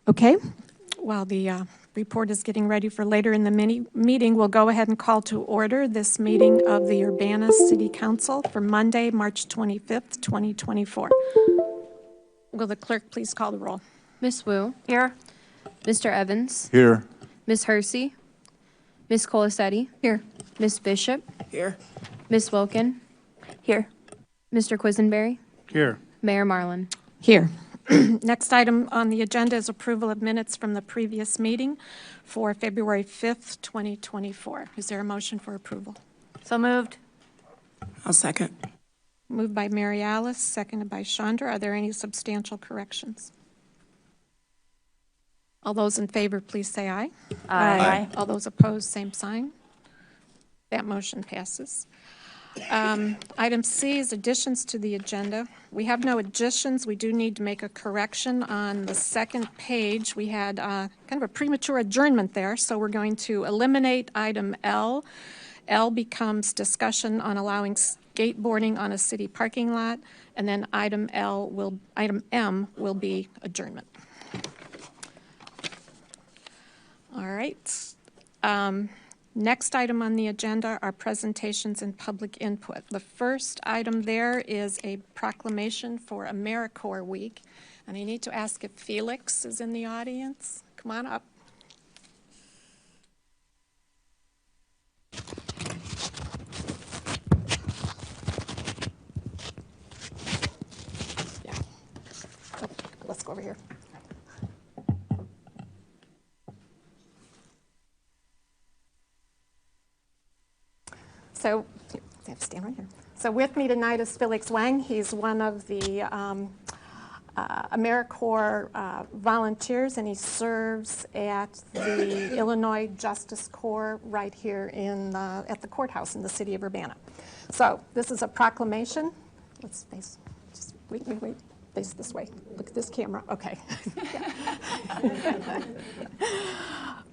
Okay, while the report is getting ready for later in the meeting, we'll go ahead and call to order this meeting of the Urbana City Council for Monday, March 25th, 2024. Will the clerk please call the roll? Ms. Wu. Here. Mr. Evans. Here. Ms. Hersey. Ms. Colasetti. Here. Ms. Bishop. Here. Ms. Wilken. Here. Mr. Quisenberry. Here. Mayor Marlin. Here. Next item on the agenda is approval of minutes from the previous meeting for February 5th, 2024. Is there a motion for approval? So moved. I'll second. Moved by Mary Alice, seconded by Chandra. Are there any substantial corrections? All those in favor, please say aye. Aye. All those opposed, same sign. That motion passes. Item C is additions to the agenda. We have no additions. We do need to make a correction on the second page. We had kind of a premature adjournment there, so we're going to eliminate item L. L becomes discussion on allowing skateboarding on a city parking lot, and then item M will be adjournment. All right. Next item on the agenda are presentations and public input. The first item there is a proclamation for AmeriCorps Week, and I need to ask if Felix is in the audience. Come on up. Yeah. Oh, let's go over here. So, I have to stand right here. So with me tonight is Felix Wang. He's one of the AmeriCorps volunteers, and he serves at the Illinois Justice Corps right here at the courthouse in the city of Urbana. So this is a proclamation. Let's face, just wait. Face this way. Look at this camera. Okay.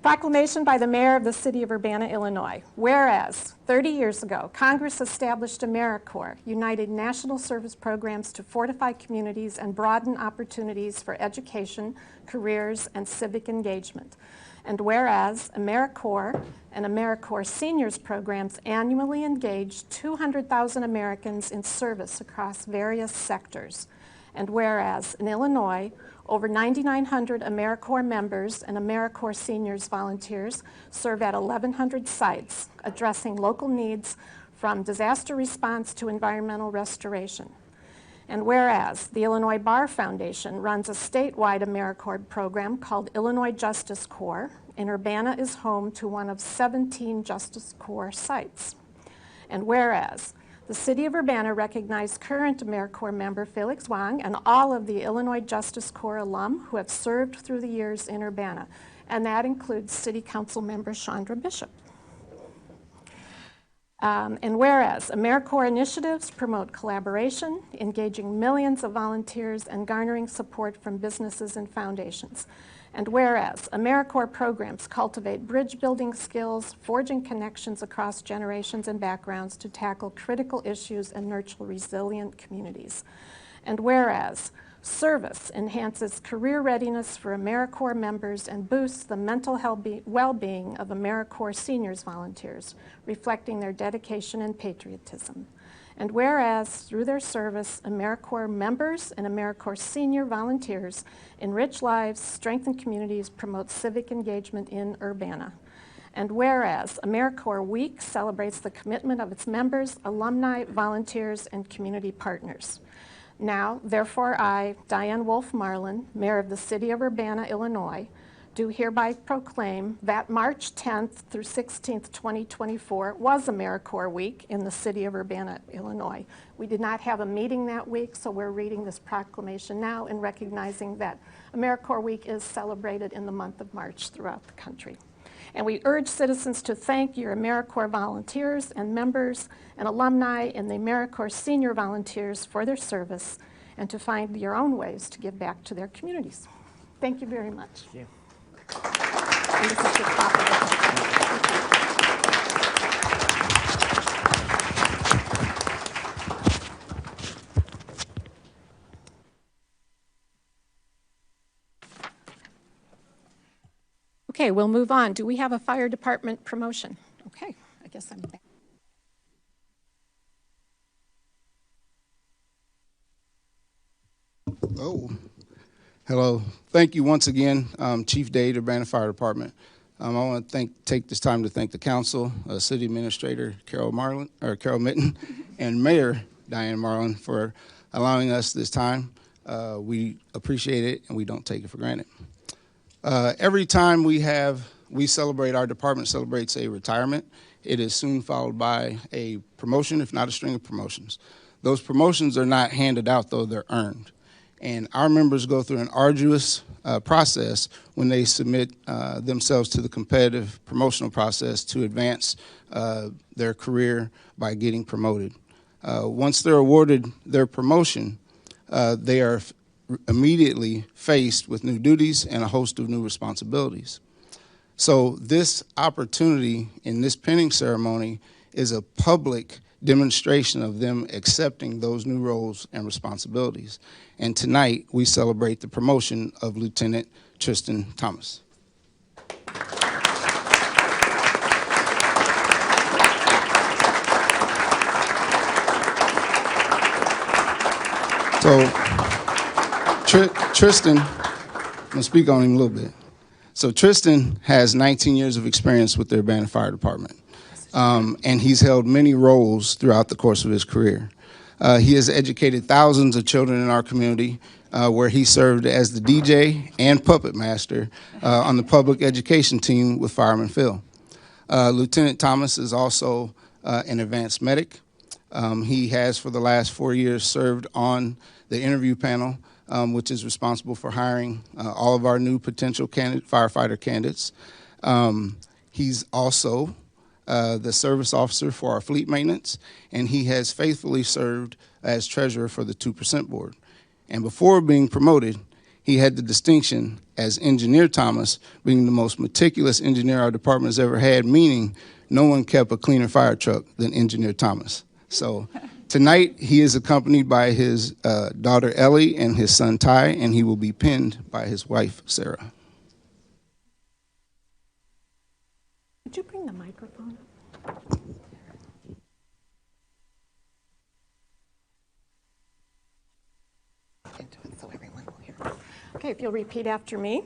Proclamation by the Mayor of the City of Urbana, Illinois. Whereas, 30 years ago, Congress established AmeriCorps, united national service programs to fortify communities and broaden opportunities for education, careers, and civic engagement. And whereas, AmeriCorps and AmeriCorps Seniors programs annually engage 200,000 Americans in service across various sectors. And whereas, in Illinois, over 9,900 AmeriCorps members and AmeriCorps Seniors volunteers serve at 1,100 sites, addressing local needs from disaster response to environmental restoration. And whereas, the Illinois Bar Foundation runs a statewide AmeriCorps program called Illinois Justice Corps, and Urbana is home to one of 17 Justice Corps sites. And whereas, the City of Urbana recognized current AmeriCorps member Felix Wang and all of the Illinois Justice Corps alum who have served through the years in Urbana, and that includes City Council member Chandra Bishop. And whereas, AmeriCorps initiatives promote collaboration, engaging millions of volunteers and garnering support from businesses and foundations. And whereas, AmeriCorps programs cultivate bridge-building skills, forging connections across generations and backgrounds to tackle critical issues and nurture resilient communities. And whereas, service enhances career readiness for AmeriCorps members and boosts the mental well-being of AmeriCorps Seniors volunteers, reflecting their dedication and patriotism. And whereas, through their service, AmeriCorps members and AmeriCorps senior volunteers enrich lives, strengthen communities, promote civic engagement in Urbana. And whereas, AmeriCorps Week celebrates the commitment of its members, alumni, volunteers, and community partners. Now, therefore, I, Diane Wolf Marlin, Mayor of the City of Urbana, Illinois, do hereby proclaim that March 10th through 16th, 2024 was AmeriCorps Week in the city of Urbana, Illinois. We did not have a meeting that week, so we're reading this proclamation now and recognizing that AmeriCorps Week is celebrated in the month of March throughout the country. And we urge citizens to thank your AmeriCorps volunteers and members and alumni and the AmeriCorps senior volunteers for their service and to find your own ways to give back to their communities. Thank you very much. Thank you. And this is your copy. Okay, we'll move on. Do we have a fire department promotion? Okay, I guess I'm back. Oh, hello. Thank you once again, Chief Dade, Urbana Fire Department. I want to take this time to thank the council, City Administrator Carol Mitten, and Mayor Diane Marlin for allowing us this time. We appreciate it, and we don't take it for granted. Every time we celebrate, our department celebrates a retirement, it is soon followed by a promotion, if not a string of promotions. Those promotions are not handed out, though, they're earned. And our members go through an arduous process when they submit themselves to the competitive promotional process to advance their career by getting promoted. Once they're awarded their promotion, they are immediately faced with new duties and a host of new responsibilities. So this opportunity in this pinning ceremony is a public demonstration of them accepting those new roles and responsibilities. And tonight, we celebrate the promotion of Lieutenant Tristan Thomas. So, Tristan, I'm going to speak on him a little bit. So Tristan has 19 years of experience with the Urbana Fire Department, and he's held many roles throughout the course of his career. He has educated thousands of children in our community, where he served as the DJ and puppet master on the public education team with Fireman Phil. Lieutenant Thomas is also an advanced medic. He has, for the last 4 years, served on the interview panel, which is responsible for hiring all of our new potential firefighter candidates. He's also the service officer for our fleet maintenance, and he has faithfully served as treasurer for the 2% board. And before being promoted, he had the distinction as Engineer Thomas, being the most meticulous engineer our department has ever had, meaning no one kept a cleaner fire truck than Engineer Thomas. So tonight, he is accompanied by his daughter Ellie and his son Ty, and he will be pinned by his wife Sarah. Could you bring the microphone up? So everyone will hear. Okay, if you'll repeat after me.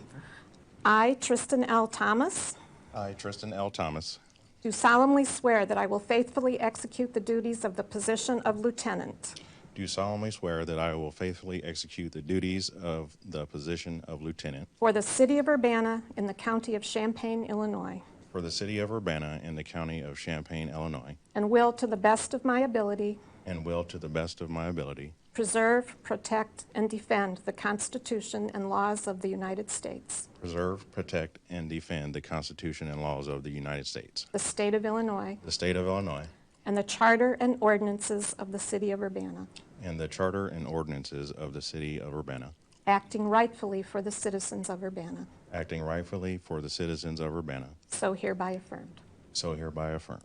I, Tristan L. Thomas, I, Tristan L. Thomas, do solemnly swear that I will faithfully execute the duties of the position of lieutenant do solemnly swear that I will faithfully execute the duties of the position of lieutenant for the city of Urbana in the county of Champaign, Illinois, for the city of Urbana in the county of Champaign, Illinois, and will, to the best of my ability, and will, to the best of my ability, preserve, protect, and defend the Constitution and laws of the United States, preserve, protect, and defend the Constitution and laws of the United States, the state of Illinois, the state of Illinois, and the charter and ordinances of the city of Urbana, and the charter and ordinances of the city of Urbana, acting rightfully for the citizens of Urbana. acting rightfully for the citizens of Urbana. So hereby affirmed. So hereby affirm.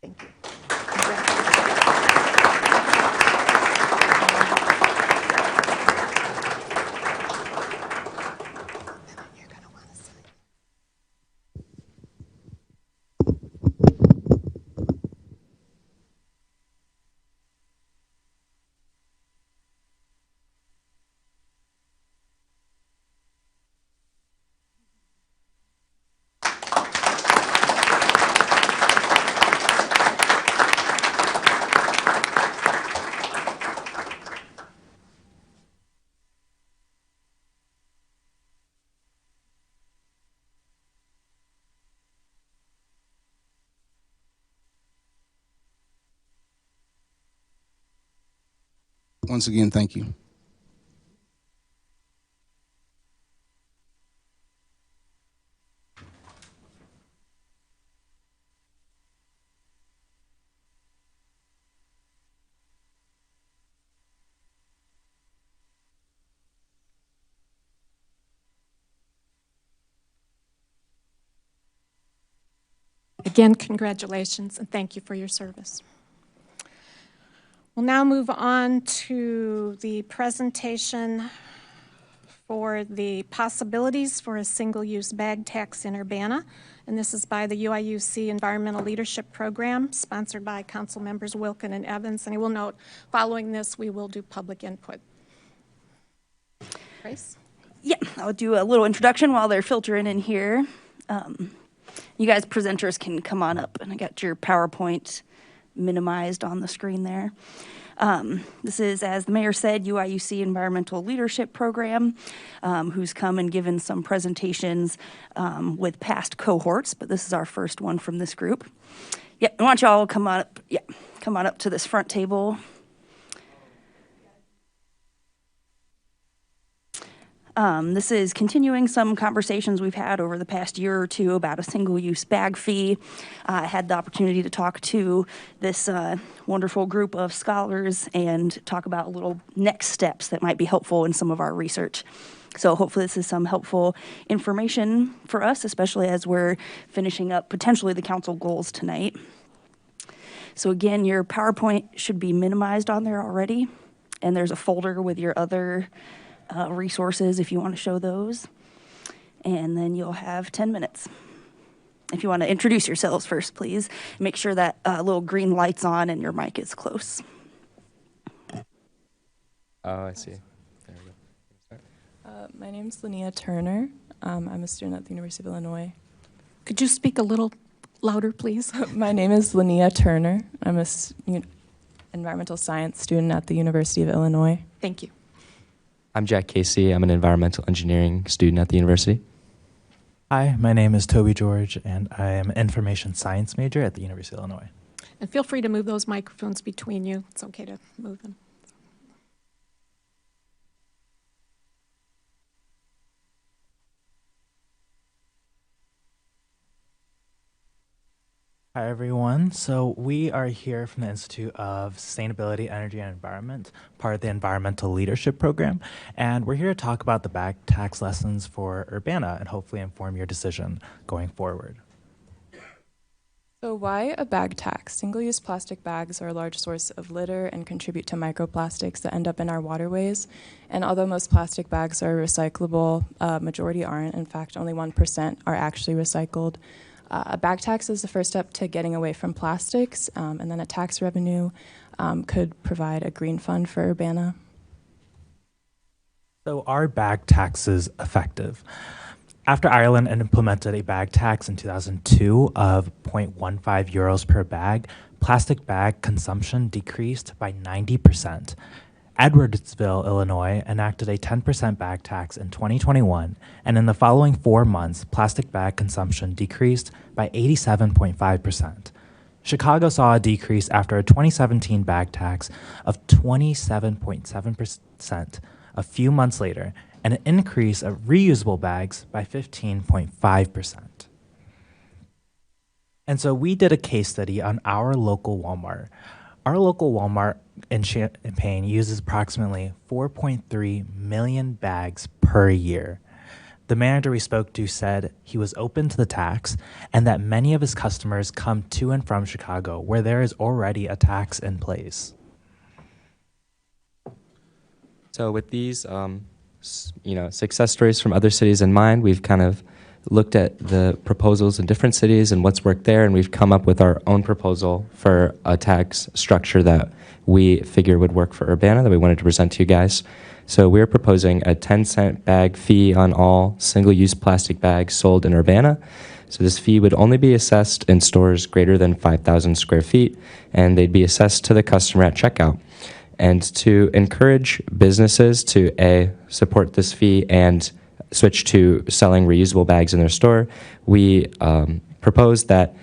Thank you. Congratulations. You're going to want to sign. Once again, thank you. Again, congratulations and thank you for your service. We'll now move on to the presentation for the possibilities for a single-use bag tax in Urbana. And this is by the UIUC Environmental Leadership Program, sponsored by Council Members Wilken and Evans. And I will note, following this, we will do public input. Grace? Yeah, I'll do a little introduction while they're filtering in here. You guys presenters can come on up, and I got your PowerPoint minimized on the screen there. This is, as the mayor said, UIUC Environmental Leadership Program, who's come and given some presentations with past cohorts, but this is our first one from this group. Yeah, I want you all to come on up. Yeah, come on up to this front table. This is continuing some conversations we've had over the past year or two about a single-use bag fee. I had the opportunity to talk to this wonderful group of scholars and talk about little next steps that might be helpful in some of our research. So hopefully this is some helpful information for us, especially as we're finishing up potentially the council goals tonight. So again, your PowerPoint should be minimized on there already, and there's a folder with your other resources if you want to show those. And then you'll have 10 minutes. If you want to introduce yourselves first, please. Make sure that little green light's on and your mic is close. Oh, I see. There we go. My name's Linnea Turner. I'm a student at the University of Illinois. Could you speak a little louder, please? My name is Linnea Turner. I'm a environmental science student at the University of Illinois. Thank you. I'm Jack Casey. I'm an environmental engineering student at the university. Hi, my name is Toby George, and I am an information science major at the University of Illinois. And feel free to move those microphones between you. It's okay to move them. Hi, everyone. So we are here from the Institute of Sustainability, Energy, and Environment, part of the Environmental Leadership Program. And we're here to talk about the bag tax lessons for Urbana and hopefully inform your decision going forward. So why a bag tax? Single-use plastic bags are a large source of litter and contribute to microplastics that end up in our waterways. And although most plastic bags are recyclable, majority aren't. In fact, only 1% are actually recycled. A bag tax is the first step to getting away from plastics, and then a tax revenue could provide a green fund for Urbana. So are bag taxes effective? After Ireland implemented a bag tax in 2002 of 0.15 euros per bag, plastic bag consumption decreased by 90%. Edwardsville, Illinois, enacted a 10% bag tax in 2021, and in the following 4 months, plastic bag consumption decreased by 87.5%. Chicago saw a decrease after a 2017 bag tax of 27.7% a few months later, and an increase of reusable bags by 15.5%. And so we did a case study on our local Walmart. Our local Walmart in Champaign uses approximately 4.3 million bags per year. The manager we spoke to said he was open to the tax and that many of his customers come to and from Chicago where there is already a tax in place. So with these, success stories from other cities in mind, we've kind of looked at the proposals in different cities and what's worked there, and we've come up with our own proposal for a tax structure that we figure would work for Urbana that we wanted to present to you guys. So we're proposing a 10-cent bag fee on all single-use plastic bags sold in Urbana. So this fee would only be assessed in stores greater than 5,000 square feet, and they'd be assessed to the customer at checkout. And to encourage businesses to, A, support this fee and switch to selling reusable bags in their store, we proposed that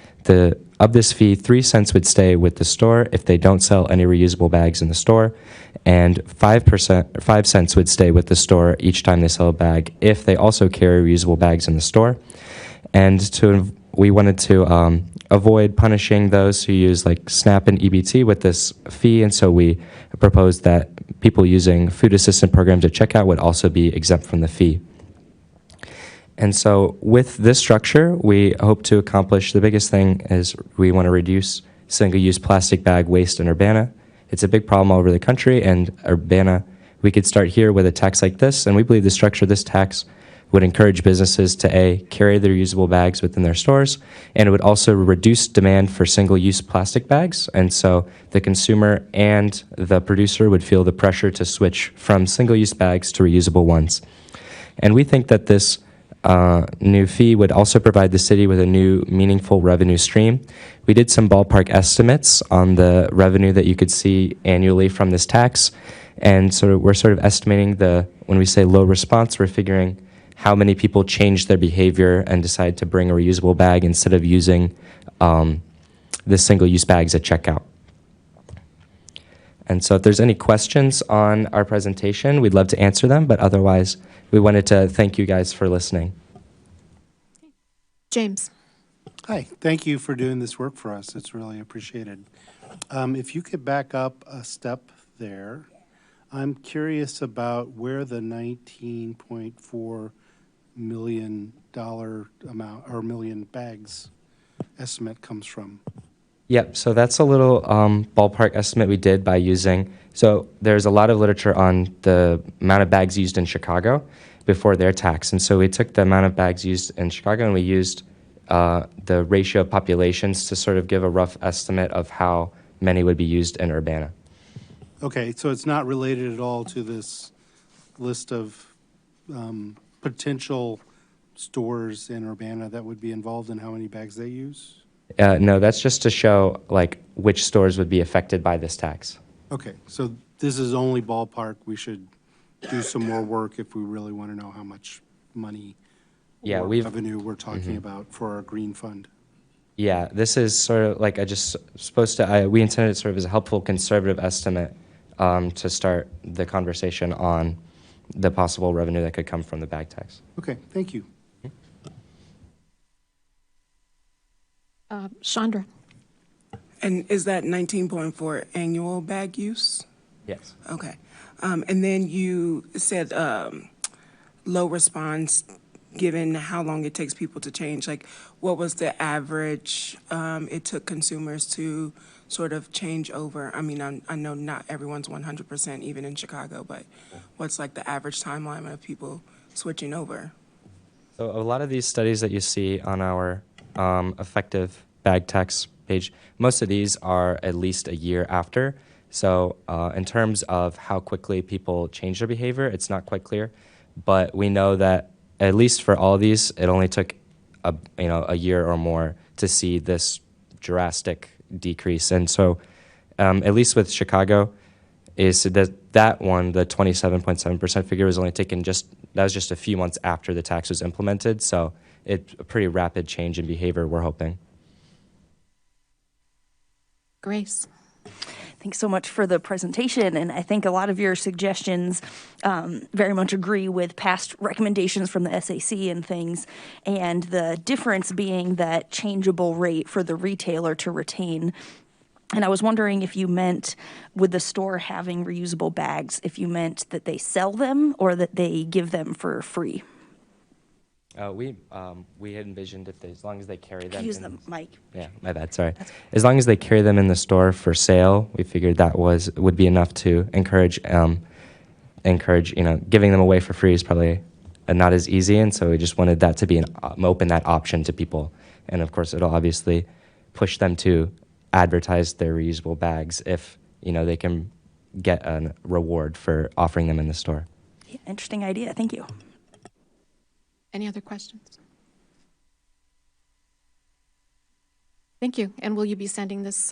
of this fee, 3 cents would stay with the store if they don't sell any reusable bags in the store, and 5 cents would stay with the store each time they sell a bag if they also carry reusable bags in the store. And we wanted to avoid punishing those who use like SNAP and EBT with this fee, and so we proposed that people using food assistance programs at checkout would also be exempt from the fee. And so with this structure, we hope to accomplish the biggest thing is we want to reduce single-use plastic bag waste in Urbana. It's a big problem all over the country, and Urbana we could start here with a tax like this, and we believe the structure of this tax would encourage businesses to carry their usable bags within their stores, and it would also reduce demand for single-use plastic bags, and so the consumer and the producer would feel the pressure to switch from single-use bags to reusable ones. And we think that this new fee would also provide the city with a new meaningful revenue stream. We did some ballpark estimates on the revenue that you could see annually from this tax, and we're sort of estimating when we say low response, we're figuring how many people change their behavior and decide to bring a reusable bag instead of using the single-use bags at checkout. And so if there's any questions on our presentation, we'd love to answer them, but otherwise, we wanted to thank you guys for listening. James. Hi, thank you for doing this work for us. It's really appreciated. If you could back up a step there, I'm curious about where the $19.4 million amount or million bags estimate comes from. Yep, so that's a little ballpark estimate we did by using, so there's a lot of literature on the amount of bags used in Chicago before their tax, and so we took the amount of bags used in Chicago and we used the ratio of populations to sort of give a rough estimate of how many would be used in Urbana. Okay, so it's not related at all to this list of potential stores in Urbana that would be involved in how many bags they use? No, that's just to show like which stores would be affected by this tax. Okay, so this is only ballpark. We should do some more work if we really want to know how much money or revenue we're talking about for our green fund. Yeah, this is sort of like we intended it sort of as a helpful conservative estimate to start the conversation on the possible revenue that could come from the bag tax. Okay, thank you. Chandra. And is that 19.4 annual bag use? Yes. Okay. And then you said low response given how long it takes people to change. Like, what was the average it took consumers to sort of change over? I mean, I know not everyone's 100% even in Chicago, but what's like the average timeline of people switching over? So a lot of these studies that you see on our effective bag tax page, most of these are at least a year after. So in terms of how quickly people change their behavior, it's not quite clear. But we know that at least for all these, it only took a year or more to see this drastic decrease. And so at least with Chicago, is that one, the 27.7% figure was only taken that was just a few months after the tax was implemented. So it's a pretty rapid change in behavior, we're hoping. Grace. Thanks so much for the presentation, and I think a lot of your suggestions very much agree with past recommendations from the SAC and things, and the difference being that changeable rate for the retailer to retain. And I was wondering if you meant, with the store having reusable bags, if you meant that they sell them or that they give them for free. We had envisioned as long as they carry them. Use the mic. Yeah, my bad. Sorry. As long as they carry them in the store for sale, we figured that would be enough to encourage. Giving them away for free is probably not as easy, and so we just wanted that to be open that option to people. And of course, it'll obviously push them to advertise their reusable bags if they can get a reward for offering them in the store. Yeah, interesting idea. Thank you. Any other questions? Thank you. And will you be sending this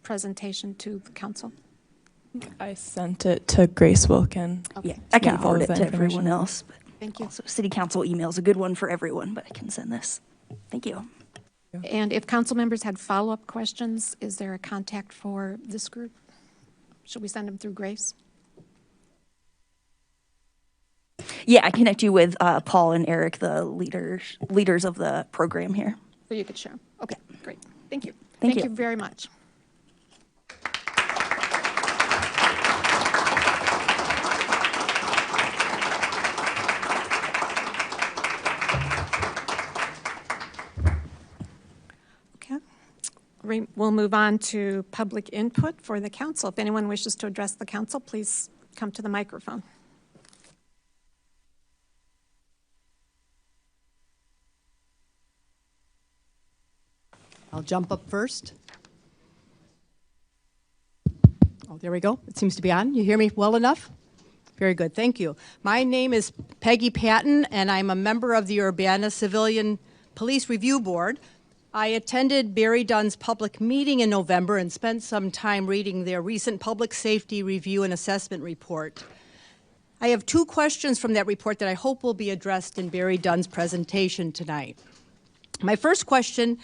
presentation to the council? I sent it to Grace Wilken. Okay. Yeah, I can forward it to everyone else. But thank you. Also, city council email is a good one for everyone, but I can send this. Thank you. And if council members had follow-up questions, is there a contact for this group? Should we send them through Grace? Yeah, I connect you with Paul and Eric, the leaders of the program here. So you could share. Okay, great. Thank you. Thank you very much. Okay. we'll move on to public input for the council. If anyone wishes to address the council, please come to the microphone. I'll jump up first. Oh, there we go. It seems to be on. You hear me well enough? Very good. Thank you. My name is Peggy Patton, and I'm a member of the Urbana Civilian Police Review Board. I attended BerryDunn's public meeting in November and spent some time reading their recent public safety review and assessment report. I have two questions from that report that I hope will be addressed in BerryDunn's presentation tonight. My first question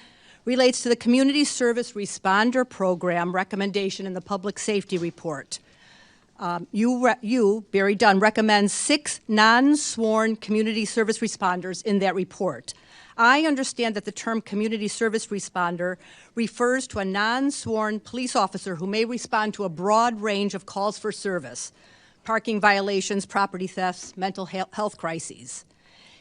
relates to the Community Service Responder Program recommendation in the Public Safety Report. BerryDunn, recommends 6 non-sworn community service responders in that report. I understand that the term community service responder refers to a non-sworn police officer who may respond to a broad range of calls for service, parking violations, property thefts, mental health crises.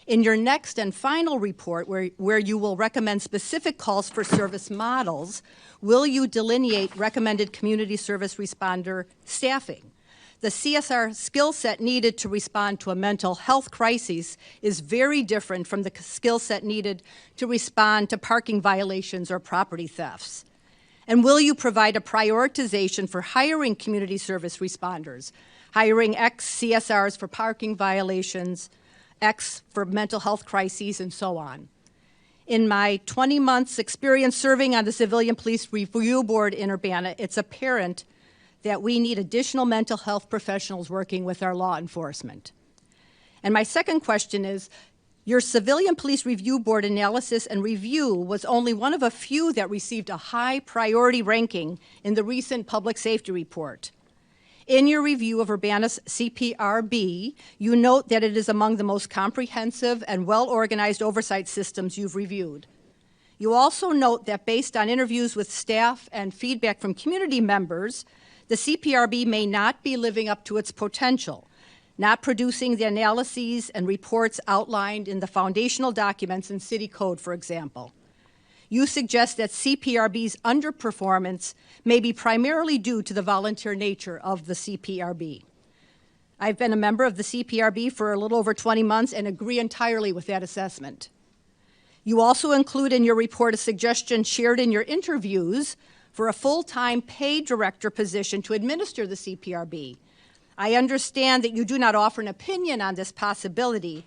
In your next and final report, where you will recommend specific calls for service models, will you delineate recommended community service responder staffing? The CSR skill set needed to respond to a mental health crisis is very different from the skill set needed to respond to parking violations or property thefts. And will you provide a prioritization for hiring community service responders, hiring X CSRs for parking violations, X for mental health crises, and so on? In my 20 months experience serving on the Civilian Police Review Board in Urbana, it's apparent that we need additional mental health professionals working with our law enforcement. And my second question is, your Civilian Police Review Board analysis and review was only one of a few that received a high priority ranking in the recent public safety report. In your review of Urbana's CPRB, you note that it is among the most comprehensive and well-organized oversight systems you've reviewed. You also note that based on interviews with staff and feedback from community members, the CPRB may not be living up to its potential, not producing the analyses and reports outlined in the foundational documents in City Code, for example. You suggest that CPRB's underperformance may be primarily due to the volunteer nature of the CPRB. I've been a member of the CPRB for a little over 20 months and agree entirely with that assessment. You also include in your report a suggestion shared in your interviews for a full-time paid director position to administer the CPRB. I understand that you do not offer an opinion on this possibility,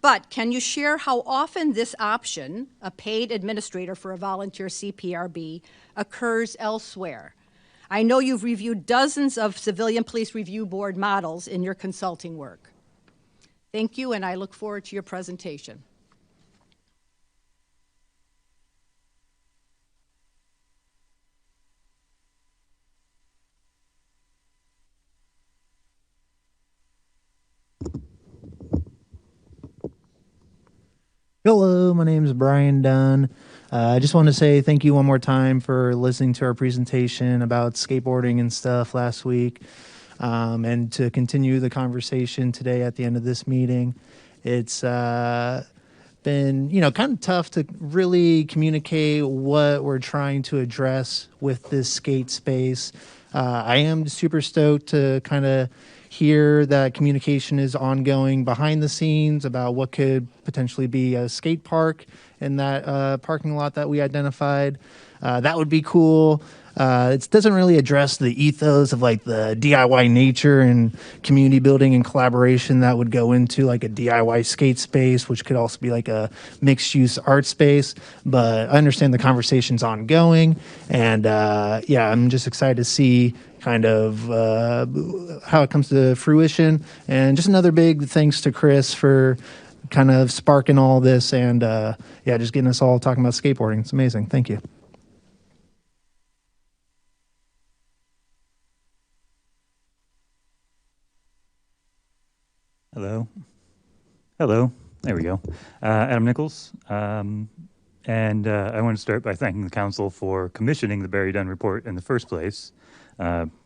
but can you share how often this option, a paid administrator for a volunteer CPRB, occurs elsewhere? I know you've reviewed dozens of Civilian Police Review Board models in your consulting work. Thank you, and I look forward to your presentation. Hello, my name is Brian Dunn. I just want to say thank you one more time for listening to our presentation about skateboarding and stuff last week, and to continue the conversation today at the end of this meeting. It's been, kind of tough to really communicate what we're trying to address with this skate space. I am super stoked to kind of hear that communication is ongoing behind the scenes about what could potentially be a skate park in that parking lot that we identified. That would be cool. It doesn't really address the ethos of like the DIY nature and community building and collaboration that would go into like a DIY skate space, which could also be like a mixed use art space. But I understand the conversation's ongoing, and I'm just excited to see kind of how it comes to fruition. And just another big thanks to Chris for kind of sparking all this and just getting us all talking about skateboarding. It's amazing. Thank you. Hello. There we go. Adam Nichols. And I want to start by thanking the council for commissioning the BerryDunn report in the first place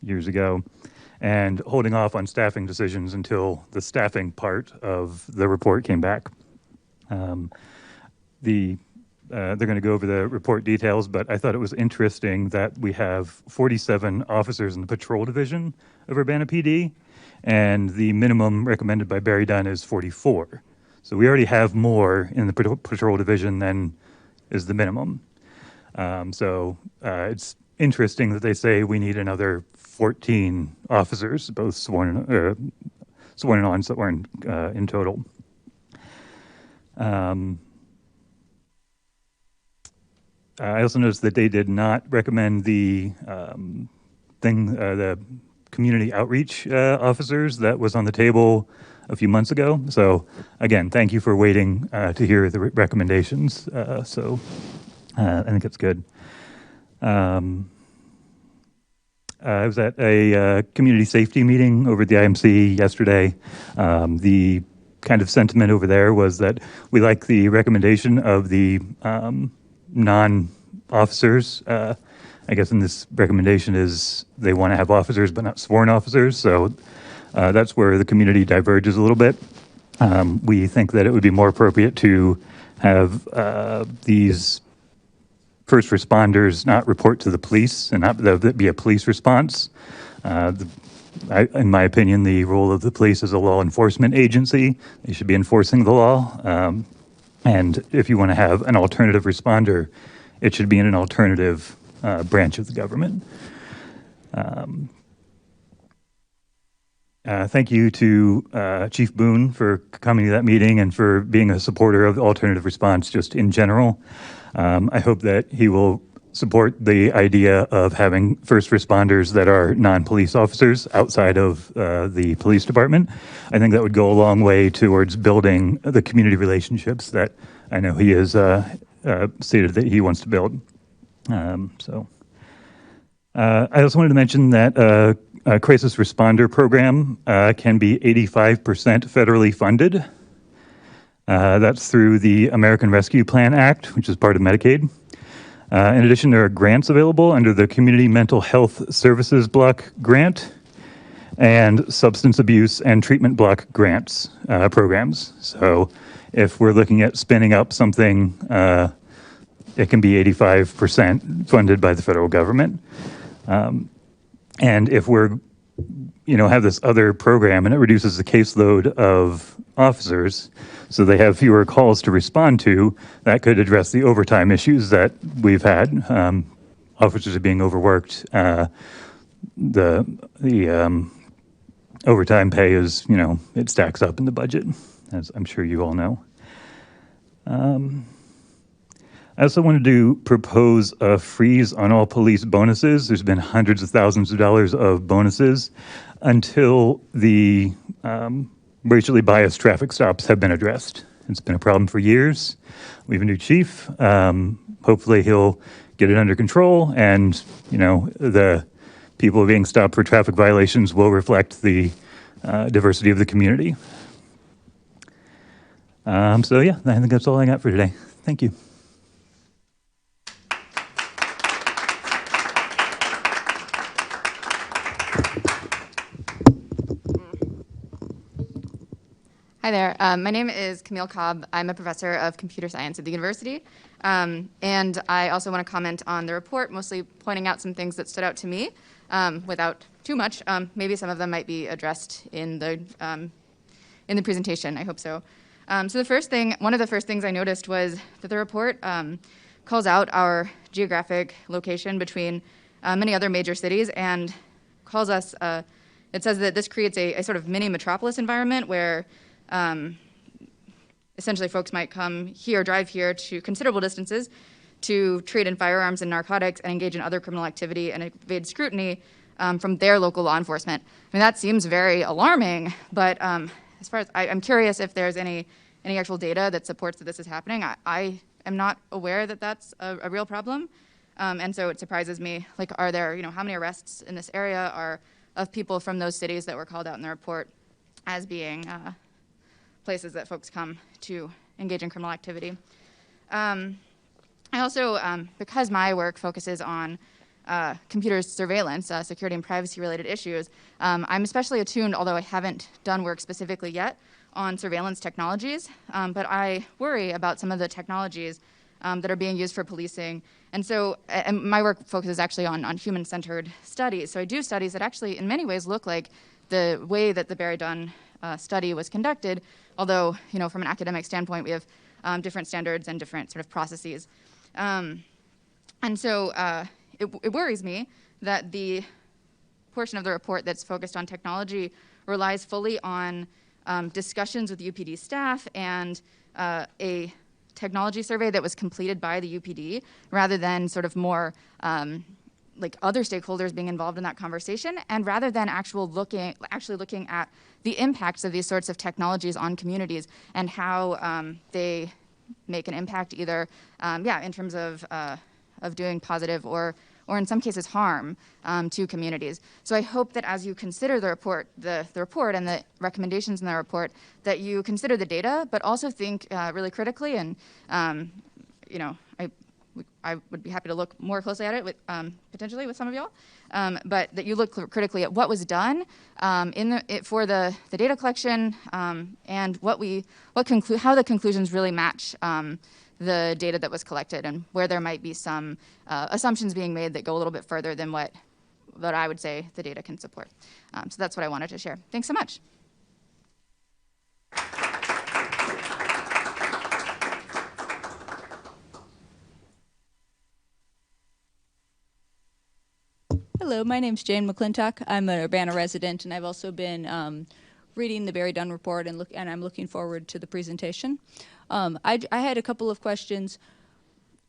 years ago, and holding off on staffing decisions until the staffing part of the report came back. The they're going to go over the report details, but I thought it was interesting that we have 47 officers in the patrol division of Urbana PD, and the minimum recommended by BerryDunn is 44. So we already have more in the patrol division than is the minimum. It's interesting that they say we need another 14 officers, both sworn and unsworn in total. I also noticed that they did not recommend the the community outreach officers that was on the table a few months ago. So again, thank you for waiting to hear the recommendations. I think it's good. I was at a community safety meeting over at the IMC yesterday. The kind of sentiment over there was that we like the recommendation of the non-officers. I guess in this recommendation is they want to have officers but not sworn officers. So that's where the community diverges a little bit. We think that it would be more appropriate to have these first responders not report to the police and not that be a police response. In my opinion, the role of the police is a law enforcement agency. They should be enforcing the law. And if you want to have an alternative responder, it should be in an alternative branch of the government. Thank you to Chief Boone for coming to that meeting and for being a supporter of the alternative response just in general. I hope that he will support the idea of having first responders that are non-police officers outside of the police department. I think that would go a long way towards building the community relationships that I know he has stated that he wants to build. I also wanted to mention that a crisis responder program can be 85% federally funded. That's through the American Rescue Plan Act, which is part of Medicaid. In addition, there are grants available under the Community Mental Health Services Block Grant and Substance Abuse and Treatment Block Grants programs. So if we're looking at spinning up something, it can be 85% funded by the federal government. And if we're, have this other program and it reduces the caseload of officers, so they have fewer calls to respond to, that could address the overtime issues that we've had. Officers are being overworked. The overtime pay is, it stacks up in the budget, as I'm sure you all know. I also wanted to propose a freeze on all police bonuses. There's been hundreds of thousands of dollars of bonuses until the racially biased traffic stops have been addressed. It's been a problem for years. We have a new chief. Hopefully he'll get it under control, and the people being stopped for traffic violations will reflect the diversity of the community. I think that's all I got for today. Thank you. Hi there. My name is Camille Cobb. I'm a professor of computer science at the university. And I also want to comment on the report, mostly pointing out some things that stood out to me without too much. Maybe some of them might be addressed in the presentation. I hope so. So one of the first things I noticed was that the report calls out our geographic location between many other major cities and calls us, it says that this creates a sort of mini metropolis environment where essentially folks might come here, drive here to considerable distances to trade in firearms and narcotics and engage in other criminal activity and evade scrutiny from their local law enforcement. I mean, that seems very alarming, but as far as I'm curious if there's any actual data that supports that this is happening. I am not aware that that's a real problem. And so it surprises me, like, are there, how many arrests in this area are of people from those cities that were called out in the report as being places that folks come to engage in criminal activity. I also, because my work focuses on computer surveillance, security and privacy related issues, I'm especially attuned, although I haven't done work specifically yet, on surveillance technologies, but I worry about some of the technologies that are being used for policing. And so and my work focuses actually on human-centered studies. So I do studies that actually in many ways look like the way that the BerryDunn study was conducted, although, you know, from an academic standpoint, we have different standards and different sort of processes. And so it worries me that the portion of the report that's focused on technology relies fully on discussions with UPD staff and a technology survey that was completed by the UPD, rather than sort of more like other stakeholders being involved in that conversation, and rather than actually looking at the impacts of these sorts of technologies on communities and how they make an impact either, in terms of doing positive or in some cases harm to communities. So I hope that as you consider the report, the report and the recommendations in the report, that you consider the data, but also think really critically. And you know, I would be happy to look more closely at it with potentially with some of y'all, but that you look critically at what was done for the data collection and how the conclusions really match the data that was collected, and where there might be some assumptions being made that go a little bit further than what I would say the data can support. So that's what I wanted to share. Thanks so much. Hello, my name's Jane McClintock. I'm an Urbana resident, and I've also been reading the BerryDunn report, and I'm looking forward to the presentation. I had a couple of questions.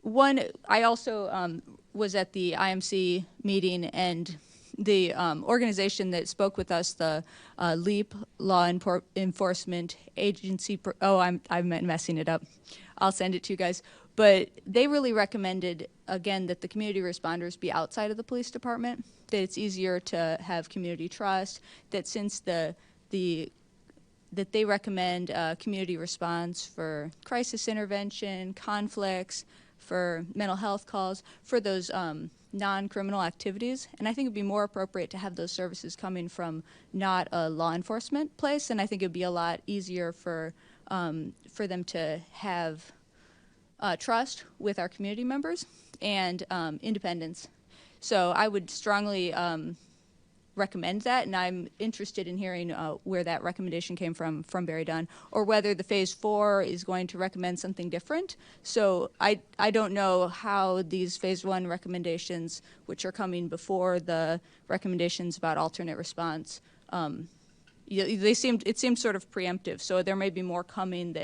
One, I also was at the IMC meeting, and the organization that spoke with us, the LEAP Law Enforcement Agency, I'm messing it up. I'll send it to you guys. But they really recommended, again, that the community responders be outside of the police department, that it's easier to have community trust, that since that they recommend community response for crisis intervention, conflicts, for mental health calls, for those non-criminal activities. And I think it would be more appropriate to have those services coming from not a law enforcement place, and I think it would be a lot easier for them to have trust with our community members and independence. So I would strongly recommend that, and I'm interested in hearing where that recommendation came from BerryDunn, or whether the Phase 4 is going to recommend something different. So I don't know how these Phase 1 recommendations, which are coming before the recommendations about alternate response, it seemed sort of preemptive. So there may be more coming,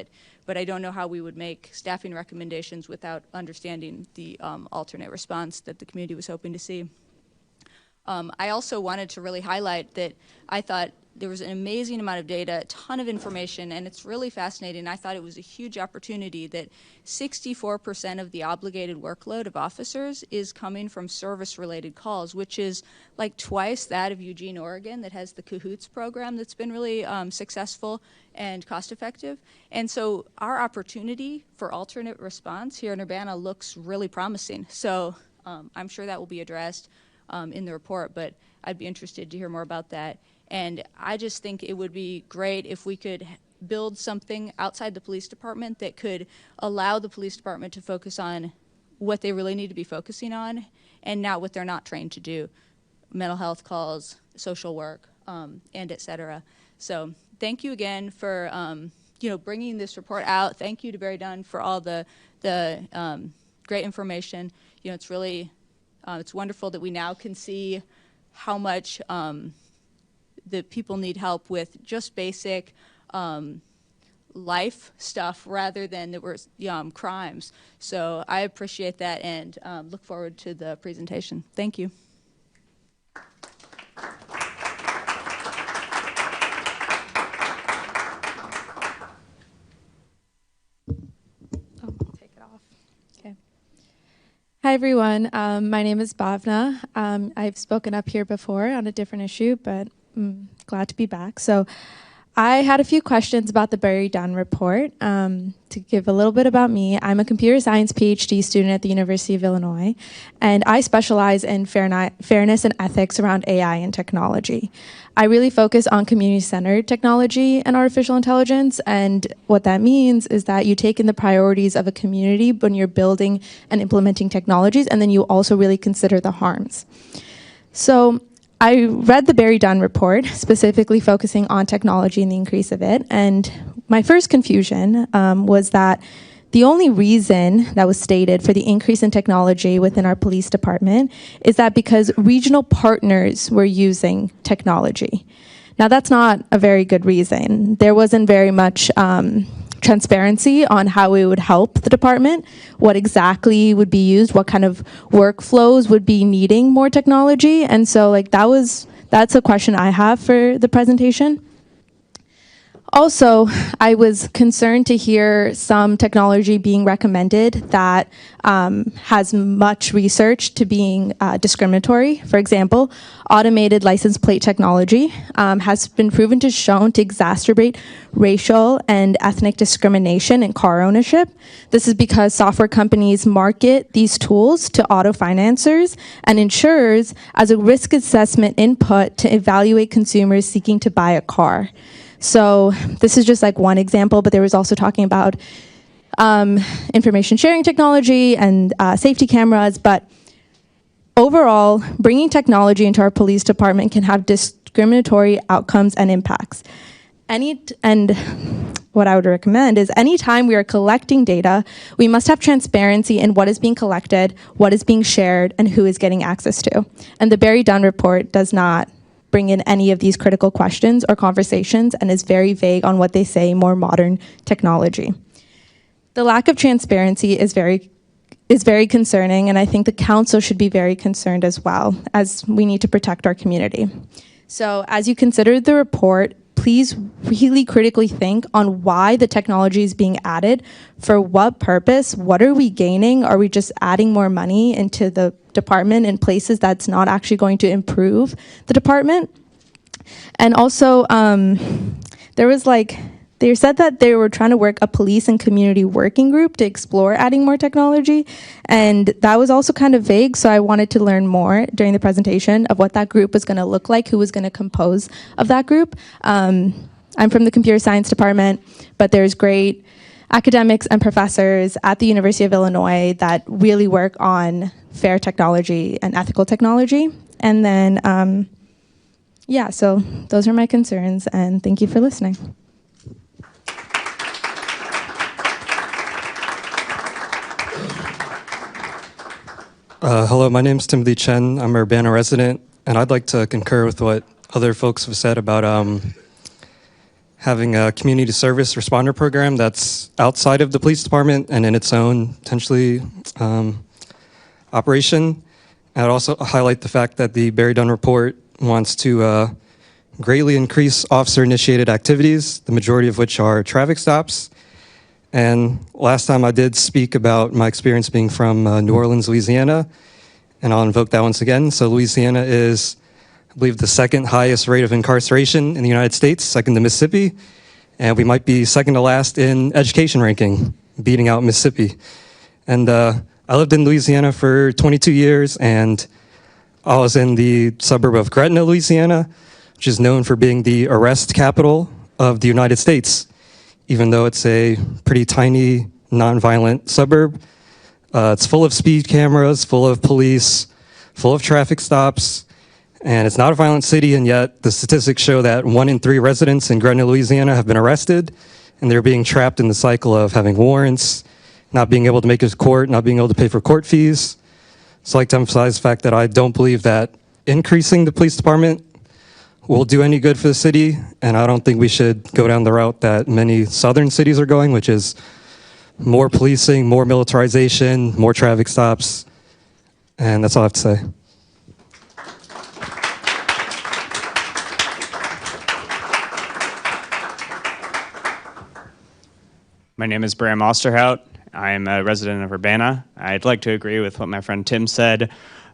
but I don't know how we would make staffing recommendations without understanding the alternate response that the community was hoping to see. I also wanted to really highlight that I thought there was an amazing amount of data, a ton of information, and it's really fascinating. I thought it was a huge opportunity that 64% of the obligated workload of officers is coming from service-related calls, which is like twice that of Eugene, Oregon, that has the Cahoots program that's been really successful and cost-effective. And so our opportunity for alternate response here in Urbana looks really promising. So I'm sure that will be addressed in the report, but I'd be interested to hear more about that. And I just think it would be great if we could build something outside the police department that could allow the police department to focus on what they really need to be focusing on and not what they're not trained to do, mental health calls, social work, and et cetera. So thank you again for bringing this report out. Thank you to BerryDunn for all the great information. It's really it's wonderful that we now can see how much the people need help with just basic life stuff rather than there were crimes. So I appreciate that and look forward to the presentation. Thank you. Hi, everyone. My name is Bhavna. I've spoken up here before on a different issue, but I'm glad to be back. So I had a few questions about the BerryDunn report. To give a little bit about me, I'm a computer science PhD student at the University of Illinois, and I specialize in fairness and ethics around AI and technology. I really focus on community-centered technology and artificial intelligence, and what that means is that you take in the priorities of a community when you're building and implementing technologies, and then you also really consider the harms. So I read the BerryDunn report, specifically focusing on technology and the increase of it, and my first confusion was that the only reason that was stated for the increase in technology within our police department is that because regional partners were using technology. Now, that's not a very good reason. There wasn't very much transparency on how it would help the department, what exactly would be used, what kind of workflows would be needing more technology. And so that's a question I have for the presentation. Also, I was concerned to hear some technology being recommended that has much research to being discriminatory. For example, automated license plate technology has been proven to shown to exacerbate racial and ethnic discrimination in car ownership. This is because software companies market these tools to auto financiers and insurers as a risk assessment input to evaluate consumers seeking to buy a car. So this is just like one example, but there was also talking about information sharing technology and safety cameras. But overall, bringing technology into our police department can have discriminatory outcomes and impacts. And what I would recommend is anytime we are collecting data, we must have transparency in what is being collected, what is being shared, and who is getting access to. And the BerryDunn report does not bring in any of these critical questions or conversations and is very vague on what they say more modern technology. The lack of transparency is very concerning, and I think the council should be very concerned as well, as we need to protect our community. So as you consider the report, please really critically think on why the technology is being added, for what purpose, what are we gaining? Are we just adding more money into the department in places that's not actually going to improve the department? And also, they said that they were trying to work a police and community working group to explore adding more technology, and that was also kind of vague, so I wanted to learn more during the presentation of what that group was going to look like, who was going to compose of that group. I'm from the computer science department, but there's great academics and professors at the University of Illinois that really work on fair technology and ethical technology. And then, so those are my concerns, and thank you for listening. Hello, my name is Timothy Chen. I'm a Urbana resident, and I'd like to concur with what other folks have said about having a community service responder program that's outside of the police department and in its own, potentially, operation. I'd also highlight the fact that the BerryDunn report wants to greatly increase officer-initiated activities, the majority of which are traffic stops. And last time I did speak about my experience being from New Orleans, Louisiana, and I'll invoke that once again. So Louisiana is, I believe, the second highest rate of incarceration in the United States, second to Mississippi, and we might be second to last in education ranking, beating out Mississippi. And I lived in Louisiana for 22 years, and I was in the suburb of Gretna, Louisiana, which is known for being the arrest capital of the United States, even though it's a pretty tiny, non-violent suburb. It's full of speed cameras, full of police, full of traffic stops, and it's not a violent city, and yet the statistics show that 1 in 3 residents in Gretna, Louisiana have been arrested, and they're being trapped in the cycle of having warrants, not being able to make it to court, not being able to pay for court fees. So I'd like to emphasize the fact that I don't believe that increasing the police department will do any good for the city, and I don't think we should go down the route that many southern cities are going, which is more policing, more militarization, more traffic stops, and that's all I have to say. My name is Bram Osterhout. I'm a resident of Urbana. I'd like to agree with what my friend Tim said.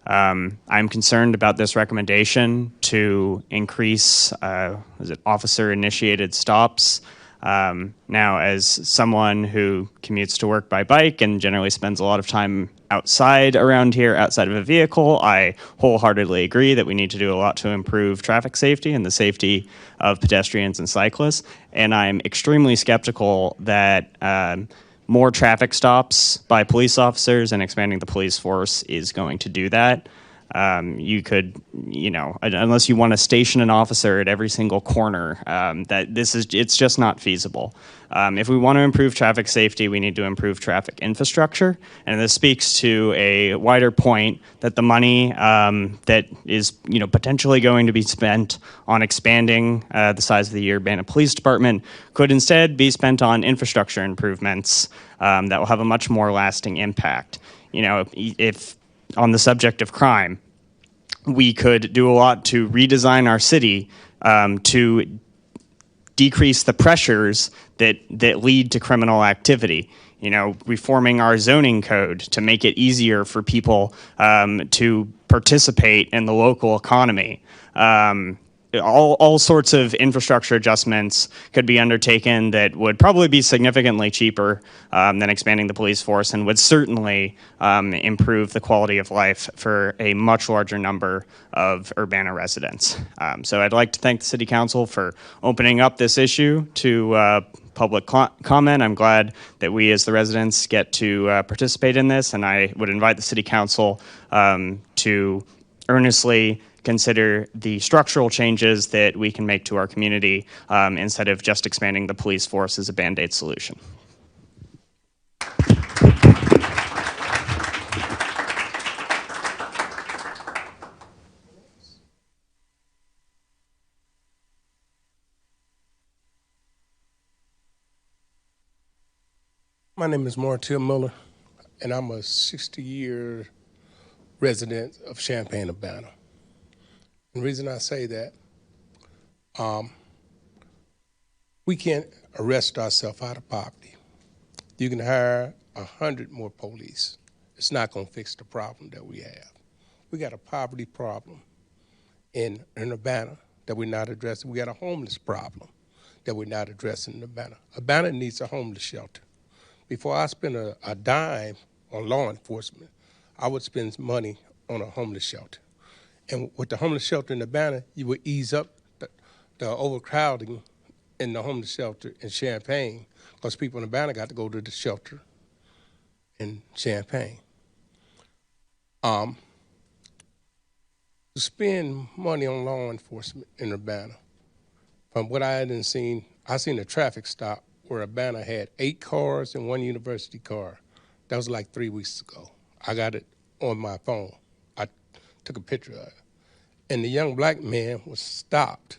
I'm concerned about this recommendation to increase, officer-initiated stops. Now, as someone who commutes to work by bike and generally spends a lot of time outside around here, outside of a vehicle, I wholeheartedly agree that we need to do a lot to improve traffic safety and the safety of pedestrians and cyclists. And I'm extremely skeptical that more traffic stops by police officers and expanding the police force is going to do that. You could, unless you want to station an officer at every single corner, it's just not feasible. If we want to improve traffic safety, we need to improve traffic infrastructure. And this speaks to a wider point that the money that is, potentially going to be spent on expanding the size of the Urbana Police Department could instead be spent on infrastructure improvements that will have a much more lasting impact. If on the subject of crime, we could do a lot to redesign our city to decrease the pressures that lead to criminal activity. Reforming our zoning code to make it easier for people to participate in the local economy. All sorts of infrastructure adjustments could be undertaken that would probably be significantly cheaper than expanding the police force and would certainly improve the quality of life for a much larger number of Urbana residents. So I'd like to thank the City Council for opening up this issue to public comment. I'm glad that we as the residents get to participate in this, and I would invite the City Council to earnestly consider the structural changes that we can make to our community instead of just expanding the police force as a Band-Aid solution. My name is Martel Miller, and I'm a 60-year resident of Champaign, Urbana. The reason I say that, we can't arrest ourselves out of poverty. You can hire 100 more police. It's not going to fix the problem that we have. We got a poverty problem in Urbana that we're not addressing. We got a homeless problem that we're not addressing in Urbana. Urbana needs a homeless shelter. Before I spend a dime on law enforcement, I would spend money on a homeless shelter. And with the homeless shelter in Urbana, you would ease up the overcrowding in the homeless shelter in Champaign, because people in Urbana got to go to the shelter in Champaign. To spend money on law enforcement in Urbana, from what I hadn't seen, I seen a traffic stop where Urbana had 8 cars and 1 university car. That was like 3 weeks ago. I got it on my phone. I took a picture of it. And the young black man was stopped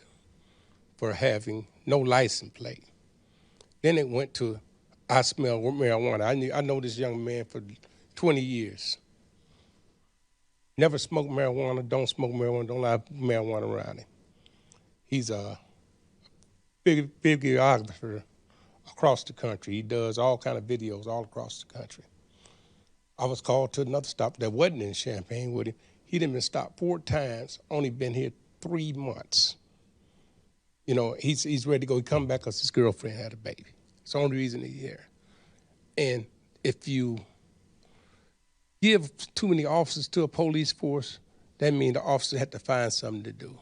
for having no license plate. Then it went to, I smell marijuana. I know this young man for 20 years. Never smoked marijuana, don't smoke marijuana, don't have marijuana around him. He's a big videographer across the country. He does all kind of videos all across the country. I was called to another stop that wasn't in Champaign with him. He'd been stopped 4 times, only been here 3 months. He's ready to go. He come back because his girlfriend had a baby. It's the only reason he's here. And if you give too many officers to a police force, that means the officers have to find something to do.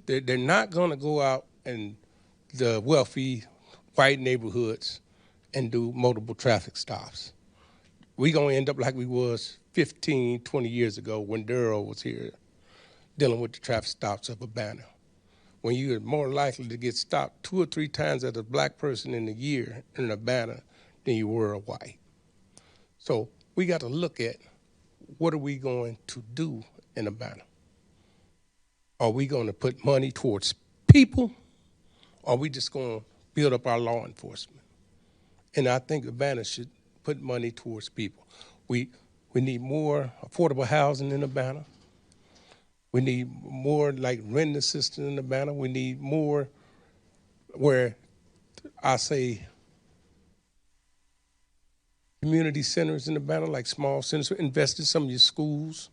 They're not going to go out in the wealthy white neighborhoods and do multiple traffic stops. We're going to end up like we was 15, 20 years ago when Darrell was here dealing with the traffic stops of Urbana. When you're more likely to get stopped 2 or 3 times as a black person in a year in Urbana than you were a white. So we got to look at what are we going to do in Urbana? Are we going to put money towards people, or are we just going to build up our law enforcement? And I think Urbana should put money towards people. We need more affordable housing in Urbana. We need more like rent assistance in Urbana. We need more where I say community centers in Urbana, like small centers. Invest in some of your schools.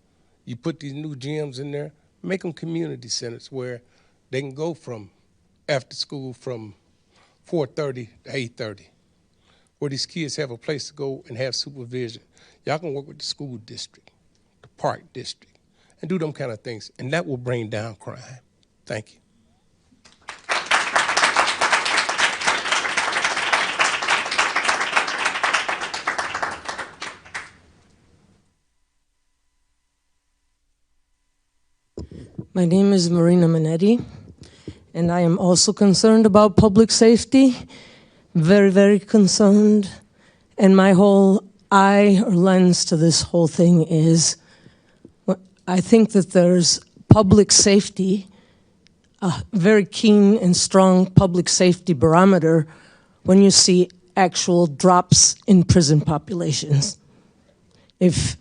You put these new gyms in there, make them community centers where they can go from after school from 4:30 to 8:30, where these kids have a place to go and have supervision. Y'all can work with the school district, the park district, and do them kind of things, and that will bring down crime. Thank you. My name is Marina Manetti, and I am also concerned about public safety, very, very concerned. And my whole eye or lens to this whole thing is, I think that there's public safety, a very keen and strong public safety barometer when you see actual drops in prison populations. If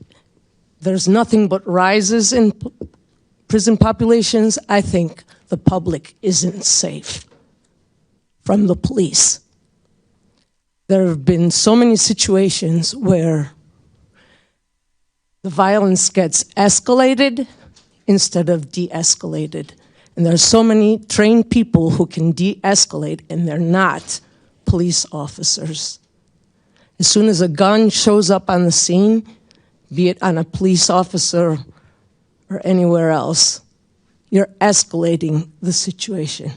there's nothing but rises in prison populations, I think the public isn't safe from the police. There have been so many situations where the violence gets escalated instead of de-escalated. And there are so many trained people who can de-escalate, and they're not police officers. As soon as a gun shows up on the scene, be it on a police officer or anywhere else, you're escalating the situation.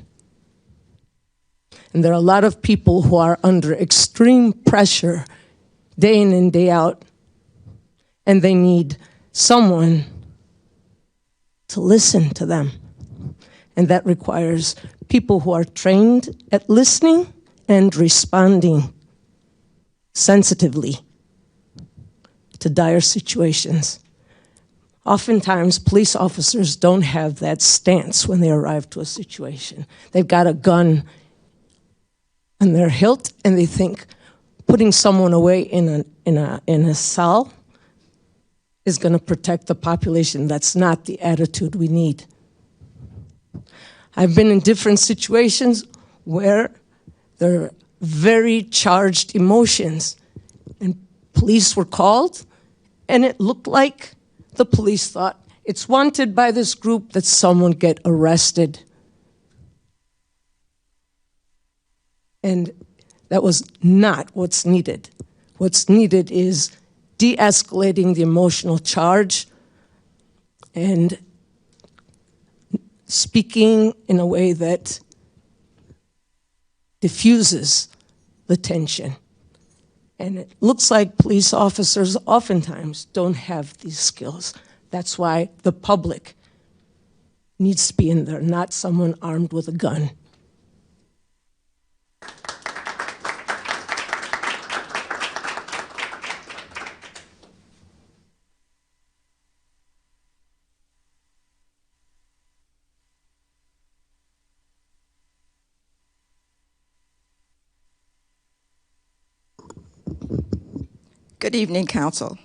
And there are a lot of people who are under extreme pressure day in and day out, and they need someone to listen to them. And that requires people who are trained at listening and responding sensitively to dire situations. Oftentimes, police officers don't have that stance when they arrive to a situation. They've got a gun on their hilt, and they think putting someone away in a cell is going to protect the population. That's not the attitude we need. I've been in different situations where there are very charged emotions, and police were called, and it looked like the police thought it's wanted by this group that someone get arrested. And that was not what's needed. What's needed is de-escalating the emotional charge and speaking in a way that diffuses the tension. And it looks like police officers oftentimes don't have these skills. That's why the public needs to be in there, not someone armed with a gun. Good evening, Council.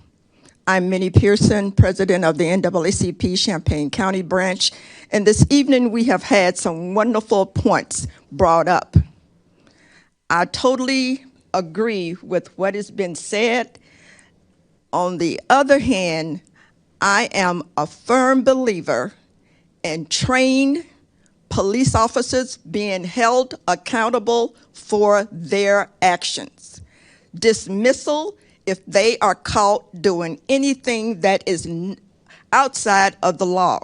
I'm Minnie Pearson, President of the NAACP Champaign County Branch, and this evening we have had some wonderful points brought up. I totally agree with what has been said. On the other hand, I am a firm believer in trained police officers being held accountable for their actions. Dismissal if they are caught doing anything that is outside of the law.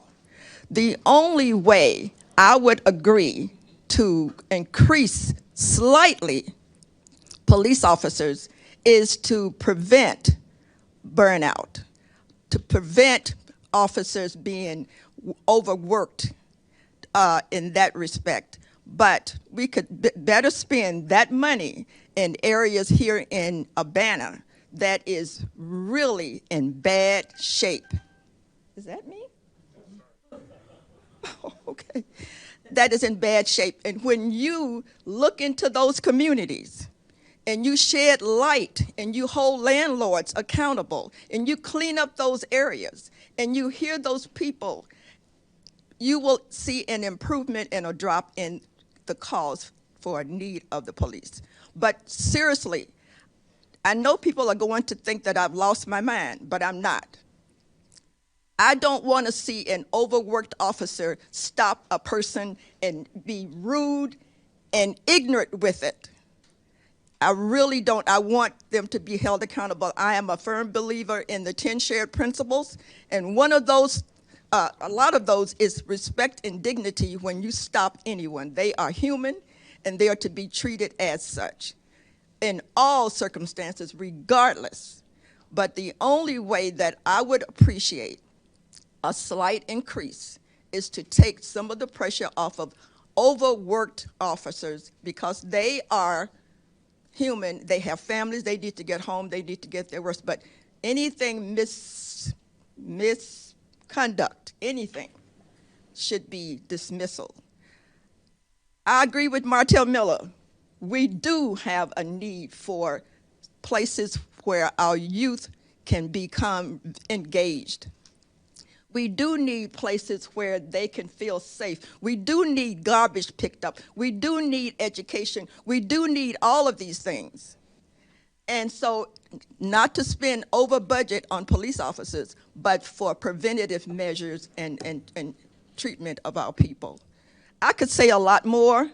The only way I would agree to increase slightly police officers is to prevent burnout, to prevent officers being overworked in that respect. But we could better spend that money in areas here in Urbana that is really in bad shape. Is that me? Oh, okay. That is in bad shape. And when you look into those communities and you shed light and you hold landlords accountable and you clean up those areas and you hear those people, you will see an improvement and a drop in the calls for a need of the police. But seriously, I know people are going to think that I've lost my mind, but I'm not. I don't want to see an overworked officer stop a person and be rude and ignorant with it. I really don't. I want them to be held accountable. I am a firm believer in the 10 shared principles, and one of those, a lot of those is respect and dignity when you stop anyone. They are human, and they are to be treated as such in all circumstances, regardless. But the only way that I would appreciate a slight increase is to take some of the pressure off of overworked officers, because they are human. They have families. They need to get home. They need to get their work. But anything misconduct, anything, should be dismissal. I agree with Martell Miller. We do have a need for places where our youth can become engaged. We do need places where they can feel safe. We do need garbage picked up. We do need education. We do need all of these things. And so, not to spend over budget on police officers, but for preventative measures and treatment of our people. I could say a lot more,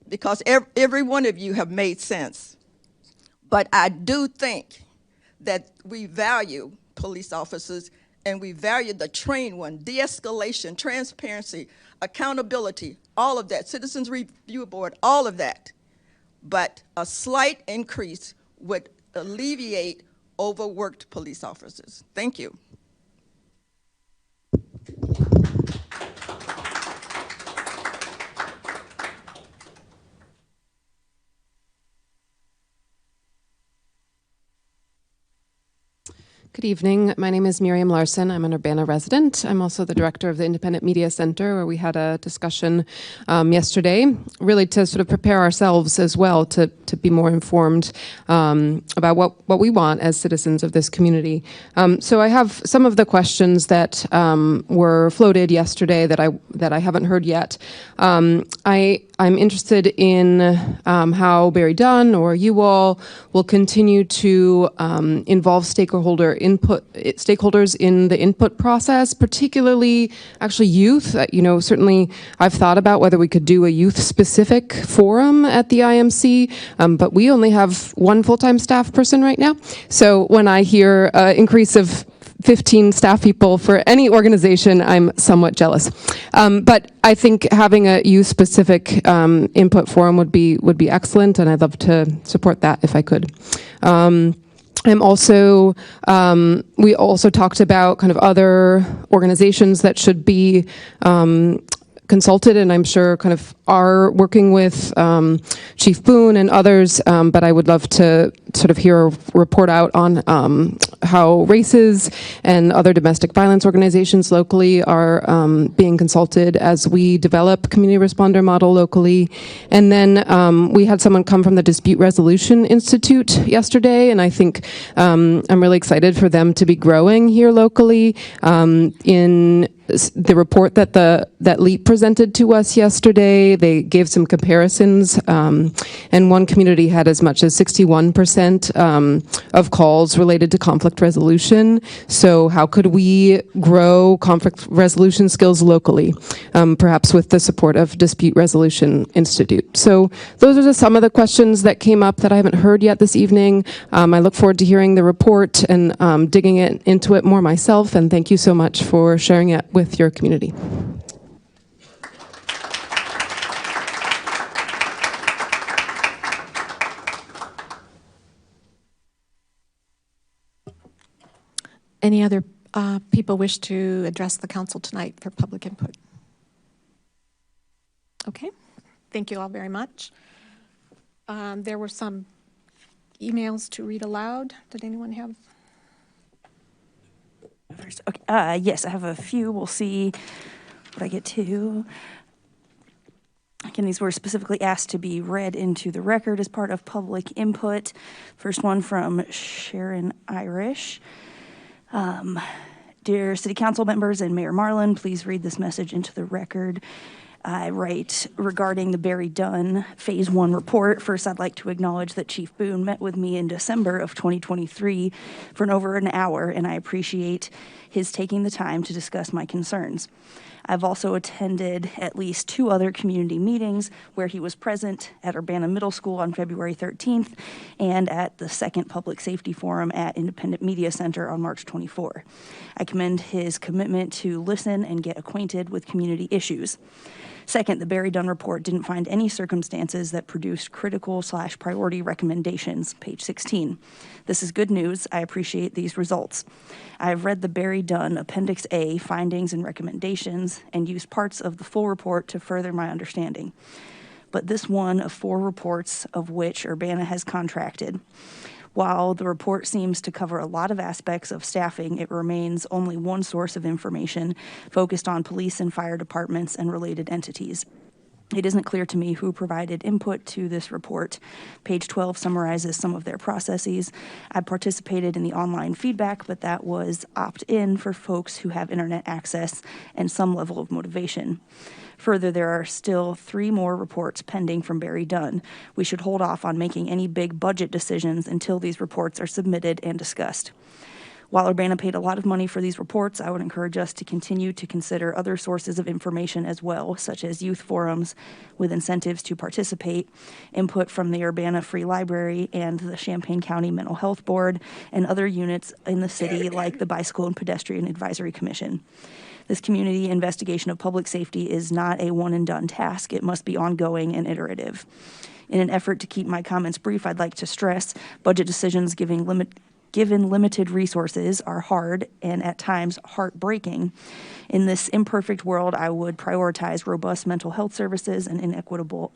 because every one of you have made sense. But I do think that we value police officers, and we value the trained one, de-escalation, transparency, accountability, all of that, Citizens Review Board, all of that. But a slight increase would alleviate overworked police officers. Thank you. Good evening. My name is Miriam Larson. I'm an Urbana resident. I'm also the director of the Independent Media Center, where we had a discussion yesterday, really to sort of prepare ourselves as well to be more informed about what we want as citizens of this community. So I have some of the questions that were floated yesterday that I haven't heard yet. I'm interested in how BerryDunn or you all will continue to involve stakeholders in the input process, particularly actually youth. Certainly I've thought about whether we could do a youth-specific forum at the IMC, but we only have one full-time staff person right now. So when I hear increase of 15 staff people for any organization, I'm somewhat jealous. But I think having a youth-specific input forum would be excellent, and I'd love to support that if I could. I'm also, we also talked about kind of other organizations that should be consulted, and I'm sure kind of are working with Chief Boone and others, but I would love to sort of hear a report out on how races and other domestic violence organizations locally are being consulted as we develop community responder model locally. And then we had someone come from the Dispute Resolution Institute yesterday, and I think I'm really excited for them to be growing here locally. In the report that LEAP presented to us yesterday, they gave some comparisons, and one community had as much as 61% of calls related to conflict resolution. So how could we grow conflict resolution skills locally, perhaps with the support of Dispute Resolution Institute? So those are just some of the questions that came up that I haven't heard yet this evening. I look forward to hearing the report and digging into it more myself, and thank you so much for sharing it with your community. Any other people wish to address the council tonight for public input? Okay, thank you all very much. There were some emails to read aloud. Did anyone have? Okay, yes, I have a few. We'll see what I get to. Again, these were specifically asked to be read into the record as part of public input. First one from Sharon Irish. Dear City Council members and Mayor Marlin, please read this message into the record. I write, regarding the BerryDunn Phase 1 report, first I'd like to acknowledge that Chief Boone met with me in December of 2023 for over an hour, and I appreciate his taking the time to discuss my concerns. I've also attended at least 2 other community meetings where he was present at Urbana Middle School on February 13th and at the second Public Safety Forum at Independent Media Center on March 24. I commend his commitment to listen and get acquainted with community issues. Second, the BerryDunn report didn't find any circumstances that produced critical/priority recommendations, page 16. This is good news. I appreciate these results. I have read the BerryDunn Appendix A findings and recommendations and used parts of the full report to further my understanding. But this one of 4 reports of which Urbana has contracted. While the report seems to cover a lot of aspects of staffing, it remains only one source of information focused on police and fire departments and related entities. It isn't clear to me who provided input to this report. Page 12 summarizes some of their processes. I participated in the online feedback, but that was opt-in for folks who have internet access and some level of motivation. Further, there are still 3 more reports pending from BerryDunn. We should hold off on making any big budget decisions until these reports are submitted and discussed. While Urbana paid a lot of money for these reports, I would encourage us to continue to consider other sources of information as well, such as youth forums with incentives to participate, input from the Urbana Free Library and the Champaign County Mental Health Board, and other units in the city like the Bicycle and Pedestrian Advisory Commission. This community investigation of public safety is not a one-and-done task. It must be ongoing and iterative. In an effort to keep my comments brief, I'd like to stress budget decisions given limited resources are hard and at times heartbreaking. In this imperfect world, I would prioritize robust mental health services and equitable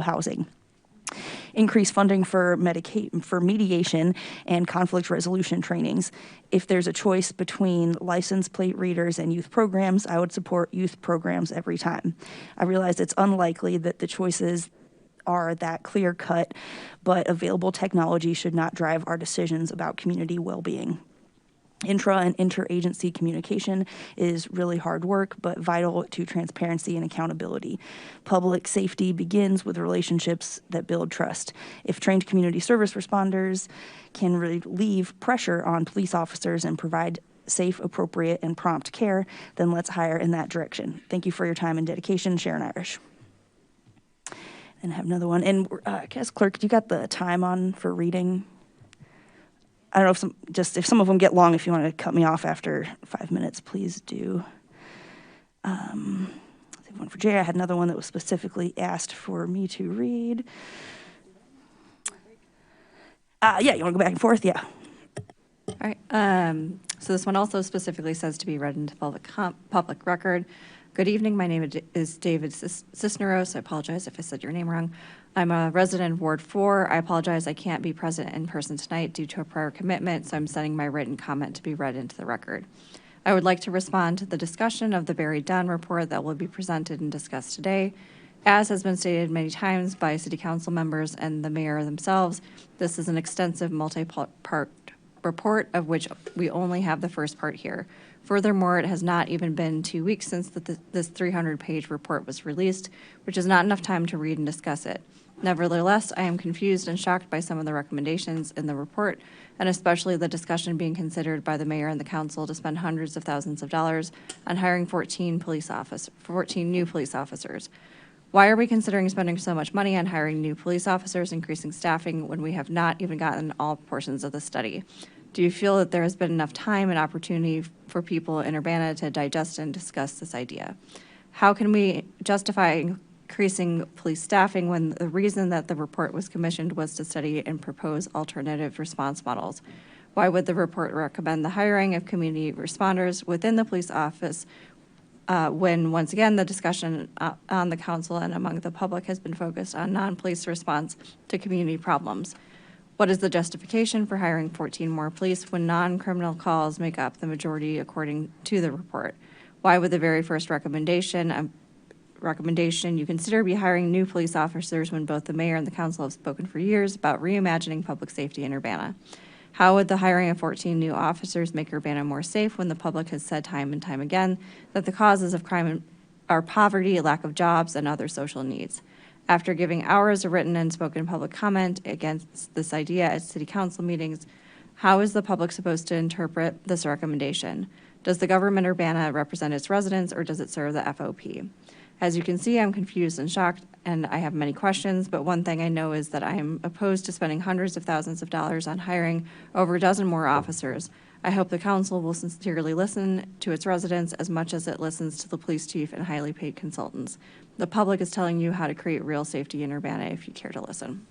housing. Increase funding for mediation and conflict resolution trainings. If there's a choice between license plate readers and youth programs, I would support youth programs every time. I realize it's unlikely that the choices are that clear-cut, but available technology should not drive our decisions about community well-being. Intra and interagency communication is really hard work, but vital to transparency and accountability. Public safety begins with relationships that build trust. If trained community service responders can relieve pressure on police officers and provide safe, appropriate, and prompt care, then let's hire in that direction. Thank you for your time and dedication. Sharon Irish. And I have another one. And I guess, Clerk, you got the time on for reading? I don't know if some of them get long, if you want to cut me off after 5 minutes, please do. One for Jay. I had another one that was specifically asked for me to read. Yeah, you want to go back and forth? Yeah. All right. So this one also specifically says to be read into public record. Good evening. My name is David Cisneros. I apologize if I said your name wrong. I'm a resident of Ward 4. I apologize I can't be present in person tonight due to a prior commitment, so I'm sending my written comment to be read into the record. I would like to respond to the discussion of the BerryDunn report that will be presented and discussed today. As has been stated many times by City Council members and the Mayor themselves, this is an extensive multi-part report of which we only have the first part here. Furthermore, it has not even been 2 weeks since this 300-page report was released, which is not enough time to read and discuss it. Nevertheless, I am confused and shocked by some of the recommendations in the report, and especially the discussion being considered by the Mayor and the Council to spend hundreds of thousands of dollars on hiring 14 new police officers. Why are we considering spending so much money on hiring new police officers, increasing staffing, when we have not even gotten all portions of the study? Do you feel that there has been enough time and opportunity for people in Urbana to digest and discuss this idea? How can we justify increasing police staffing when the reason that the report was commissioned was to study and propose alternative response models? Why would the report recommend the hiring of community responders within the police office when, once again, the discussion on the council and among the public has been focused on non-police response to community problems? What is the justification for hiring 14 more police when non-criminal calls make up the majority according to the report? Why would the very first recommendation you consider be hiring new police officers when both the Mayor and the Council have spoken for years about reimagining public safety in Urbana? How would the hiring of 14 new officers make Urbana more safe when the public has said time and time again that the causes of crime poverty, lack of jobs, and other social needs. After giving hours of written and spoken public comment against this idea at city council meetings, how is the public supposed to interpret this recommendation? Does the government Urbana represent its residents, or does it serve the FOP? As you can see, I'm confused and shocked, and I have many questions, but one thing I know is that I am opposed to spending hundreds of thousands of dollars on hiring over a dozen more officers. I hope the council will sincerely listen to its residents as much as it listens to the police chief and highly paid consultants. The public is telling you how to create real safety in Urbana if you care to listen.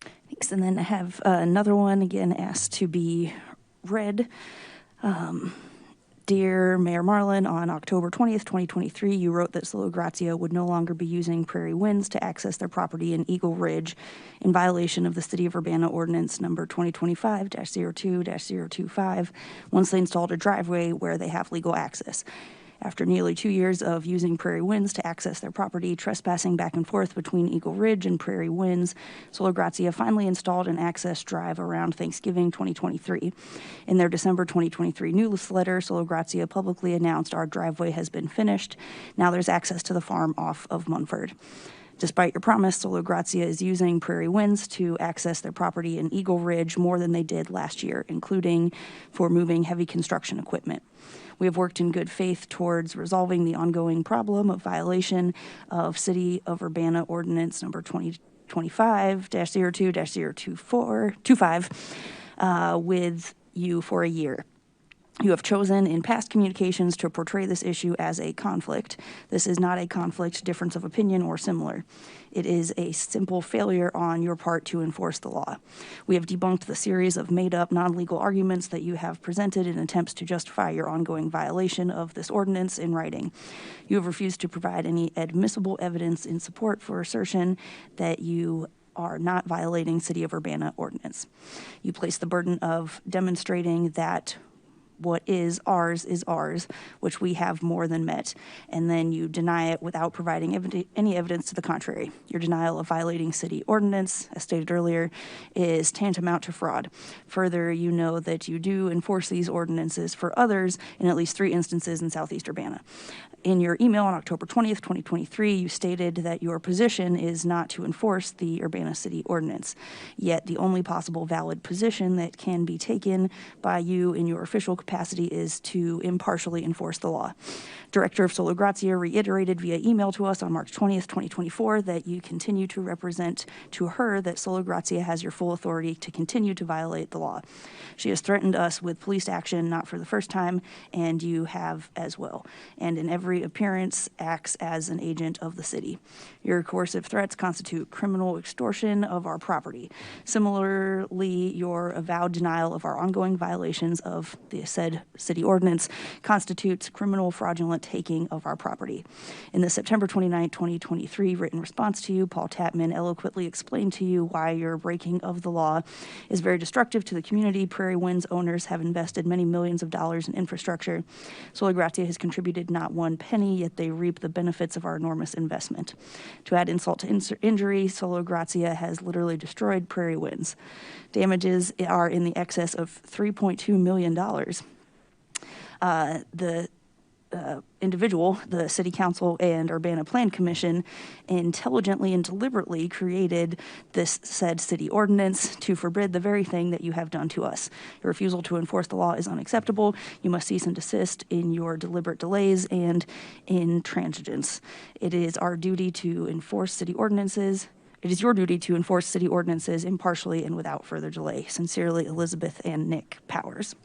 Thanks. And then I have another one, again, asked to be read. Dear Mayor Marlin, on October 20th, 2023, you wrote that Solo Grazia would no longer be using Prairie Winds to access their property in Eagle Ridge in violation of the City of Urbana Ordinance number 2025-02-025 once they installed a driveway where they have legal access. After nearly 2 years of using Prairie Winds to access their property, trespassing back and forth between Eagle Ridge and Prairie Winds, Solo Grazia finally installed an access drive around Thanksgiving 2023. In their December 2023 newsletter, Solo Grazia publicly announced our driveway has been finished. Now there's access to the farm off of Munford. Despite your promise, Solo Grazia is using Prairie Winds to access their property in Eagle Ridge more than they did last year, including for moving heavy construction equipment. We have worked in good faith towards resolving the ongoing problem of violation of City of Urbana Ordinance number 2025-02-025 with you for a year. You have chosen in past communications to portray this issue as a conflict. This is not a conflict, difference of opinion, or similar. It is a simple failure on your part to enforce the law. We have debunked the series of made-up, non-legal arguments that you have presented in attempts to justify your ongoing violation of this ordinance in writing. You have refused to provide any admissible evidence in support for assertion that you are not violating City of Urbana ordinance. You place the burden of demonstrating that what is ours, which we have more than met, and then you deny it without providing any evidence to the contrary. Your denial of violating city ordinance, as stated earlier, is tantamount to fraud. Further, you know that you do enforce these ordinances for others in at least 3 instances in Southeast Urbana. In your email on October 20th, 2023, you stated that your position is not to enforce the Urbana City Ordinance. Yet the only possible valid position that can be taken by you in your official capacity is to impartially enforce the law. Director of Solo Grazia reiterated via email to us on March 20th, 2024, that you continue to represent to her that Solo Grazia has your full authority to continue to violate the law. She has threatened us with police action, not for the first time, and you have as well. And in every appearance acts as an agent of the city. Your coercive threats constitute criminal extortion of our property. Similarly, your avowed denial of our ongoing violations of the said city ordinance constitutes criminal fraudulent taking of our property. In the September 29, 2023 written response to you, Paul Tapman eloquently explained to you why your breaking of the law is very destructive to the community. Prairie Winds owners have invested many millions of dollars in infrastructure. Solo Grazia has contributed not one penny, yet they reap the benefits of our enormous investment. To add insult to injury, Solo Grazia has literally destroyed Prairie Winds. Damages are in the excess of $3.2 million. The individual, the City Council and Urbana Plan Commission, intelligently and deliberately created this said city ordinance to forbid the very thing that you have done to us. Your refusal to enforce the law is unacceptable. You must cease and desist in your deliberate delays and intransigence. It is our duty to enforce city ordinances. It is your duty to enforce city ordinances impartially and without further delay. Sincerely, Elizabeth and Nick Powers.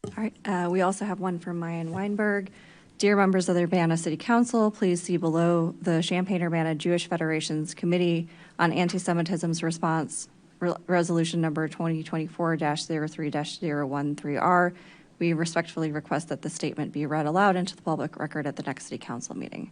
All right, we also have one from Mayan Weinberg. Dear members of the Urbana City Council, please see below the Champaign-Urbana Jewish Federation's Committee on Anti-Semitism's response, resolution number 2024-03-013R. We respectfully request that the statement be read aloud into the public record at the next City Council meeting.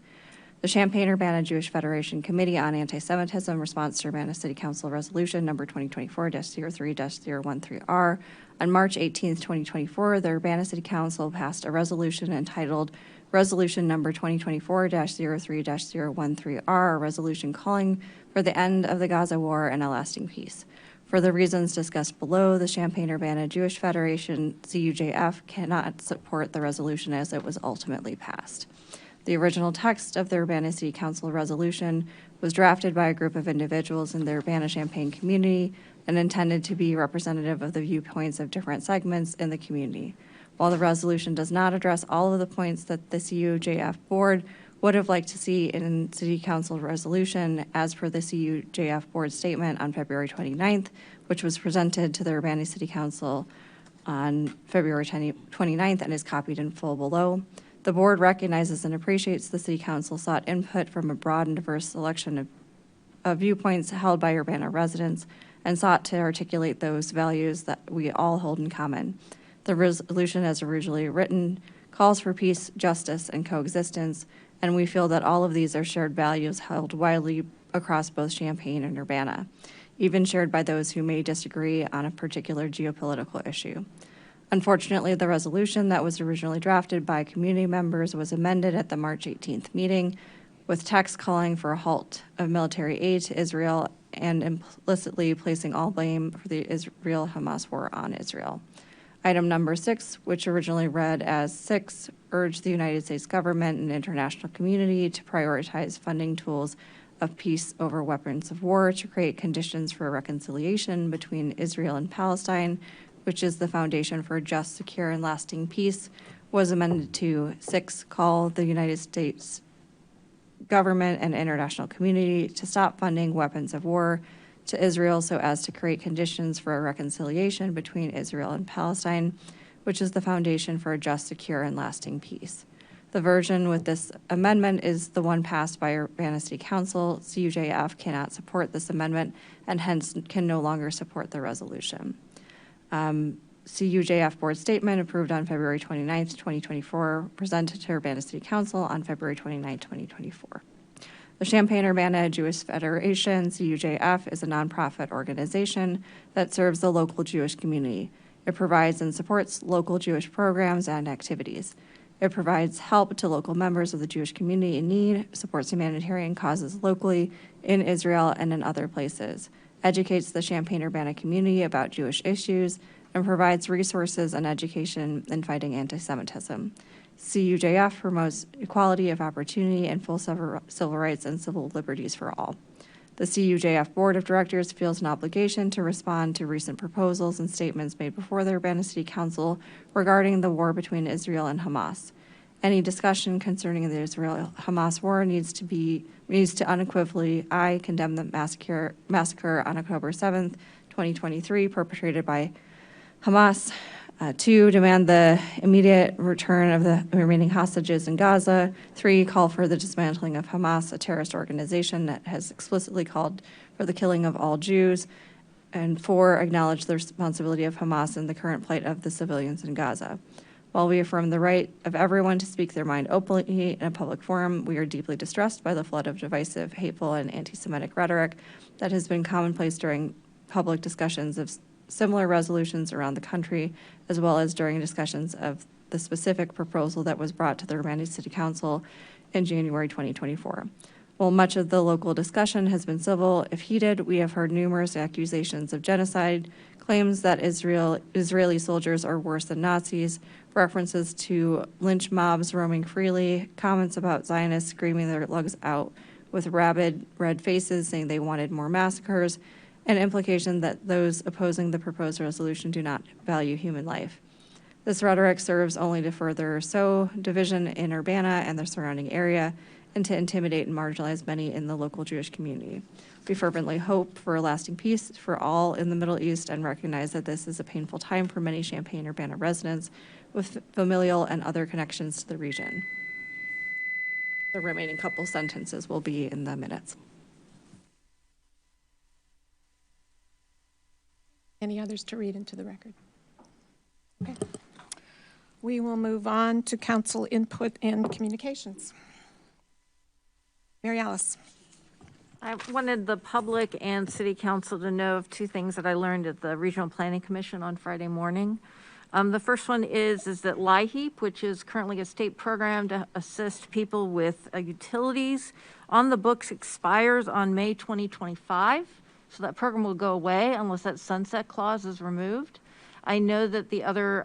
The Champaign-Urbana Jewish Federation Committee on Anti-Semitism response to Urbana City Council Resolution number 2024-03-013R. On March 18, 2024, the Urbana City Council passed a resolution entitled Resolution number 2024-03-013R, a resolution calling for the end of the Gaza war and a lasting peace. For the reasons discussed below, the Champaign-Urbana Jewish Federation, CUJF, cannot support the resolution as it was ultimately passed. The original text of the Urbana City Council resolution was drafted by a group of individuals in the Urbana-Champaign community and intended to be representative of the viewpoints of different segments in the community. While the resolution does not address all of the points that the CUJF board would have liked to see in City Council resolution, as per the CUJF board statement on February 29th, which was presented to the Urbana City Council on February 29th and is copied in full below. The board recognizes and appreciates the City Council sought input from a broad and diverse selection of viewpoints held by Urbana residents and sought to articulate those values that we all hold in common. The resolution, as originally written, calls for peace, justice, and coexistence, and we feel that all of these are shared values held widely across both Champaign and Urbana, even shared by those who may disagree on a particular geopolitical issue. Unfortunately, the resolution that was originally drafted by community members was amended at the March 18th meeting, with text calling for a halt of military aid to Israel and implicitly placing all blame for the Israel-Hamas war on Israel. Item number 6, which originally read as 6, urged the United States government and international community to prioritize funding tools of peace over weapons of war to create conditions for reconciliation between Israel and Palestine, which is the foundation for just, secure, and lasting peace, was amended to 6, call the United States government and international community to stop funding weapons of war to Israel so as to create conditions for a reconciliation between Israel and Palestine, which is the foundation for a just, secure, and lasting peace. The version with this amendment is the one passed by Urbana City Council. CUJF cannot support this amendment and hence can no longer support the resolution. CUJF board statement approved on February 29th, 2024, presented to Urbana City Council on February 29th, 2024. The Champaign-Urbana Jewish Federation, CUJF, is a nonprofit organization that serves the local Jewish community. It provides and supports local Jewish programs and activities. It provides help to local members of the Jewish community in need, supports humanitarian causes locally, in Israel, and in other places, educates the Champaign-Urbana community about Jewish issues, and provides resources and education in fighting anti-Semitism. CUJF promotes equality of opportunity and full civil rights and civil liberties for all. The CUJF Board of Directors feels an obligation to respond to recent proposals and statements made before the Urbana City Council regarding the war between Israel and Hamas. Any discussion concerning the Israel-Hamas war needs to unequivocally, I condemn the massacre on October 7th, 2023, perpetrated by Hamas. 2, demand the immediate return of the remaining hostages in Gaza. 3, call for the dismantling of Hamas, a terrorist organization that has explicitly called for the killing of all Jews. And 4, acknowledge the responsibility of Hamas in the current plight of the civilians in Gaza. While we affirm the right of everyone to speak their mind openly in a public forum, we are deeply distressed by the flood of divisive, hateful, and anti-Semitic rhetoric that has been commonplace during public discussions of similar resolutions around the country, as well as during discussions of the specific proposal that was brought to the Urbana City Council in January 2024. While much of the local discussion has been civil, if heated, we have heard numerous accusations of genocide, claims that Israeli soldiers are worse than Nazis, references to lynch mobs roaming freely, comments about Zionists screaming their lungs out with rabid red faces saying they wanted more massacres, and implication that those opposing the proposed resolution do not value human life. This rhetoric serves only to further sow division in Urbana and the surrounding area and to intimidate and marginalize many in the local Jewish community. We fervently hope for a lasting peace for all in the Middle East and recognize that this is a painful time for many Champaign-Urbana residents with familial and other connections to the region. The remaining couple sentences will be in the minutes. Any others to read into the record? Okay. We will move on to council input and communications. Mary Alice. I wanted the public and city council to know of 2 things that I learned at the Regional Planning Commission on Friday morning. The first one is that LIHEAP, which is currently a state program to assist people with utilities, on the books expires on May 2025. So that program will go away unless that sunset clause is removed. I know that the other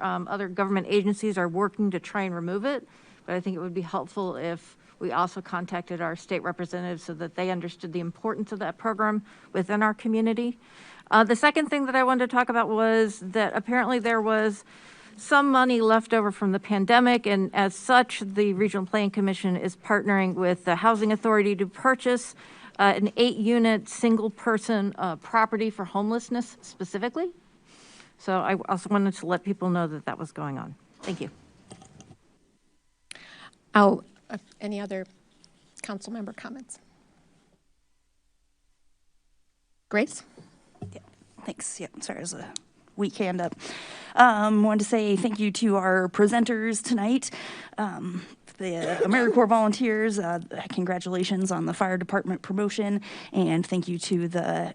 government agencies are working to try and remove it, but I think it would be helpful if we also contacted our state representatives so that they understood the importance of that program within our community. The second thing that I wanted to talk about was that apparently there was some money left over from the pandemic, and as such, the Regional Planning Commission is partnering with the Housing Authority to purchase an 8-unit single-person property for homelessness specifically. So I also wanted to let people know that that was going on. Thank you. Any other council member comments? Grace? Yeah, thanks. Yeah, sorry, there's a weak hand up. Wanted to say thank you to our presenters tonight. The AmeriCorps volunteers, congratulations on the fire department promotion, and thank you to the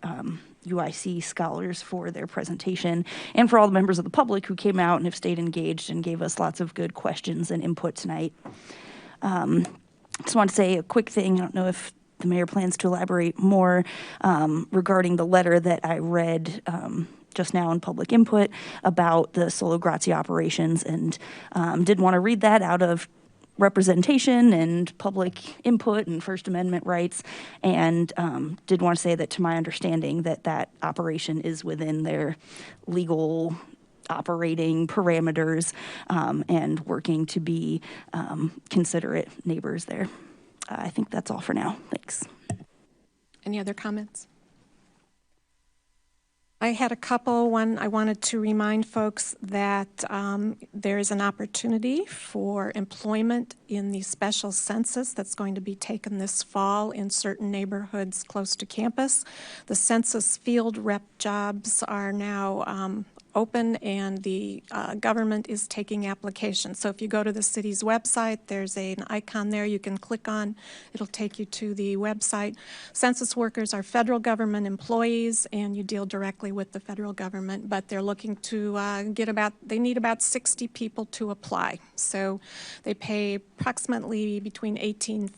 UIC scholars for their presentation, and for all the members of the public who came out and have stayed engaged and gave us lots of good questions and input tonight. Just want to say a quick thing. I don't know if the mayor plans to elaborate more regarding the letter that I read just now in public input about the Solo Grazie operations, and did want to read that out of representation and public input and First Amendment rights, and did want to say that to my understanding that operation is within their legal operating parameters, and working to be considerate neighbors there. I think that's all for now. Thanks. Any other comments? I had a couple. One, I wanted to remind folks that there is an opportunity for employment in the special census that's going to be taken this fall in certain neighborhoods close to campus. The census field rep jobs are now open, and the government is taking applications. So if you go to the city's website, there's an icon there you can click on. It'll take you to the website. Census workers are federal government employees, and you deal directly with the federal government, but they're looking to they need about 60 people to apply. So they pay approximately between $18.50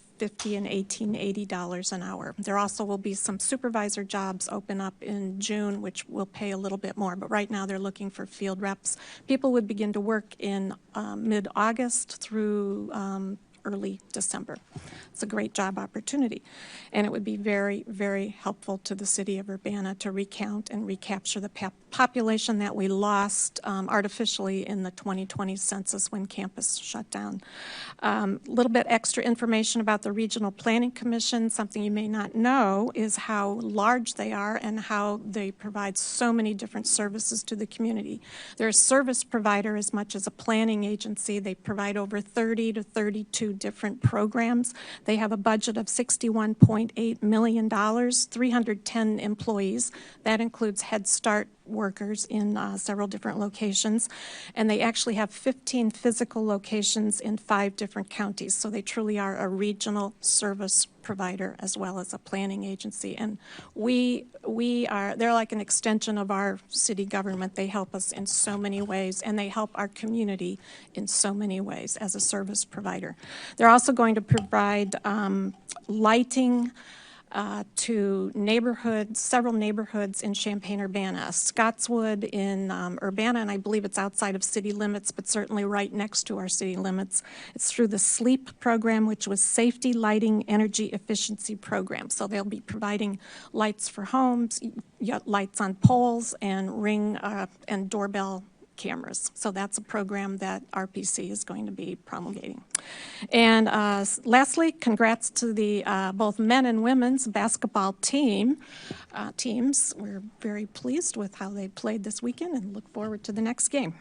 and $18.80 an hour. There also will be some supervisor jobs open up in June, which will pay a little bit more, but right now they're looking for field reps. People would begin to work in mid-August through early December. It's a great job opportunity, and it would be very, very helpful to the city of Urbana to recount and recapture the population that we lost artificially in the 2020 census when campus shut down. A little bit extra information about the Regional Planning Commission. Something you may not know is how large they are and how they provide so many different services to the community. They're a service provider as much as a planning agency. They provide over 30 to 32 different programs. They have a budget of $61.8 million, 310 employees. That includes Head Start workers in several different locations, and they actually have 15 physical locations in 5 different counties. So they truly are a regional service provider as well as a planning agency, and they're like an extension of our city government. They help us in so many ways, and they help our community in so many ways as a service provider. They're also going to provide lighting to neighborhoods, several neighborhoods in Champaign-Urbana, Scottswood in Urbana, and I believe it's outside of city limits, but certainly right next to our city limits. It's through the SLEEP program, which was Safety Lighting Energy Efficiency Program. So they'll be providing lights for homes, lights on poles, and ring and doorbell cameras. So that's a program that RPC is going to be promulgating. And lastly, congrats to the both men and women's basketball teams. We're very pleased with how they played this weekend and look forward to the next game.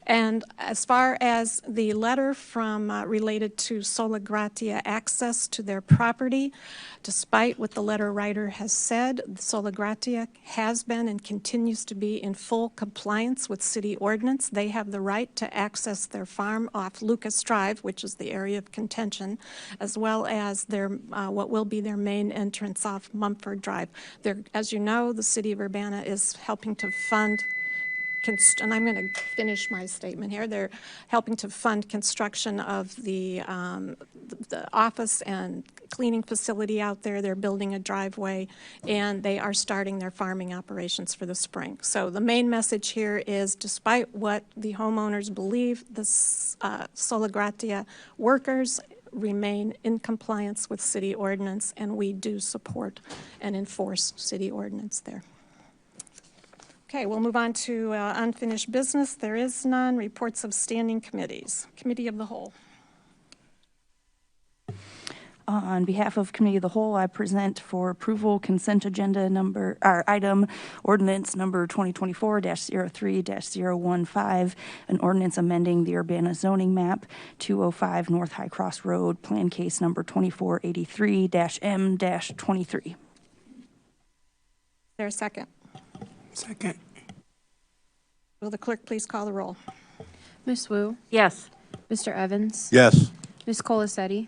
And as far as the letter from related to Sola Gratia access to their property, despite what the letter writer has said, Sola Gratia has been and continues to be in full compliance with city ordinance. They have the right to access their farm off Lucas Drive, which is the area of contention, as well as their what will be their main entrance off Mumford Drive. As you know, the city of Urbana is helping to fund and I'm going to finish my statement here. They're helping to fund construction of the office and cleaning facility out there. They're building a driveway, and they are starting their farming operations for the spring. So the main message here is, despite what the homeowners believe, the Sola Gratia workers remain in compliance with city ordinance, and we do support and enforce city ordinance there. Okay, we'll move on to unfinished business. There is none. Reports of standing committees. Committee of the Whole. On behalf of Committee of the Whole, I present for approval consent agenda item ordinance number 2024-03-015, an ordinance amending the Urbana zoning map, 205 North High Cross Road, plan case number 2483-M-23. Is there a second? Second. Will the clerk please call the roll? Ms. Wu? Yes. Mr. Evans? Yes. Ms. Colasetti?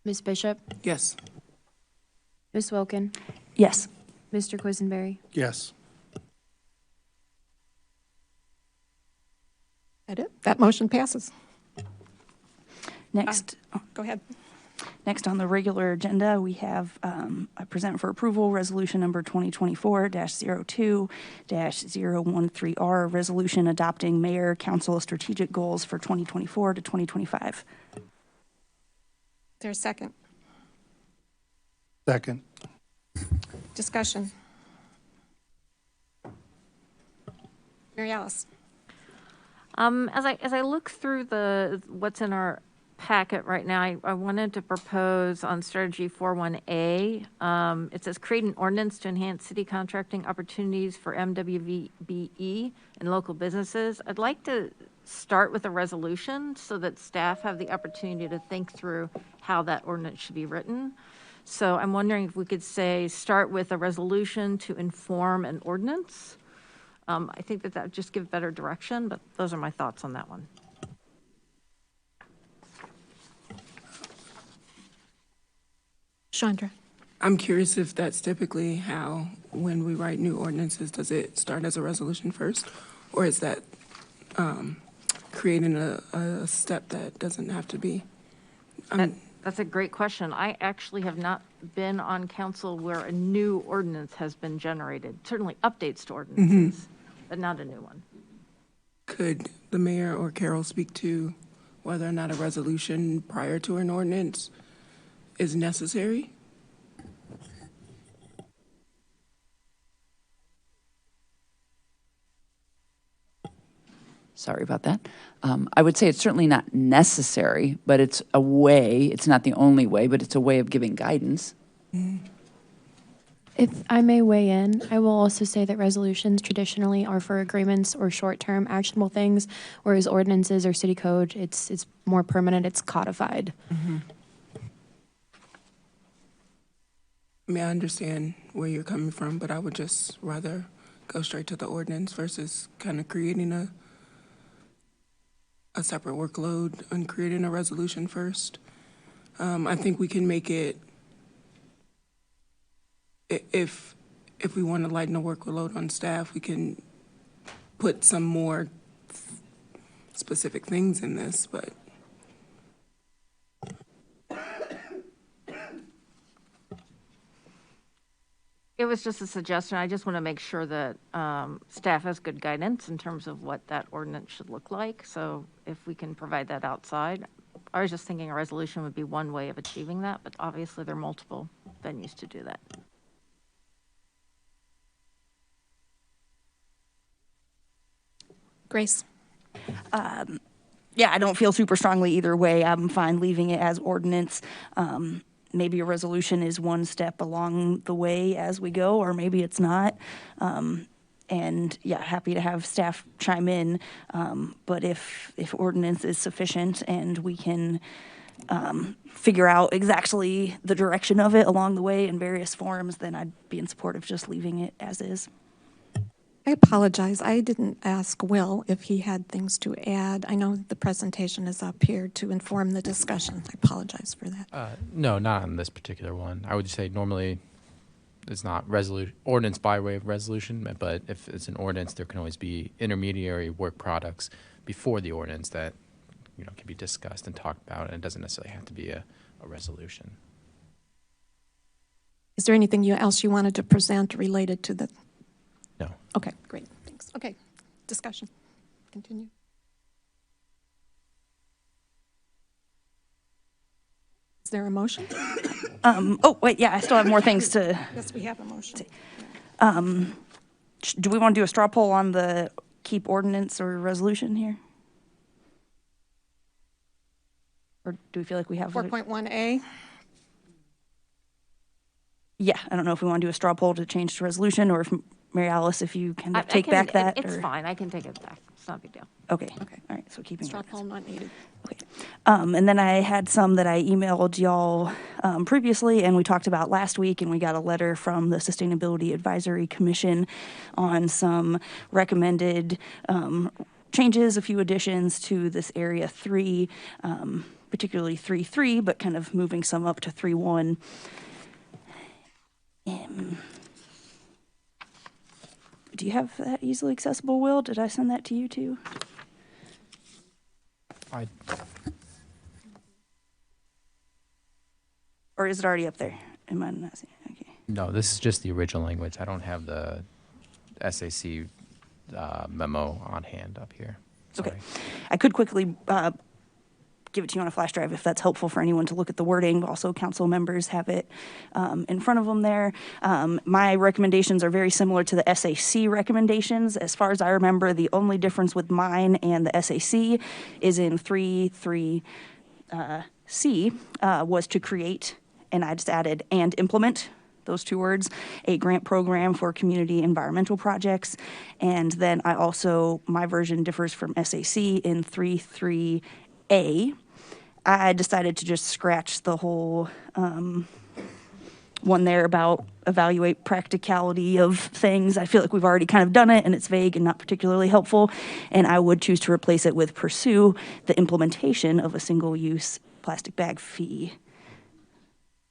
Ms. Bishop? Yes. Ms. Wilken? Yes. Mr. Quisenberry? Yes. That it? That motion passes. Next. Go ahead. Next on the regular agenda, we have, I present for approval resolution number 2024-02-013R, resolution adopting mayor council strategic goals for 2024 to 2025. There's a second. Second. Discussion. Mary Alice. As I look through what's in our packet right now, I wanted to propose on strategy 41A. It says create an ordinance to enhance city contracting opportunities for MWBE and local businesses. I'd like to start with a resolution so that staff have the opportunity to think through how that ordinance should be written. So I'm wondering if we could say start with a resolution to inform an ordinance. I think that would just give better direction, but those are my thoughts on that one. Chandra. I'm curious if that's typically how, when we write new ordinances, does it start as a resolution first? Or is that creating a step that doesn't have to be? That's a great question. I actually have not been on council where a new ordinance has been generated. Certainly updates to ordinances, but not a new one. Could the mayor or Carol speak to whether or not a resolution prior to an ordinance is necessary? Sorry about that. I would say it's certainly not necessary, but it's a way. It's not the only way, but it's a way of giving guidance. If I may weigh in, I will also say that resolutions traditionally are for agreements or short-term actionable things, whereas ordinances or city code, it's more permanent, it's codified. I mean, I understand where you're coming from, but I would just rather go straight to the ordinance versus kind of creating a separate workload and creating a resolution first. I think we can make it, if we want to lighten the workload on staff, we can put some more specific things in this, but It was just a suggestion. I just want to make sure that staff has good guidance in terms of what that ordinance should look like. So if we can provide that outside, I was just thinking a resolution would be one way of achieving that, but obviously there are multiple venues to do that. Grace. Yeah, I don't feel super strongly either way. I'm fine leaving it as ordinance. Maybe a resolution is one step along the way as we go, or maybe it's not. And yeah, happy to have staff chime in. But if ordinance is sufficient and we can figure out exactly the direction of it along the way in various forms, then I'd be in support of just leaving it as is. I apologize. I didn't ask Will if he had things to add. I know the presentation is up here to inform the discussion. I apologize for that. No, not on this particular one. I would say normally it's not ordinance by way of resolution, but if it's an ordinance, there can always be intermediary work products before the ordinance that, you know, can be discussed and talked about, and it doesn't necessarily have to be a resolution. Is there anything else you wanted to present related to the? No. Okay, great, thanks. Okay, discussion, continue. Is there a motion? Oh, wait, yeah, I still have more things to. Yes, we have a motion. Do we want to do a straw poll on the keep ordinance or resolution here? Or do we feel like we have? 4.1A. Yeah, I don't know if we want to do a straw poll to change to resolution, or if Mary Alice, if you can take back that. It's fine, I can take it back, it's not a big deal. Okay, all right, so keeping Straw poll not needed. Okay. And then I had some that I emailed y'all previously, and we talked about last week, and we got a letter from the Sustainability Advisory Commission on some recommended changes, a few additions to this Area 3, particularly 3.3, but kind of moving some up to 3.1. Do you have that easily accessible, Will? Did I send that to you too? Or is it already up there? Am I not seeing it? Okay. No, this is just the original language. I don't have the SAC memo on hand up here. Sorry. Okay. I could quickly give it to you on a flash drive if that's helpful for anyone to look at the wording. Also, council members have it in front of them there. My recommendations are very similar to the SAC recommendations. As far as I remember, the only difference with mine and the SAC is in 3.3C was to create, and I just added and implement, those two words, a grant program for community environmental projects. And then I also, my version differs from SAC in 3.3A. I decided to just scratch the whole one there about evaluate practicality of things. I feel like we've already kind of done it, and it's vague and not particularly helpful. And I would choose to replace it with pursue the implementation of a single-use plastic bag fee.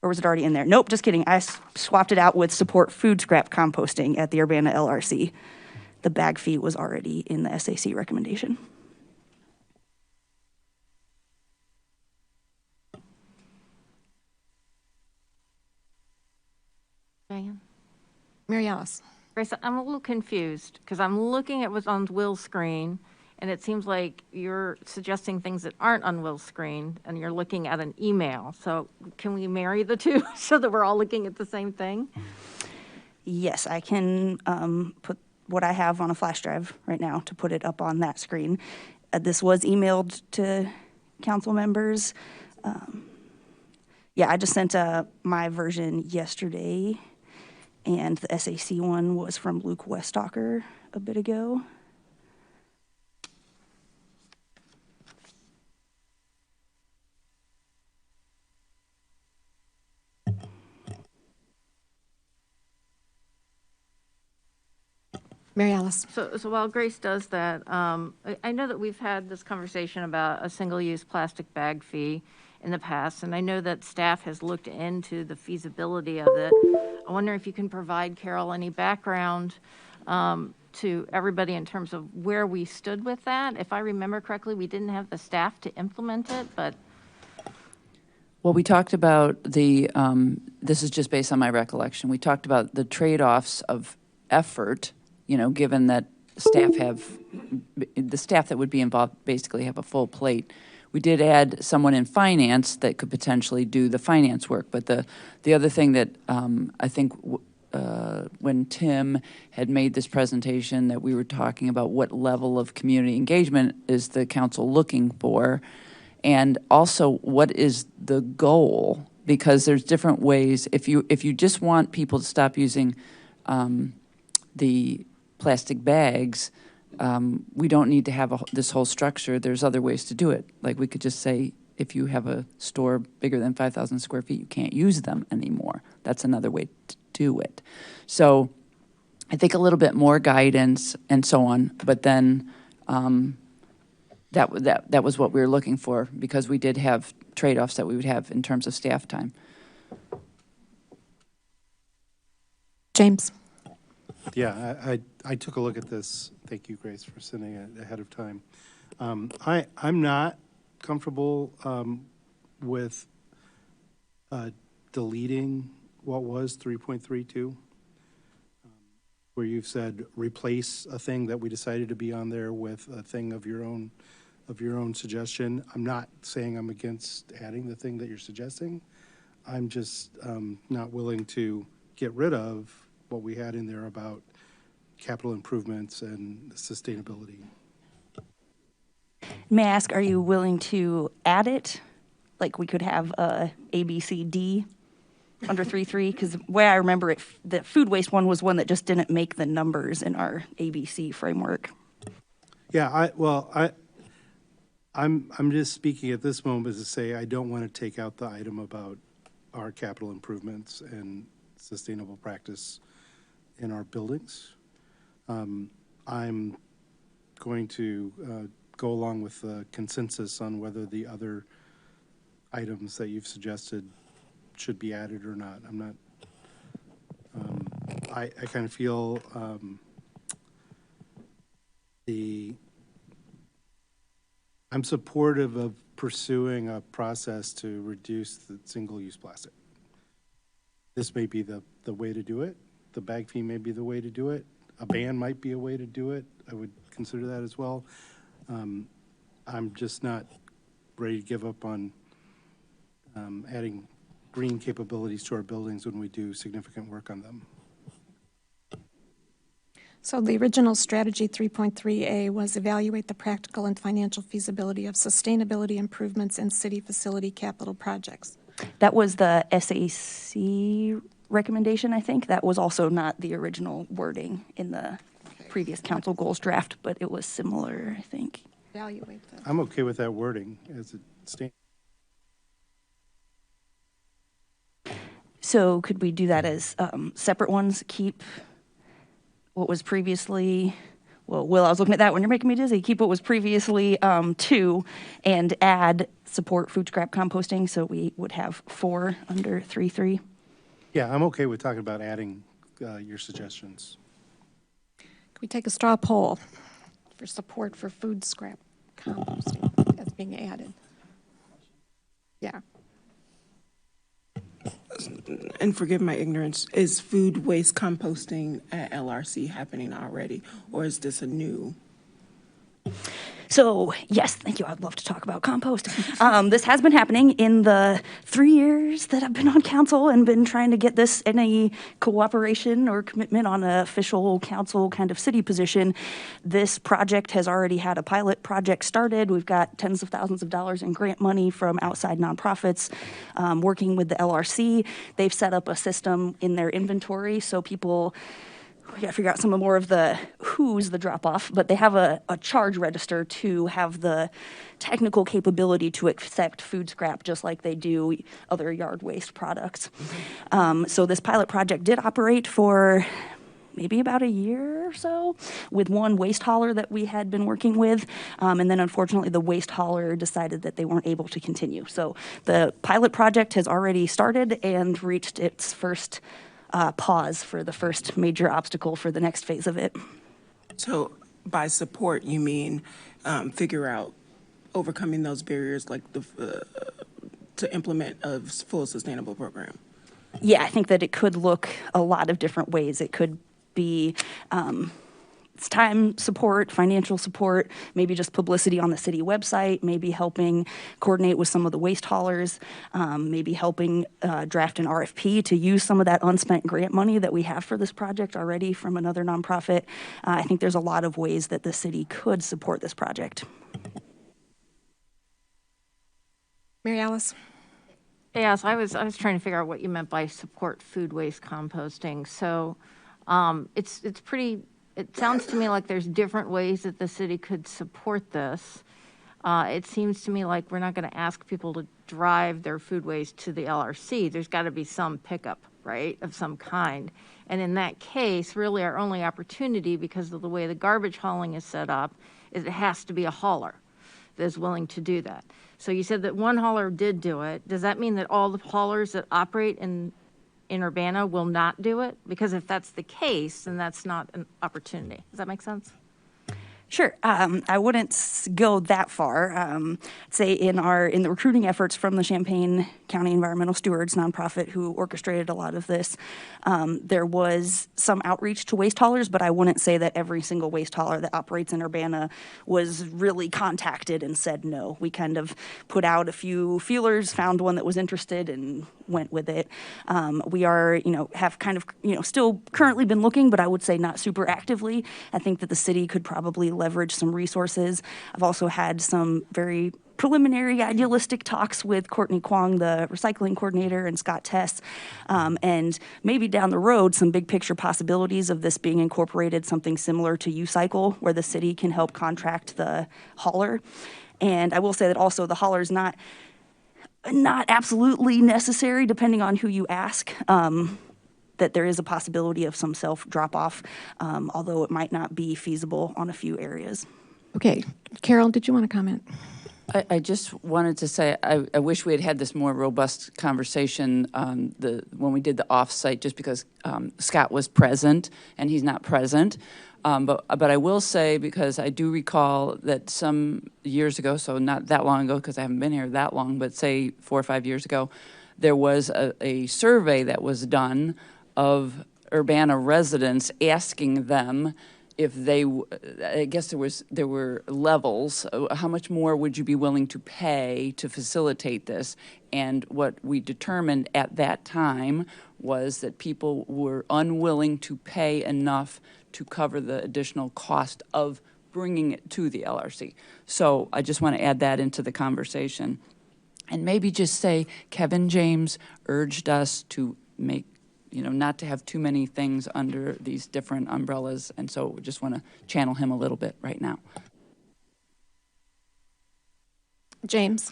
Or was it already in there? Nope, just kidding. I swapped it out with support food scrap composting at the Urbana LRC. The bag fee was already in the SAC recommendation. Diane? Mary Alice. Grace, I'm a little confused because I'm looking at what's on Will's screen, and it seems like you're suggesting things that aren't on Will's screen, and you're looking at an email. So can we marry the two so that we're all looking at the same thing? Yes, I can put what I have on a flash drive right now to put it up on that screen. This was emailed to council members. Yeah, I just sent my version yesterday, and the SAC one was from Luke Westalker a bit ago. Mary Alice. So while Grace does that, I know that we've had this conversation about a single-use plastic bag fee in the past, and I know that staff has looked into the feasibility of it. I wonder if you can provide, Carol, any background to everybody in terms of where we stood with that. If I remember correctly, we didn't have the staff to implement it, but. Well, we talked about the, this is just based on my recollection, we talked about the trade-offs of effort, you know, given that staff have, the staff that would be involved basically have a full plate. We did add someone in finance that could potentially do the finance work, but the other thing that I think when Tim had made this presentation that we were talking about what level of community engagement is the council looking for, and also what is the goal, because there's different ways. If you just want people to stop using the plastic bags, we don't need to have this whole structure. There's other ways to do it. Like we could just say, if you have a store bigger than 5,000 square feet, you can't use them anymore. That's another way to do it. So I think a little bit more guidance and so on, but then that was what we were looking for, because we did have trade-offs that we would have in terms of staff time. James. Yeah, I took a look at this. Thank you, Grace, for sending it ahead of time. I'm not comfortable with deleting what was 3.32, where you've said replace a thing that we decided to be on there with a thing of your own suggestion. I'm not saying I'm against adding the thing that you're suggesting. I'm just not willing to get rid of what we had in there about capital improvements and sustainability. May I ask, are you willing to add it? Like we could have A, B, C, D under 3.3? Because the way I remember it, the food waste one was one that just didn't make the numbers in our ABC framework. Yeah, I'm just speaking at this moment to say I don't want to take out the item about our capital improvements and sustainable practice in our buildings. I'm going to go along with the consensus on whether the other items that you've suggested should be added or not. I'm not, I kind of feel I'm supportive of pursuing a process to reduce the single-use plastic. This may be the way to do it. The bag fee may be the way to do it. A ban might be a way to do it. I would consider that as well. I'm just not ready to give up on adding green capabilities to our buildings when we do significant work on them. So the original strategy 3.3A was evaluate the practical and financial feasibility of sustainability improvements in city facility capital projects. That was the SAC recommendation, I think. That was also not the original wording in the previous council goals draft, but it was similar, I think. Evaluate them. I'm okay with that wording as it stands. So could we do that as separate ones? Keep what was previously, well, Will, I was looking at that when you're making me dizzy. Keep what was previously 2 and add support food scrap composting. So we would have 4 under 3.3. Yeah, I'm okay with talking about adding your suggestions. Can we take a straw poll for support for food scrap composting that's being added? Yeah. And forgive my ignorance, is food waste composting at LRC happening already, or is this a new? So, yes, thank you. I'd love to talk about compost. This has been happening in the 3 years that I've been on council and been trying to get this in a cooperation or commitment on an official council kind of city position. This project has already had a pilot project started. We've got tens of thousands of dollars in grant money from outside nonprofits working with the LRC. They've set up a system in their inventory so people, I figure out some more of the who's the drop-off, but they have a charge register to have the technical capability to accept food scrap just like they do other yard waste products. So this pilot project did operate for maybe about a year or so with one waste hauler that we had been working with. And then unfortunately the waste hauler decided that they weren't able to continue. So the pilot project has already started and reached its first pause for the first major obstacle for the next phase of it. So by support, you mean figure out overcoming those barriers like to implement a full sustainable program? Yeah, I think that it could look a lot of different ways. It could be it's time support, financial support, maybe just publicity on the city website, maybe helping coordinate with some of the waste haulers, maybe helping draft an RFP to use some of that unspent grant money that we have for this project already from another nonprofit. I think there's a lot of ways that the city could support this project. Mary Alice? Yes, I was trying to figure out what you meant by support food waste composting. So it's pretty. It sounds to me like there's different ways that the city could support this. It seems to me like we're not going to ask people to drive their food waste to the LRC. There's got to be some pickup, right, of some kind. And in that case, really our only opportunity, because of the way the garbage hauling is set up, is it has to be a hauler that is willing to do that. So you said that one hauler did do it. Does that mean that all the haulers that operate in in Urbana will not do it? Because if that's the case, then that's not an opportunity. Does that make sense? Sure. I wouldn't go that far. I'd say in the recruiting efforts from the Champaign County Environmental Stewards nonprofit who orchestrated a lot of this, there was some outreach to waste haulers, but I wouldn't say that every single waste hauler that operates in Urbana was really contacted and said no. We kind of put out a few feelers, found one that was interested, and went with it. We are, have kind of, still currently been looking, but I would say not super actively. I think that the city could probably leverage some resources. I've also had some very preliminary idealistic talks with Courtney Kwong, the recycling coordinator, and Scott Tess, and maybe down the road some big picture possibilities of this being incorporated, something similar to UCycle, where the city can help contract the hauler. And I will say that also the hauler is not absolutely necessary, depending on who you ask. That there is a possibility of some self drop-off, although it might not be feasible on a few areas. Okay. Carol, did you want to comment? I just wanted to say I wish we had had this more robust conversation when we did the off-site, just because Scott was present and he's not present. But I will say, because I do recall that some years ago, so not that long ago because I haven't been here that long, but say 4 or 5 years ago, there was a survey that was done of Urbana residents, asking them if they, I guess there were levels. How much more would you be willing to pay to facilitate this? And what we determined at that time was that people were unwilling to pay enough to cover the additional cost of bringing it to the LRC. So I just want to add that into the conversation. And maybe just say Kevin James urged us to make, not to have too many things under these different umbrellas. And so we just want to channel him a little bit right now. James.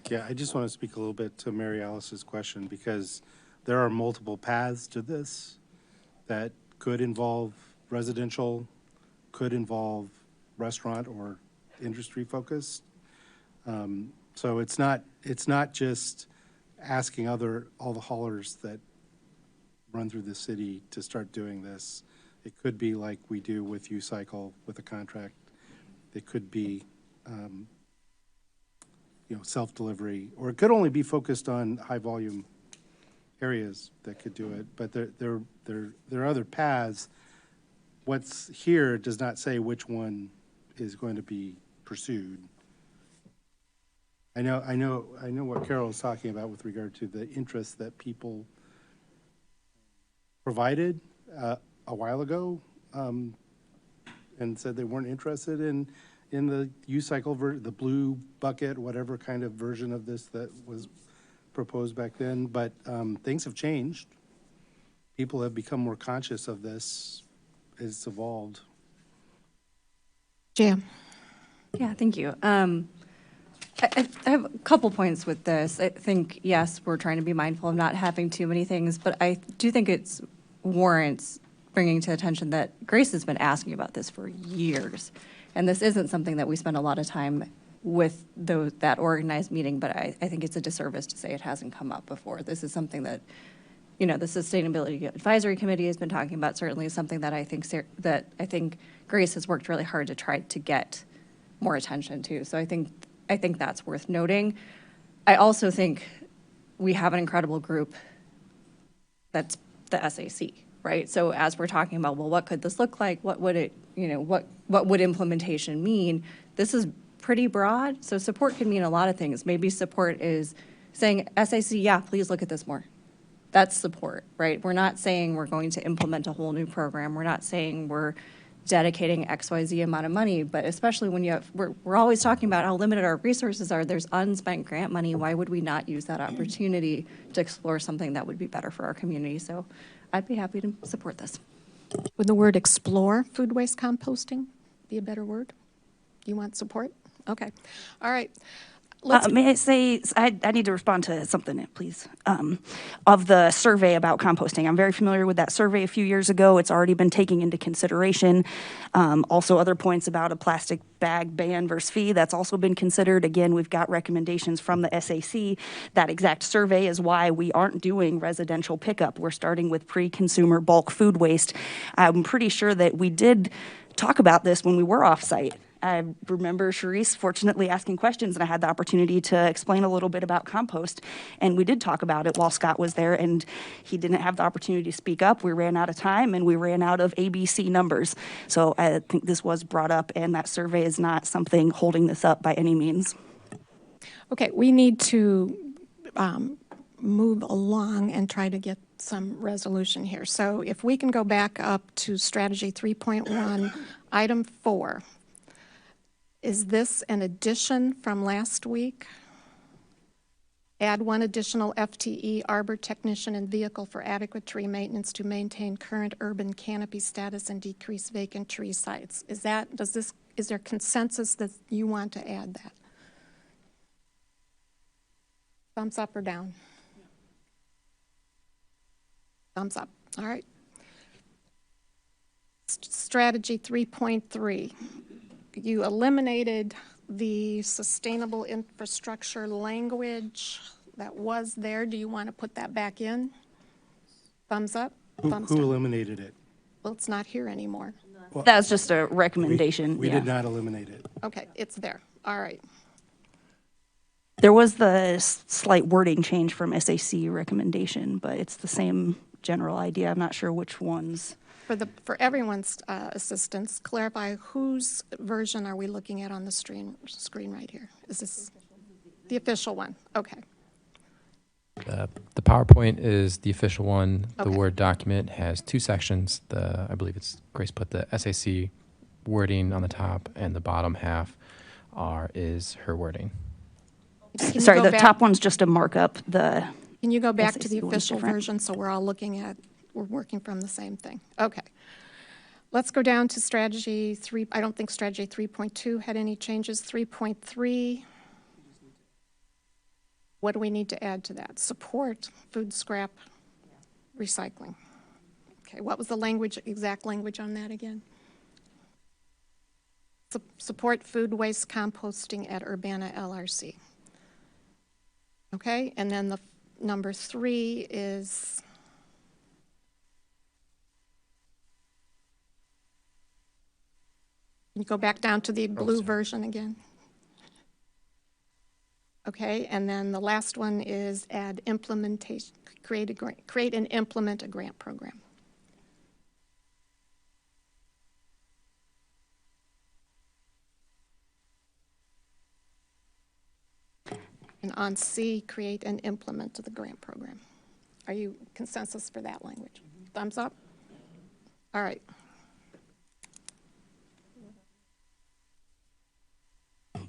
Yeah, I just want to speak a little bit to Mary Alice's question, because there are multiple paths to this that could involve residential, could involve restaurant or industry focused. So it's not just asking all the haulers that run through the city to start doing this. It could be like we do with UCycle with a contract. It could be self-delivery, or it could only be focused on high volume areas that could do it. But there are other paths. What's here does not say which one is going to be pursued. I know what Carol was talking about with regard to the interest that people provided a while ago, and said they weren't interested in the UCycle, the blue bucket, whatever kind of version of this that was proposed back then. But things have changed. People have become more conscious of this as it's evolved. Jan. Yeah, thank you. I have a couple points with this. I think, yes, we're trying to be mindful of not having too many things, but I do think it's warrants bringing to attention that Grace has been asking about this for years. And this isn't something that we spend a lot of time with that organized meeting, but I think it's a disservice to say it hasn't come up before. This is something that, the Sustainability Advisory Committee has been talking about. Certainly is something that I think Grace has worked really hard to try to get more attention to. So I think that's worth noting. I also think we have an incredible group that's the SAC, right? So as we're talking about, well, what could this look like? What would it, what would implementation mean? This is pretty broad. So support can mean a lot of things. Maybe support is saying, SAC, yeah, please look at this more. That's support, right? We're not saying we're going to implement a whole new program. We're not saying we're dedicating XYZ amount of money, but especially when we're always talking about how limited our resources are. There's unspent grant money. Why would we not use that opportunity to explore something that would be better for our community? So I'd be happy to support this. Would the word explore food waste composting be a better word? You want support? Okay. All right. May I say, I need to respond to something, please, of the survey about composting. I'm very familiar with that survey a few years ago. It's already been taken into consideration. Also, other points about a plastic bag ban versus fee, that's also been considered. Again, we've got recommendations from the SAC. That exact survey is why we aren't doing residential pickup. We're starting with pre-consumer bulk food waste. I'm pretty sure that we did talk about this when we were off-site. I remember Charisse fortunately asking questions, and I had the opportunity to explain a little bit about compost. And we did talk about it while Scott was there, and he didn't have the opportunity to speak up. We ran out of time, and we ran out of ABC numbers. So I think this was brought up, and that survey is not something holding this up by any means. Okay, we need to move along and try to get some resolution here. So if we can go back up to strategy 3.1, item 4. Is this an addition from last week? Add 1 additional FTE arbor technician and vehicle for adequate tree maintenance to maintain current urban canopy status and decrease vacant tree sites. Is there consensus that you want to add that? Thumbs up or down? Thumbs up. All right. Strategy 3.3. You eliminated the sustainable infrastructure language that was there. Do you want to put that back in? Thumbs up? Thumbs Who down? eliminated it? Well, it's not here anymore. Well, That was just a recommendation. We yeah. did not eliminate it. Okay, it's there. All right. There was the slight wording change from SAC recommendation, but it's the same general idea. I'm not sure which ones. For everyone's assistance, clarify whose version are we looking at on the screen right here? Is this the official one? Okay. The PowerPoint is the official one. The Okay. Word document has 2 sections. I believe it's Grace put the SAC wording on the top, and the bottom half is her wording. Sorry, the top one's just a markup. Can you go back to the SAC one's official different. version so we're all we're working from the same thing? Okay. Let's go down to strategy 3. I don't think strategy 3.2 had any changes. 3.3. What do we need to add to that? Support food scrap recycling. Okay, what was the exact language on that again? Support food waste composting at Urbana LRC. Okay, and then the number 3 is can you go back down to the blue version again? Okay, and then the last one is add implementation, create and implement a grant program. And on C, create and implement the grant program. Are you consensus for that language? Thumbs up? All right.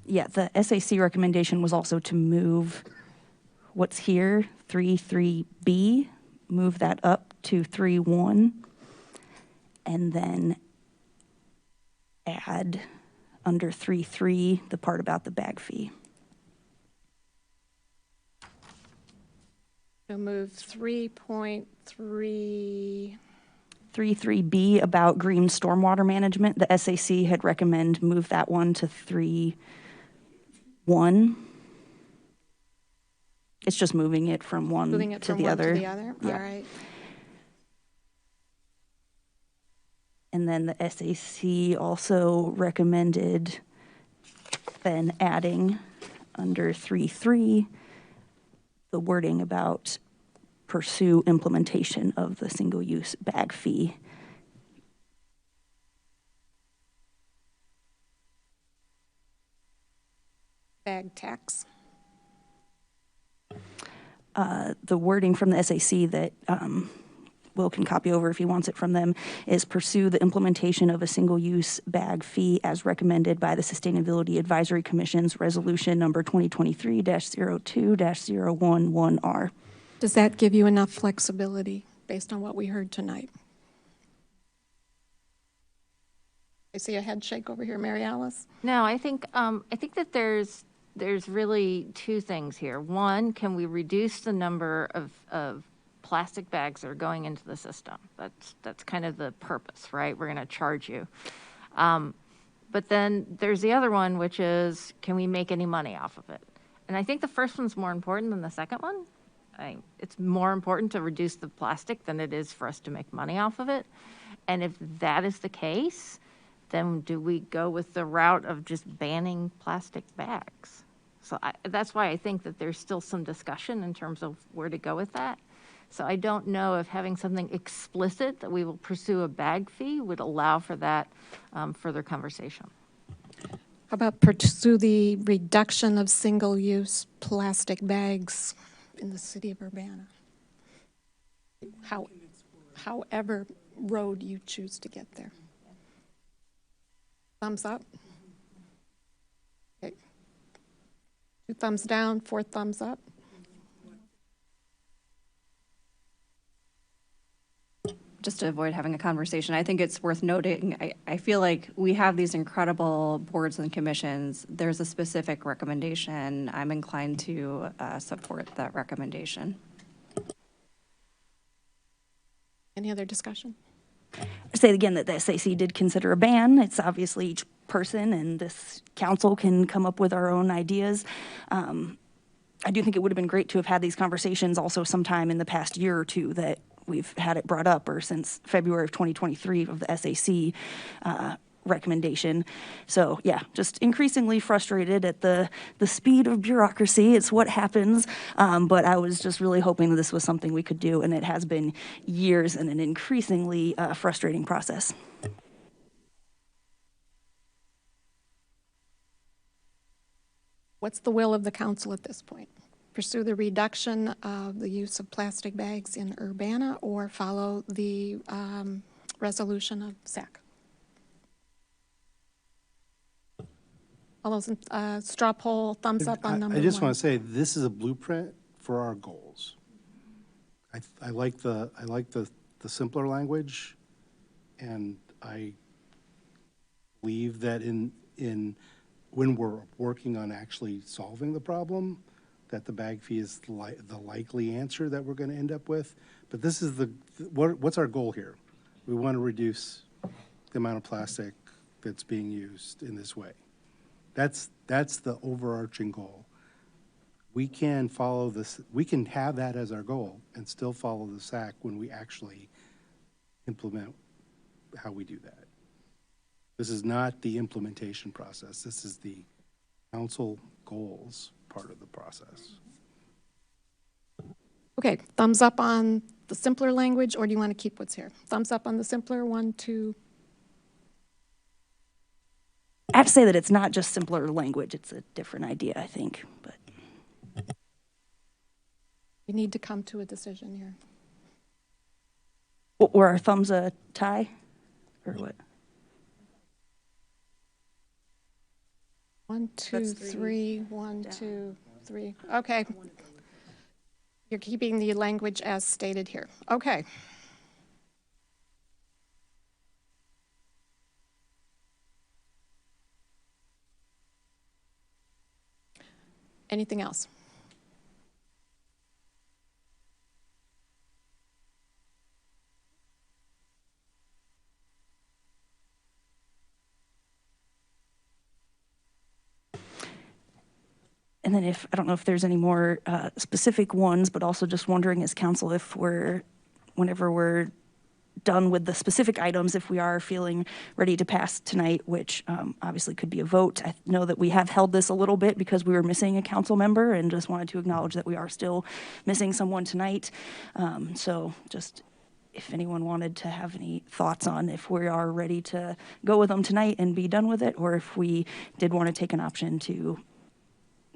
Yeah, the SAC recommendation was also to move what's here, 3.3B, move that up to 3.1, and then add under 3.3 the part about the bag fee. So move 3.3. 3.3B about green stormwater management. The SAC had recommended move that one to 3.1. It's just moving it from one to the other. Yeah. All right. And then the SAC also recommended then adding under 3.3 the wording about pursue implementation of the single-use bag fee. Bag tax. The wording from the SAC that Will can copy over if he wants it from them is pursue the implementation of a single-use bag fee as recommended by the Sustainability Advisory Commission's resolution number 2023-02-011R. Does that give you enough flexibility based on what we heard tonight? I see a head shake over here, Mary Alice. No, I think that there's there's really two things here. One, can we reduce the number of plastic bags that are going into the system? That's kind of the purpose, right? We're going to charge you. But then there's the other one, which is, can we make any money off of it? And I think the first one's more important than the second one. It's more important to reduce the plastic than it is for us to make money off of it. And if that is the case, then do we go with the route of just banning plastic bags? So that's why I think that there's still some discussion in terms of where to go with that. So I don't know if having something explicit that we will pursue a bag fee would allow for that further conversation. How about pursue the reduction of single-use plastic bags in the city of Urbana? However road you choose to get there. Thumbs up. Okay. 2 thumbs down, 4 thumbs up. Just to avoid having a conversation, I think it's worth noting, I feel like we have these incredible boards and commissions. There's a specific recommendation. I'm inclined to support that recommendation. Any other discussion? I say again that the SAC did consider a ban. It's obviously each person and this council can come up with our own ideas. I do think it would have been great to have had these conversations also sometime in the past year or two that we've had it brought up, or since February of 2023 of the SAC recommendation. So yeah, just increasingly frustrated at the speed of bureaucracy. It's what happens. But I was just really hoping that this was something we could do, and it has been years and an increasingly frustrating process. What's the will of the council at this point? Pursue the reduction of the use of plastic bags in Urbana, or follow the resolution of SAC? All those in straw poll, thumbs up on number 1. I just want to say, this is a blueprint for our goals. I like the simpler language, and I believe that in when we're working on actually solving the problem, that the bag fee is the likely answer that we're going to end up with. But this is what's our goal here? We want to reduce the amount of plastic that's being used in this way. That's the overarching goal. We can follow this, we can have that as our goal and still follow the SAC when we actually implement how we do that. This is not the implementation process. This is the council goals part of the process. Okay, thumbs up on the simpler language, or do you want to keep what's here? Thumbs up on the simpler, 1, 2. I have to say that it's not just simpler language. It's a different idea, I think. But We need to come to a decision here. were our thumbs a tie, or what? 1, 2, 3. 1, 2, 3. Okay. You're keeping the language as stated here. Okay. Anything else? And then I don't know if there's any more specific ones, but also just wondering as council if whenever we're done with the specific items, if we are feeling ready to pass tonight, which obviously could be a vote. I know that we have held this a little bit because we were missing a council member, and just wanted to acknowledge that we are still missing someone tonight. So just if anyone wanted to have any thoughts on if we are ready to go with them tonight and be done with it, or if we did want to take an option to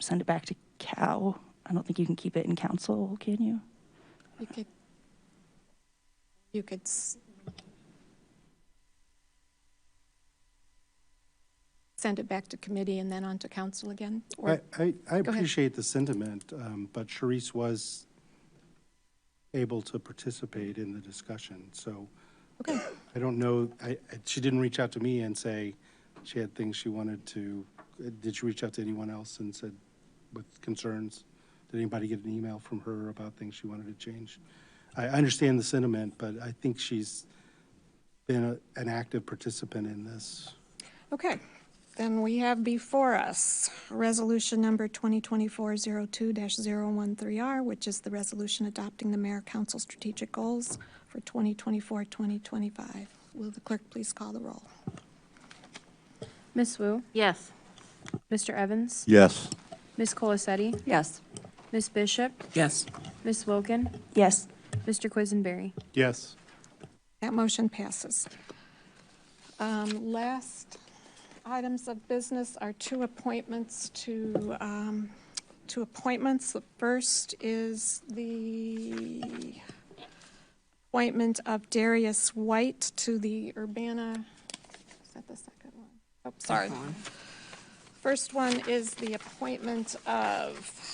send it back to Cal. I don't think you can keep it in council, can you? You could send it back to committee and then on to council again? Or, I appreciate the sentiment, but Sharice was able to participate in the discussion. So okay. I don't know, she didn't reach out to me and say she had things she wanted to. Did she reach out to anyone else and said with concerns? Did anybody get an email from her about things she wanted to change? I understand the sentiment, but I think she's been an active participant in this. Okay, then we have before us resolution number 2024-02-013R, which is the resolution adopting the Mayor Council strategic goals for 2024-2025. Will the clerk please call the roll? Ms. Wu? Yes. Mr. Evans? Yes. Ms. Colasetti? Yes. Ms. Bishop? Yes. Ms. Wilken? Yes. Mr. Quisenberry? Yes. That motion passes. Last items of business are two appointments to appointments. The first is the appointment of Darius White to the Urbana. Is that the second one? Oh, sorry. First one is the appointment of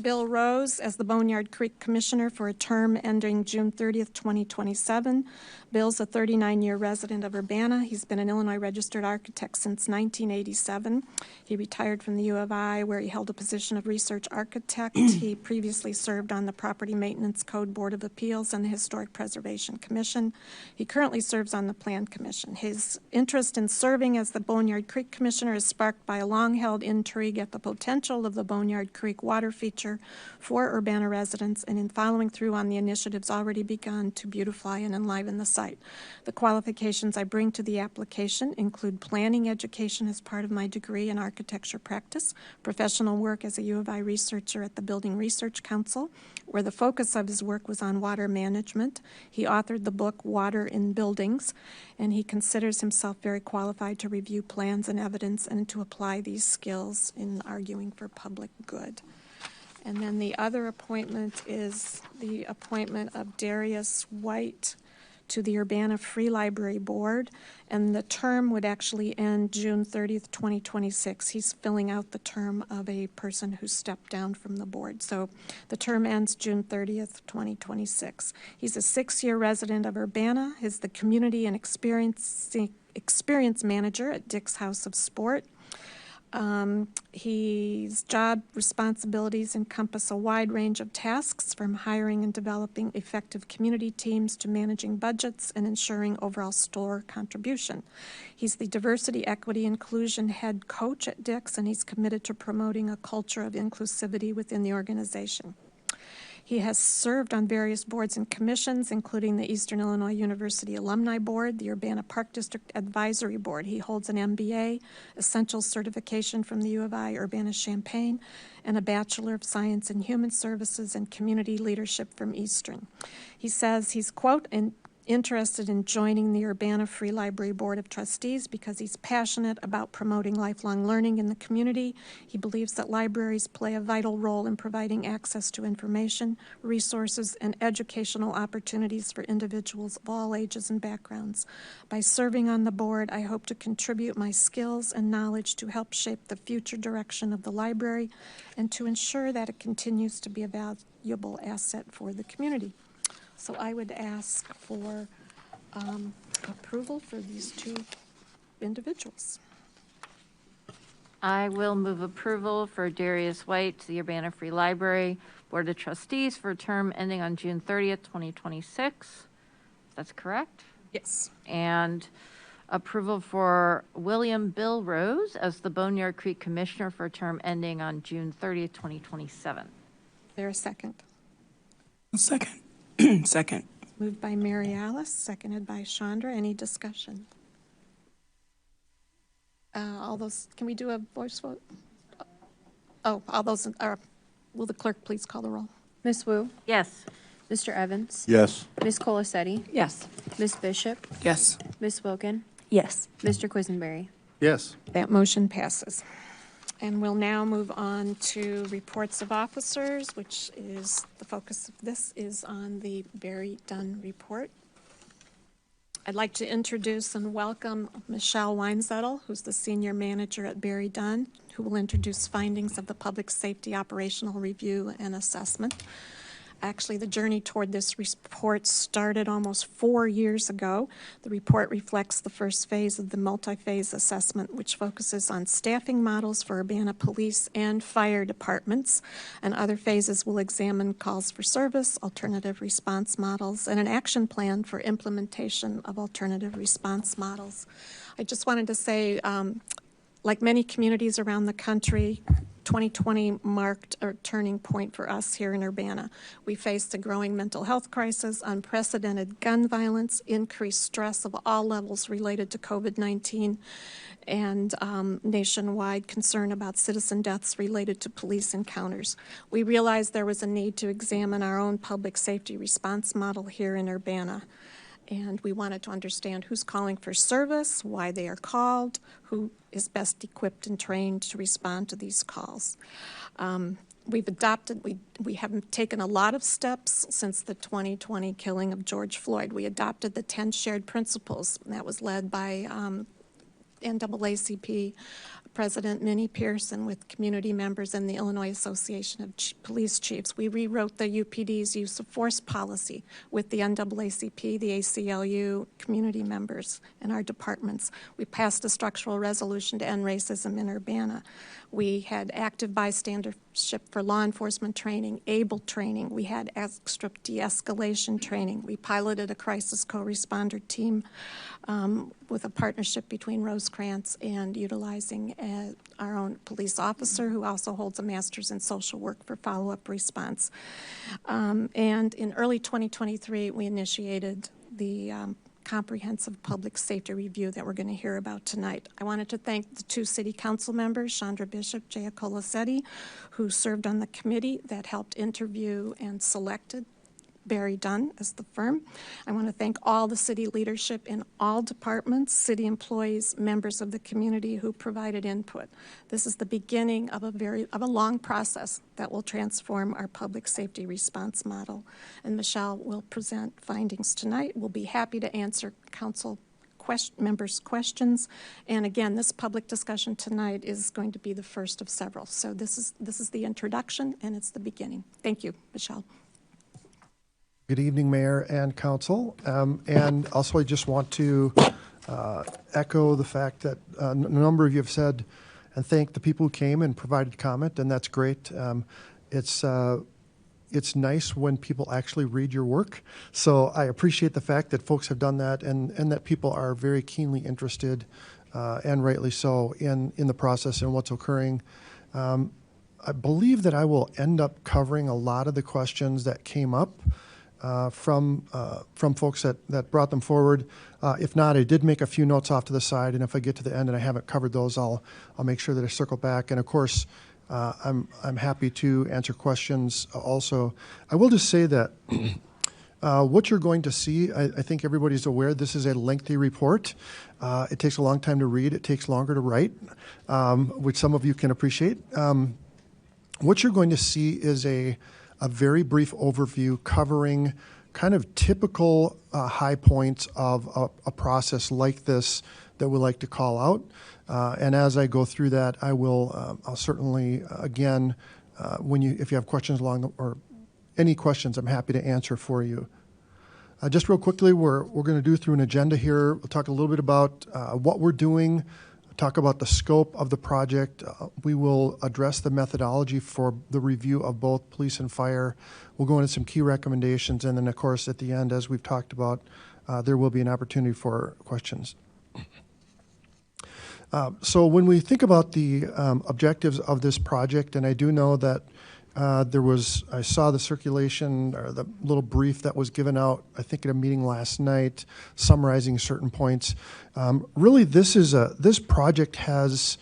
Bill Rose as the Boneyard Creek Commissioner for a term ending June 30th, 2027. Bill's a 39-year resident of Urbana. He's been an Illinois registered architect since 1987. He retired from the U of I, where he held a position of research architect. He previously served on the Property Maintenance Code Board of Appeals and the Historic Preservation Commission. He currently serves on the Plan Commission. His interest in serving as the Boneyard Creek Commissioner is sparked by a long-held intrigue at the potential of the Boneyard Creek water feature for Urbana residents and in following through on the initiatives already begun to beautify and enliven the site. The qualifications I bring to the application include planning education as part of my degree in architecture practice, professional work as a U of I researcher at the Building Research Council, where the focus of his work was on water management. He authored the book Water in Buildings, and he considers himself very qualified to review plans and evidence and to apply these skills in arguing for public good. And then the other appointment is the appointment of Darius White to the Urbana Free Library Board, and the term would actually end June 30th, 2026. He's filling out the term of a person who stepped down from the board. So the term ends June 30th, 2026. He's a 6-year resident of Urbana. He's the Community and Experience Manager at Dick's House of Sport. His job responsibilities encompass a wide range of tasks, from hiring and developing effective community teams to managing budgets and ensuring overall store contribution. He's the Diversity, Equity, Inclusion head coach at Dick's, and he's committed to promoting a culture of inclusivity within the organization. He has served on various boards and commissions, including the Eastern Illinois University Alumni Board, the Urbana Park District Advisory Board. He holds an MBA, Essential Certification from the U of I, Urbana-Champaign, and a Bachelor of Science in Human Services and Community Leadership from Eastern. He says he's, quote, interested in joining the Urbana Free Library Board of Trustees because he's passionate about promoting lifelong learning in the community. He believes that libraries play a vital role in providing access to information, resources, and educational opportunities for individuals of all ages and backgrounds. By serving on the board, I hope to contribute my skills and knowledge to help shape the future direction of the library and to ensure that it continues to be a valuable asset for the community. So I would ask for approval for these two individuals. I will move approval for Darius White to the Urbana Free Library Board of Trustees for a term ending on June 30th, 2026. That's correct? Yes. And approval for William Bill Rose as the Boneyard Creek Commissioner for a term ending on June 30th, 2027. Is there a second? A second. Second. Moved by Mary Alice, seconded by Chandra. Any discussion? All those, can we do a voice vote? Oh, all those, will the clerk please call the roll? Ms. Wu? Yes. Mr. Evans? Yes. Ms. Colasetti? Yes. Ms. Bishop? Yes. Ms. Wilken? Yes. Mr. Quisenberry? Yes. That motion passes. And we'll now move on to reports of officers, which is the focus of this is on the BerryDunn report. I'd like to introduce and welcome Michelle Weinzettel, who's the senior manager at BerryDunn, who will introduce findings of the Public Safety Operational Review and Assessment. Actually, the journey toward this report started almost 4 years ago. The report reflects the first phase of the multi-phase assessment, which focuses on staffing models for Urbana police and fire departments, and other phases will examine calls for service, alternative response models, and an action plan for implementation of alternative response models. I just wanted to say, like many communities around the country, 2020 marked a turning point for us here in Urbana. We faced a growing mental health crisis, unprecedented gun violence, increased stress of all levels related to COVID-19, and nationwide concern about citizen deaths related to police encounters. We realized there was a need to examine our own public safety response model here in Urbana. And we wanted to understand who's calling for service, why they are called, who is best equipped and trained to respond to these calls. We haven't taken a lot of steps since the 2020 killing of George Floyd. We adopted the 10 shared principles that was led by NAACP President Minnie Pearson with community members and the Illinois Association of Police Chiefs. We rewrote the UPD's use of force policy with the NAACP, the ACLU, community members, and our departments. We passed a structural resolution to end racism in Urbana. We had active bystandership for law enforcement training, ABLE training. We had extra de-escalation training. We piloted a crisis co-responder team with a partnership between Rosecrans and utilizing our own police officer who also holds a master's in social work for follow-up response. And in early 2023, we initiated the comprehensive public safety review that we're going to hear about tonight. I wanted to thank the 2 city council members, Chandra Bishop, Jaya Colasetti, who served on the committee that helped interview and selected BerryDunn as the firm. I want to thank all the city leadership in all departments, city employees, members of the community who provided input. This is the beginning of a long process that will transform our public safety response model. And Michelle will present findings tonight. We'll be happy to answer council members' questions. And again, this public discussion tonight is going to be the first of several. So this is the introduction, and it's the beginning. Thank you, Michelle. Good evening, Mayor and Council. And also I just want to echo the fact that a number of you have said and thanked the people who came and provided comment, and that's great. It's nice when people actually read your work. So I appreciate the fact that folks have done that and that people are very keenly interested, and rightly so, in the process and what's occurring. I believe that I will end up covering a lot of the questions that came up from folks that brought them forward. If not, I did make a few notes off to the side, and if I get to the end and I haven't covered those, I'll make sure that I circle back. And of course, I'm happy to answer questions also. I will just say that what you're going to see, I think everybody's aware, this is a lengthy report. It takes a long time to read. It takes longer to write, which some of you can appreciate. What you're going to see is a very brief overview covering kind of typical high points of a process like this that we like to call out. And as I go through that, I'll certainly, again, if you have questions or any questions, I'm happy to answer for you. Just real quickly, we're going to do through an agenda here. We'll talk a little bit about what we're doing, talk about the scope of the project. We will address the methodology for the review of both police and fire. We'll go into some key recommendations, and then, of course, at the end, as we've talked about, there will be an opportunity for questions. So when we think about the objectives of this project, and I do know that I saw the circulation or the little brief that was given out, I think at a meeting last night, summarizing certain points. Really, this project has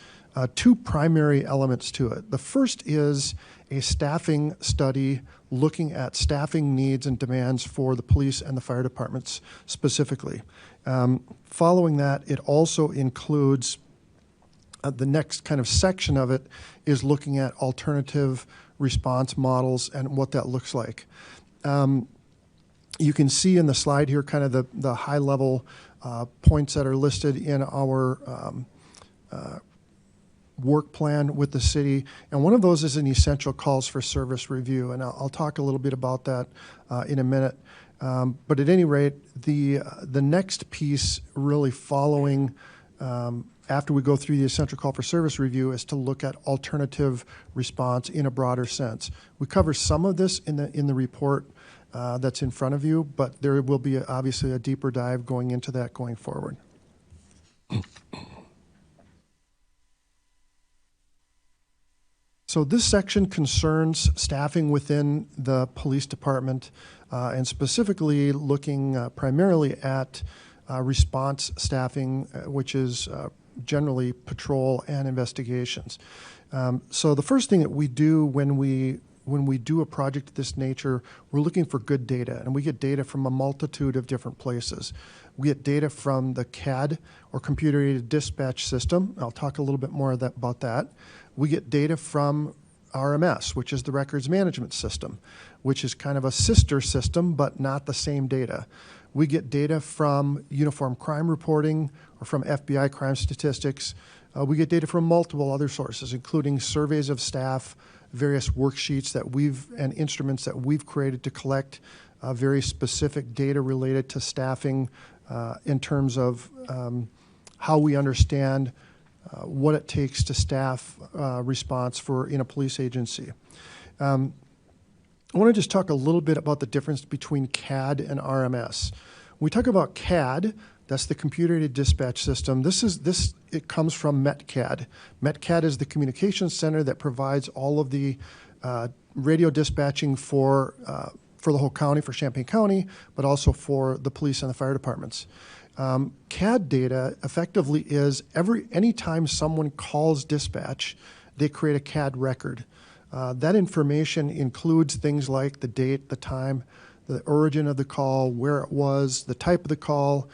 2 primary elements to it. The first is a staffing study looking at staffing needs and demands for the police and the fire departments specifically. Following that, it also includes the next kind of section of it is looking at alternative response models and what that looks like. You can see in the slide here kind of the high level points that are listed in our work plan with the city, and one of those is an essential calls for service review, and I'll talk a little bit about that in a minute. But at any rate, the next piece really following after we go through the essential call for service review is to look at alternative response in a broader sense. We cover some of this in the report that's in front of you, but there will be obviously a deeper dive going into that going forward. So this section concerns staffing within the police department and specifically looking primarily at response staffing, which is generally patrol and investigations. So the first thing that we do when we do a project of this nature, we're looking for good data, and we get data from a multitude of different places. We get data from the CAD, or Computer-Aided Dispatch System. I'll talk a little bit more about that. We get data from RMS, which is the Records Management System, which is kind of a sister system, but not the same data. We get data from Uniform Crime Reporting or from FBI crime statistics. We get data from multiple other sources, including surveys of staff, various worksheets and instruments that we've created to collect very specific data related to staffing in terms of how we understand what it takes to staff response in a police agency. I want to just talk a little bit about the difference between CAD and RMS. When we talk about CAD, that's the Computer-Aided Dispatch System. It comes from METCAD. METCAD is the communications center that provides all of the radio dispatching for the whole county, for Champaign County, but also for the police and the fire departments. CAD data effectively is anytime someone calls dispatch, they create a CAD record. That information includes things like the date, the time, the origin of the call, where it was, the type of the call,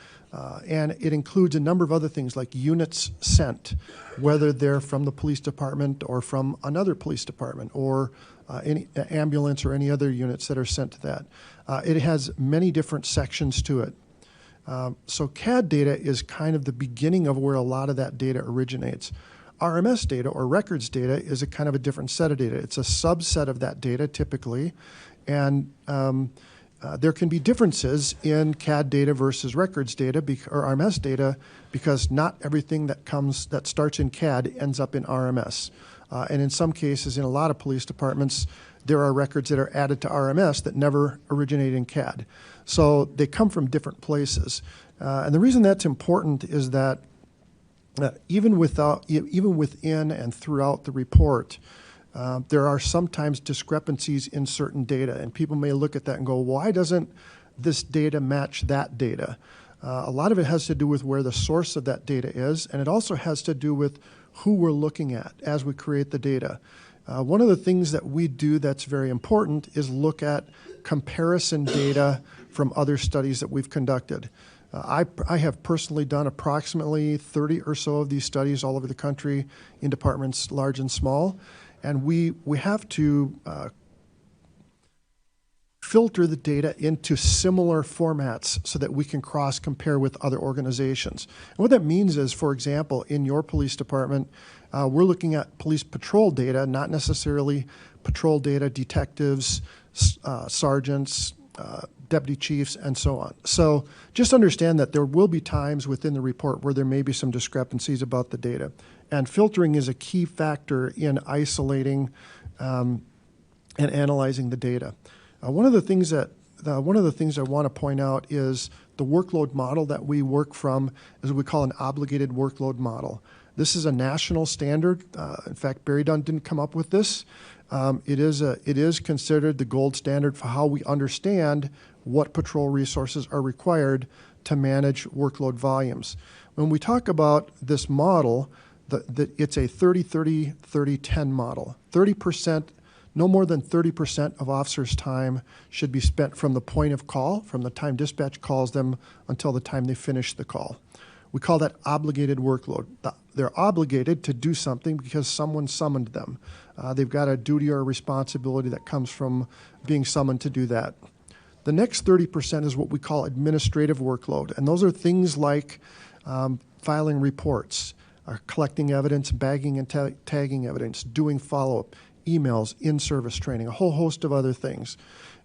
and it includes a number of other things like units sent, whether they're from the police department or from another police department or any ambulance or any other units that are sent to that. It has many different sections to it. So CAD data is kind of the beginning of where a lot of that data originates. RMS data, or records data, is a kind of a different set of data. It's a subset of that data typically, and there can be differences in CAD data versus records data or RMS data because not everything that starts in CAD ends up in RMS. And in some cases, in a lot of police departments, there are records that are added to RMS that never originate in CAD. So they come from different places. And the reason that's important is that even within and throughout the report, there are sometimes discrepancies in certain data, and people may look at that and go, why doesn't this data match that data? A lot of it has to do with where the source of that data is, and it also has to do with who we're looking at as we create the data. One of the things that we do that's very important is look at comparison data from other studies that we've conducted. I have personally done approximately 30 or so of these studies all over the country in departments large and small, and we have to filter the data into similar formats so that we can cross-compare with other organizations. And what that means is, for example, in your police department, we're looking at police patrol data, not necessarily patrol data, detectives, sergeants, deputy chiefs, and so on. So just understand that there will be times within the report where there may be some discrepancies about the data. And filtering is a key factor in isolating and analyzing the data. One of the things I want to point out is the workload model that we work from is what we call an obligated workload model. This is a national standard. In fact, BerryDunn didn't come up with this. It is considered the gold standard for how we understand what patrol resources are required to manage workload volumes. When we talk about this model, it's a 30-30-30-10 model. 30%, no more than 30% of officers' time should be spent from the point of call, from the time dispatch calls them until the time they finish the call. We call that obligated workload. They're obligated to do something because someone summoned them. They've got a duty or a responsibility that comes from being summoned to do that. The next 30% is what we call administrative workload, and those are things like filing reports, collecting evidence, bagging and tagging evidence, doing follow-up, emails, in-service training, a whole host of other things.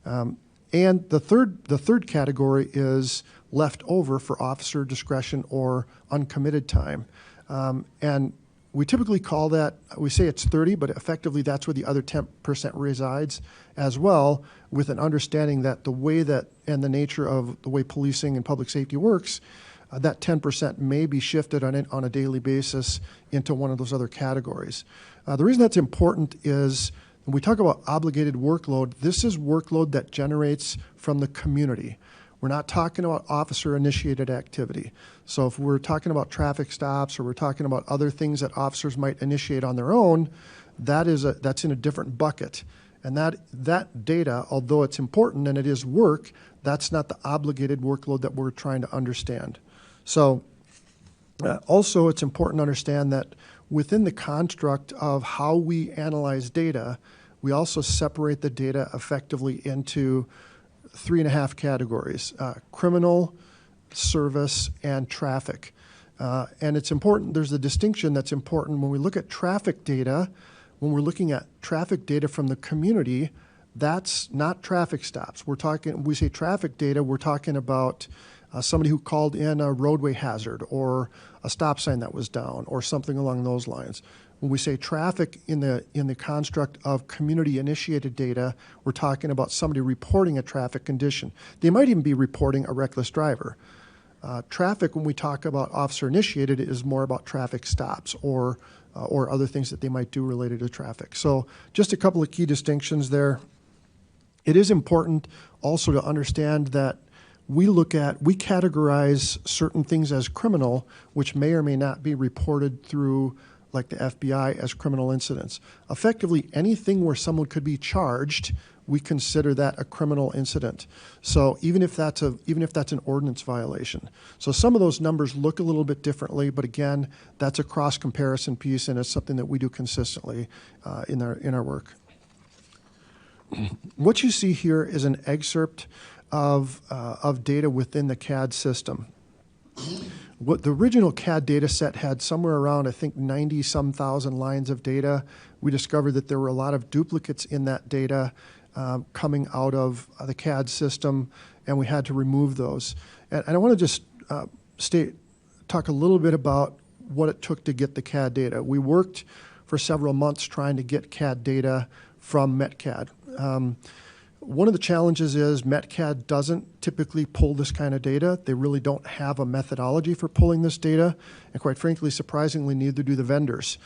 And the third category is left over for officer discretion or uncommitted time. And we typically call that, we say it's 30, but effectively that's where the other 10% resides as well, with an understanding that the way that, and the nature of the way policing and public safety works, that 10% may be shifted on a daily basis into one of those other categories. The reason that's important is when we talk about obligated workload, this is workload that generates from the community. We're not talking about officer-initiated activity. So if we're talking about traffic stops or we're talking about other things that officers might initiate on their own, that's in a different bucket. And that data, although it's important and it is work, that's not the obligated workload that we're trying to understand. So also it's important to understand that within the construct of how we analyze data, we also separate the data effectively into 3.5 categories: criminal, service, and traffic. And it's important, there's a distinction that's important when we look at traffic data. When we're looking at traffic data from the community, that's not traffic stops. We say traffic data, we're talking about somebody who called in a roadway hazard or a stop sign that was down or something along those lines. When we say traffic in the construct of community-initiated data, we're talking about somebody reporting a traffic condition. They might even be reporting a reckless driver. Traffic, when we talk about officer-initiated, is more about traffic stops or other things that they might do related to traffic. So just a couple of key distinctions there. It is important also to understand that we categorize certain things as criminal, which may or may not be reported through, like the FBI, as criminal incidents. Effectively, anything where someone could be charged, we consider that a criminal incident. So even if that's an ordinance violation. So some of those numbers look a little bit differently, but again, that's a cross comparison piece, and it's something that we do consistently in our work. What you see here is an excerpt of data within the CAD system. What the original CAD data set had somewhere around, I think, 90-some thousand lines of data. We discovered that there were a lot of duplicates in that data coming out of the CAD system, and we had to remove those. And I want to just talk a little bit about what it took to get the CAD data. We worked for several months trying to get CAD data from MetCAD. One of the challenges is MetCAD doesn't typically pull this kind of data. They really don't have a methodology for pulling this data, and quite frankly, surprisingly, neither do the vendors.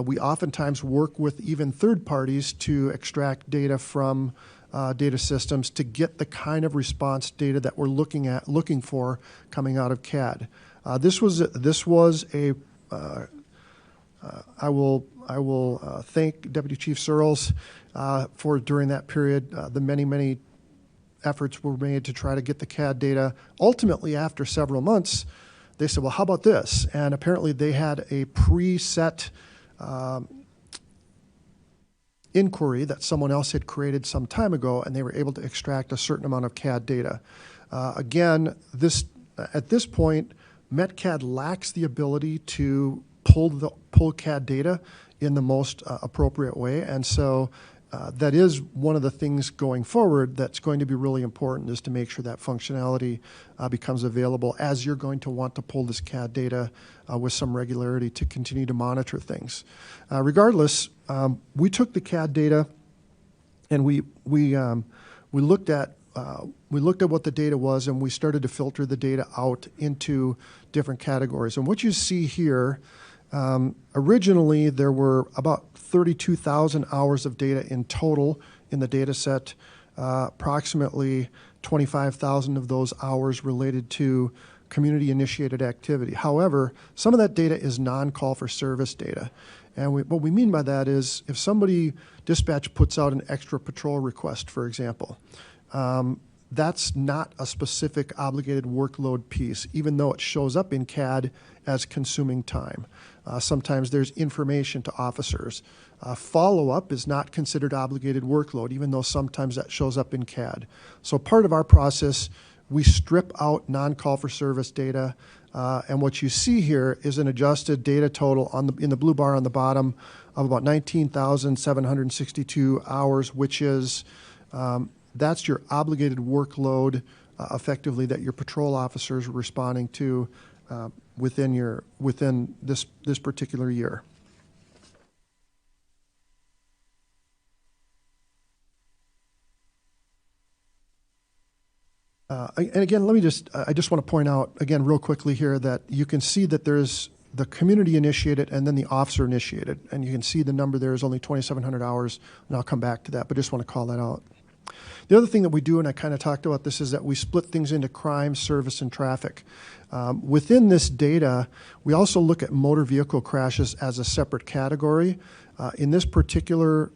We oftentimes work with even third parties to extract data from data systems to get the kind of response data that we're looking for coming out of CAD. This was a I will thank Deputy Chief Searles for during that period the many efforts were made to try to get the CAD data. Ultimately, after several months, they said, well, how about this? And apparently they had a preset inquiry that someone else had created some time ago, and they were able to extract a certain amount of CAD data. Again, at this point, MetCAD lacks the ability to pull CAD data in the most appropriate way, and so that is one of the things going forward that's going to be really important, is to make sure that functionality becomes available as you're going to want to pull this CAD data with some regularity to continue to monitor things. Regardless, we took the CAD data and we looked at what the data was, and we started to filter the data out into different categories. And what you see here, originally there were about 32,000 hours of data in total in the data set. Approximately 25,000 of those hours related to community-initiated activity. However, some of that data is non-call for service data. And what we mean by that is if somebody, dispatch puts out an extra patrol request, for example, that's not a specific obligated workload piece, even though it shows up in CAD as consuming time. Sometimes there's information to officers. Follow-up is not considered obligated workload, even though sometimes that shows up in CAD. So part of our process, we strip out non-call for service data. And what you see here is an adjusted data total in the blue bar on the bottom of about 19,762 hours, which is, that's your obligated workload effectively that your patrol officers are responding to within this particular year. And again, I just want to point out again real quickly here that you can see that there's the community initiated and then the officer initiated, and you can see the number there is only 2,700 hours, and I'll come back to that, but just want to call that out. The other thing that we do, and I kind of talked about this, is that we split things into crime, service, and traffic. Within this data, we also look at motor vehicle crashes as a separate category. In this particular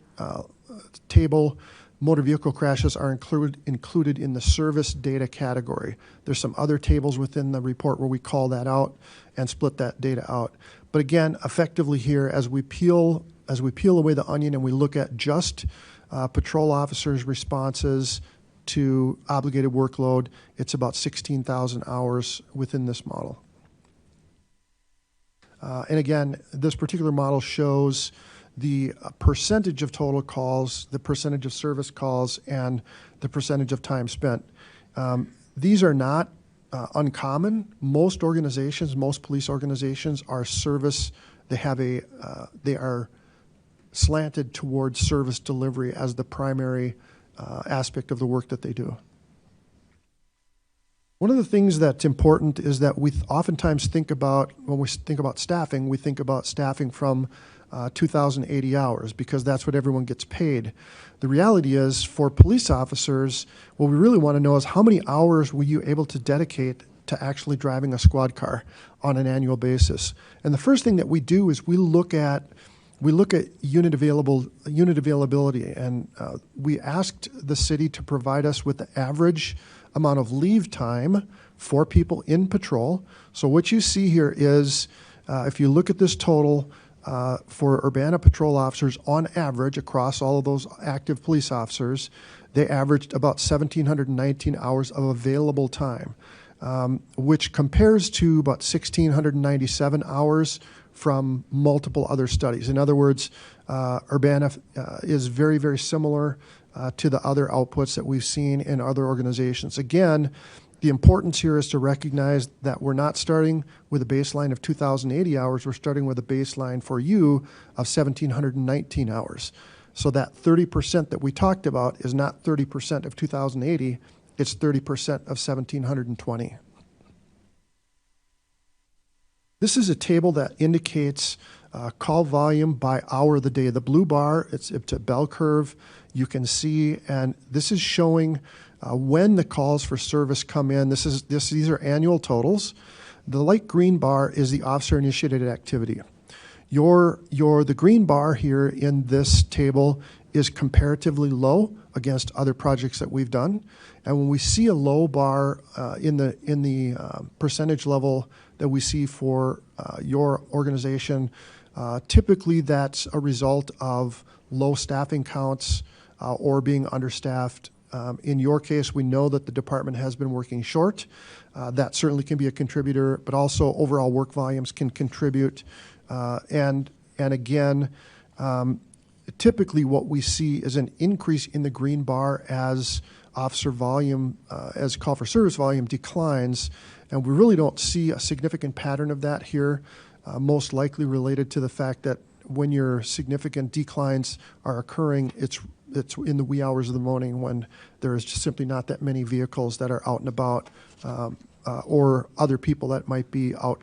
table, motor vehicle crashes are included in the service data category. There's some other tables within the report where we call that out and split that data out. But again, effectively here, as we peel away the onion and we look at just patrol officers' responses to obligated workload, it's about 16,000 hours within this model. And again, this particular model shows the percentage of total calls, the percentage of service calls, and the percentage of time spent. These are not uncommon. Most organizations, most police organizations are service. They are slanted towards service delivery as the primary aspect of the work that they do. One of the things that's important is that we oftentimes think about, when we think about staffing, we think about staffing from 2,080 hours because that's what everyone gets paid. The reality is, for police officers, what we really want to know is how many hours were you able to dedicate to actually driving a squad car on an annual basis. And the first thing that we do is we look at unit availability, and we asked the city to provide us with the average amount of leave time for people in patrol. So what you see here is, if you look at this total for Urbana patrol officers, on average across all of those active police officers, they averaged about 1,719 hours of available time, which compares to about 1,697 hours from multiple other studies. In other words, Urbana is very, very similar to the other outputs that we've seen in other organizations. Again, the importance here is to recognize that we're not starting with a baseline of 2,080 hours. We're starting with a baseline for you of 1,719 hours. So that 30% that we talked about is not 30% of 2,080, it's 30% of 1,720. This is a table that indicates call volume by hour of the day. The blue bar, it's a bell curve you can see, and this is showing when the calls for service come in. These are annual totals. The light green bar is the officer-initiated activity. The green bar here in this table is comparatively low against other projects that we've done. And when we see a low bar in the percentage level that we see for your organization, typically that's a result of low staffing counts or being understaffed. In your case, we know that the department has been working short. That certainly can be a contributor, but also overall work volumes can contribute. And again, typically what we see is an increase in the green bar as officer volume, as call for service volume declines. And we really don't see a significant pattern of that here, most likely related to the fact that when your significant declines are occurring, it's in the wee hours of the morning when there is just simply not that many vehicles that are out and about, or other people that might be out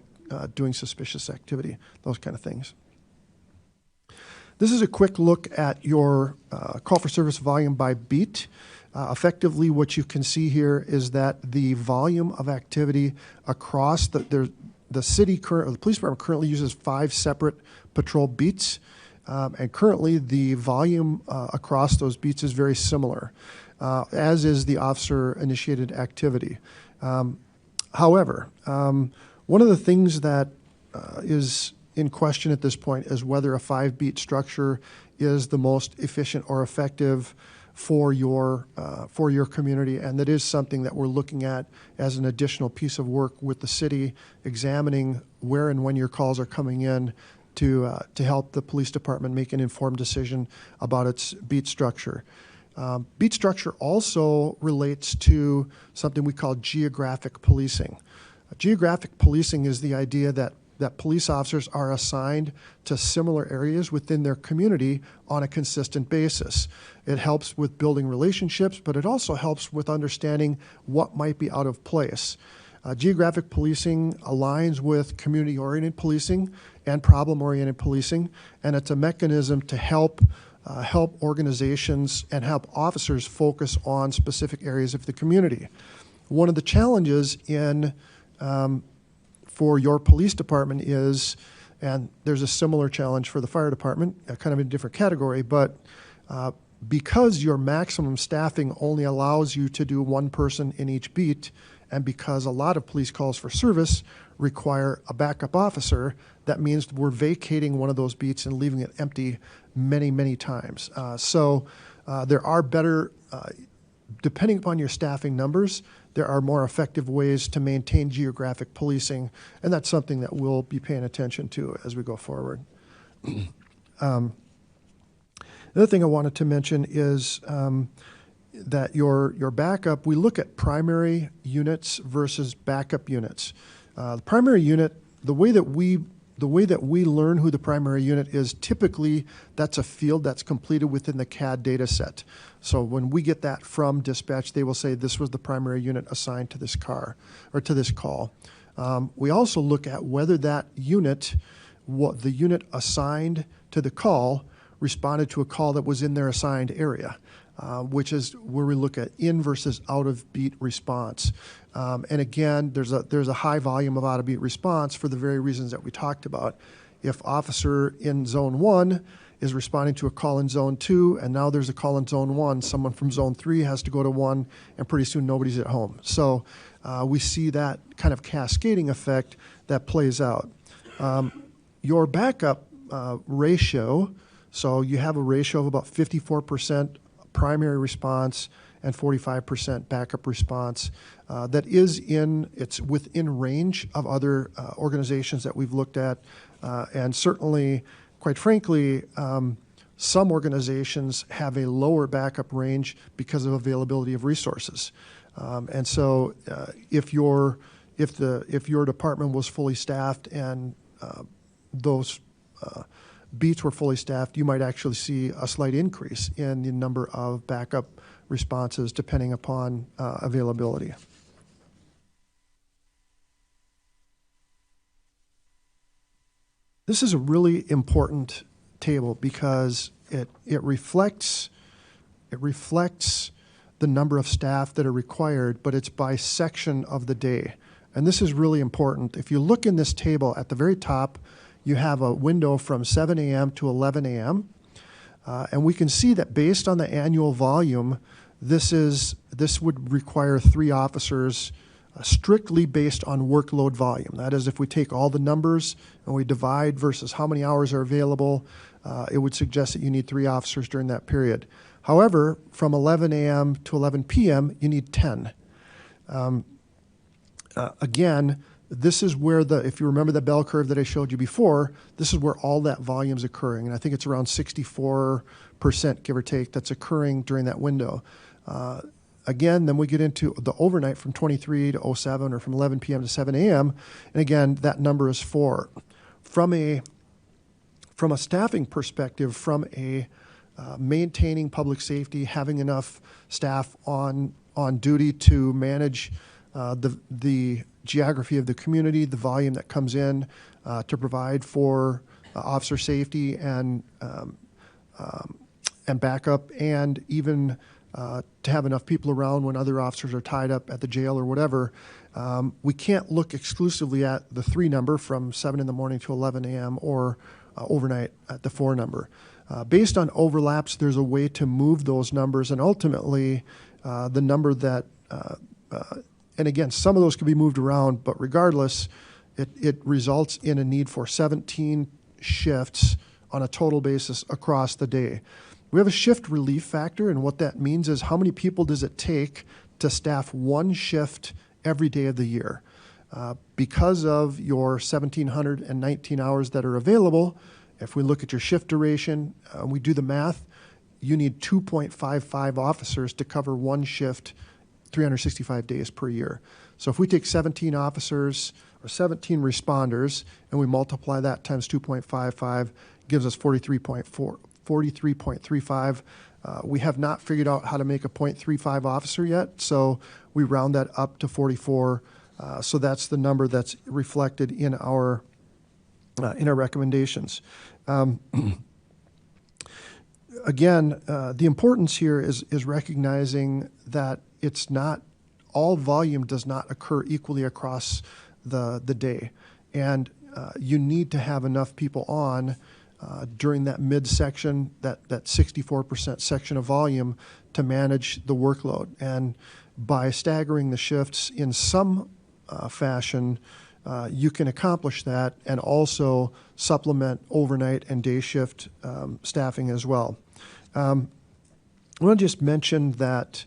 doing suspicious activity, those kind of things. This is a quick look at your call for service volume by beat. Effectively, what you can see here is that the volume of activity across the city, the police department currently uses 5 separate patrol beats, and currently the volume across those beats is very similar, as is the officer-initiated activity. However, one of the things that is in question at this point is whether a 5-beat structure is the most efficient or effective for your community, and that is something that we're looking at as an additional piece of work with the city, examining where and when your calls are coming in to help the police department make an informed decision about its beat structure. Beat structure also relates to something we call geographic policing. Geographic policing is the idea that police officers are assigned to similar areas within their community on a consistent basis. It helps with building relationships, but it also helps with understanding what might be out of place. Geographic policing aligns with community-oriented policing and problem-oriented policing, and it's a mechanism to help organizations and help officers focus on specific areas of the community. One of the challenges for your police department is, and there's a similar challenge for the fire department, kind of in a different category, but because your maximum staffing only allows you to do one person in each beat, and because a lot of police calls for service require a backup officer, that means we're vacating one of those beats and leaving it empty many, many times. So there are better, depending upon your staffing numbers, there are more effective ways to maintain geographic policing, and that's something that we'll be paying attention to as we go forward. The other thing I wanted to mention is that your backup, we look at primary units versus backup units. The primary unit, the way that we learn who the primary unit is, typically that's a field that's completed within the CAD data set. So when we get that from dispatch, they will say this was the primary unit assigned to this car or to this call. We also look at whether that unit, what the unit assigned to the call, responded to a call that was in their assigned area, which is where we look at in versus out of beat response. And again, there's a high volume of out of beat response for the very reasons that we talked about. If officer in zone 1 is responding to a call in zone 2, and now there's a call in zone 1, someone from zone 3 has to go to 1, and pretty soon nobody's at home. So we see that kind of cascading effect that plays out. Your backup ratio, so you have a ratio of about 54% primary response and 45% backup response. That is it's within range of other organizations that we've looked at, and certainly, quite frankly, some organizations have a lower backup range because of availability of resources. And so, if your department was fully staffed and those beats were fully staffed, you might actually see a slight increase in the number of backup responses depending upon availability. This is a really important table because it reflects the number of staff that are required, but it's by section of the day. And this is really important. If you look in this table at the very top, you have a window from 7 a.m. to 11 a.m. And we can see that based on the annual volume, this would require 3 officers strictly based on workload volume. That is, if we take all the numbers and we divide versus how many hours are available, it would suggest that you need 3 officers during that period. However, from 11 a.m. to 11 p.m., you need 10. Again, this is where if you remember the bell curve that I showed you before, this is where all that volume is occurring. And I think it's around 64%, give or take, that's occurring during that window. Again, then we get into the overnight from 23 to 07 or from 11 p.m. to 7 a.m. And again, that number is 4. From a staffing perspective, from a maintaining public safety, having enough staff on duty to manage the geography of the community, the volume that comes in to provide for officer safety and backup, and even to have enough people around when other officers are tied up at the jail or whatever. We can't look exclusively at the 3 number from 7 in the morning to 11 a.m. or overnight at the 4 number. Based on overlaps, there's a way to move those numbers, and ultimately the number that, and again, some of those can be moved around, but regardless, it results in a need for 17 shifts on a total basis across the day. We have a shift relief factor, and what that means is how many people does it take to staff one shift every day of the year. Because of your 1,719 hours that are available, if we look at your shift duration, we do the math, you need 2.55 officers to cover one shift 365 days per year. So if we take 17 officers or 17 responders and we multiply that times 2.55, gives us 43.35. We have not figured out how to make a 0.35 officer yet, so we round that up to 44. So that's the number that's reflected in our recommendations. Again, the importance here is recognizing that it's not, all volume does not occur equally across the day. And you need to have enough people on during that midsection, that 64% section of volume, to manage the workload. And by staggering the shifts in some fashion, you can accomplish that and also supplement overnight and day shift staffing as well. I want to just mention that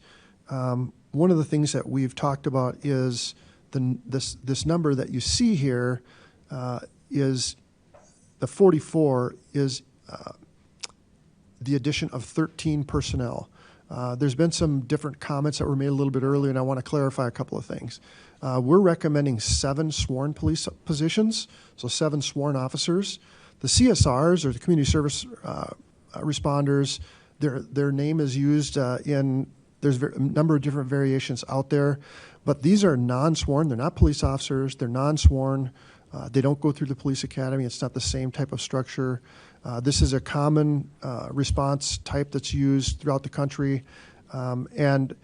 one of the things that we've talked about is this number that you see here is the 44 is the addition of 13 personnel. There's been some different comments that were made a little bit earlier, and I want to clarify a couple of things. We're recommending 7 sworn police positions, so 7 sworn officers. The CSRs, or the community service responders, their name is used there's a number of different variations out there, but these are non-sworn. They're not police officers. They're non-sworn. They don't go through the police academy. It's not the same type of structure. This is a common response type that's used throughout the country, and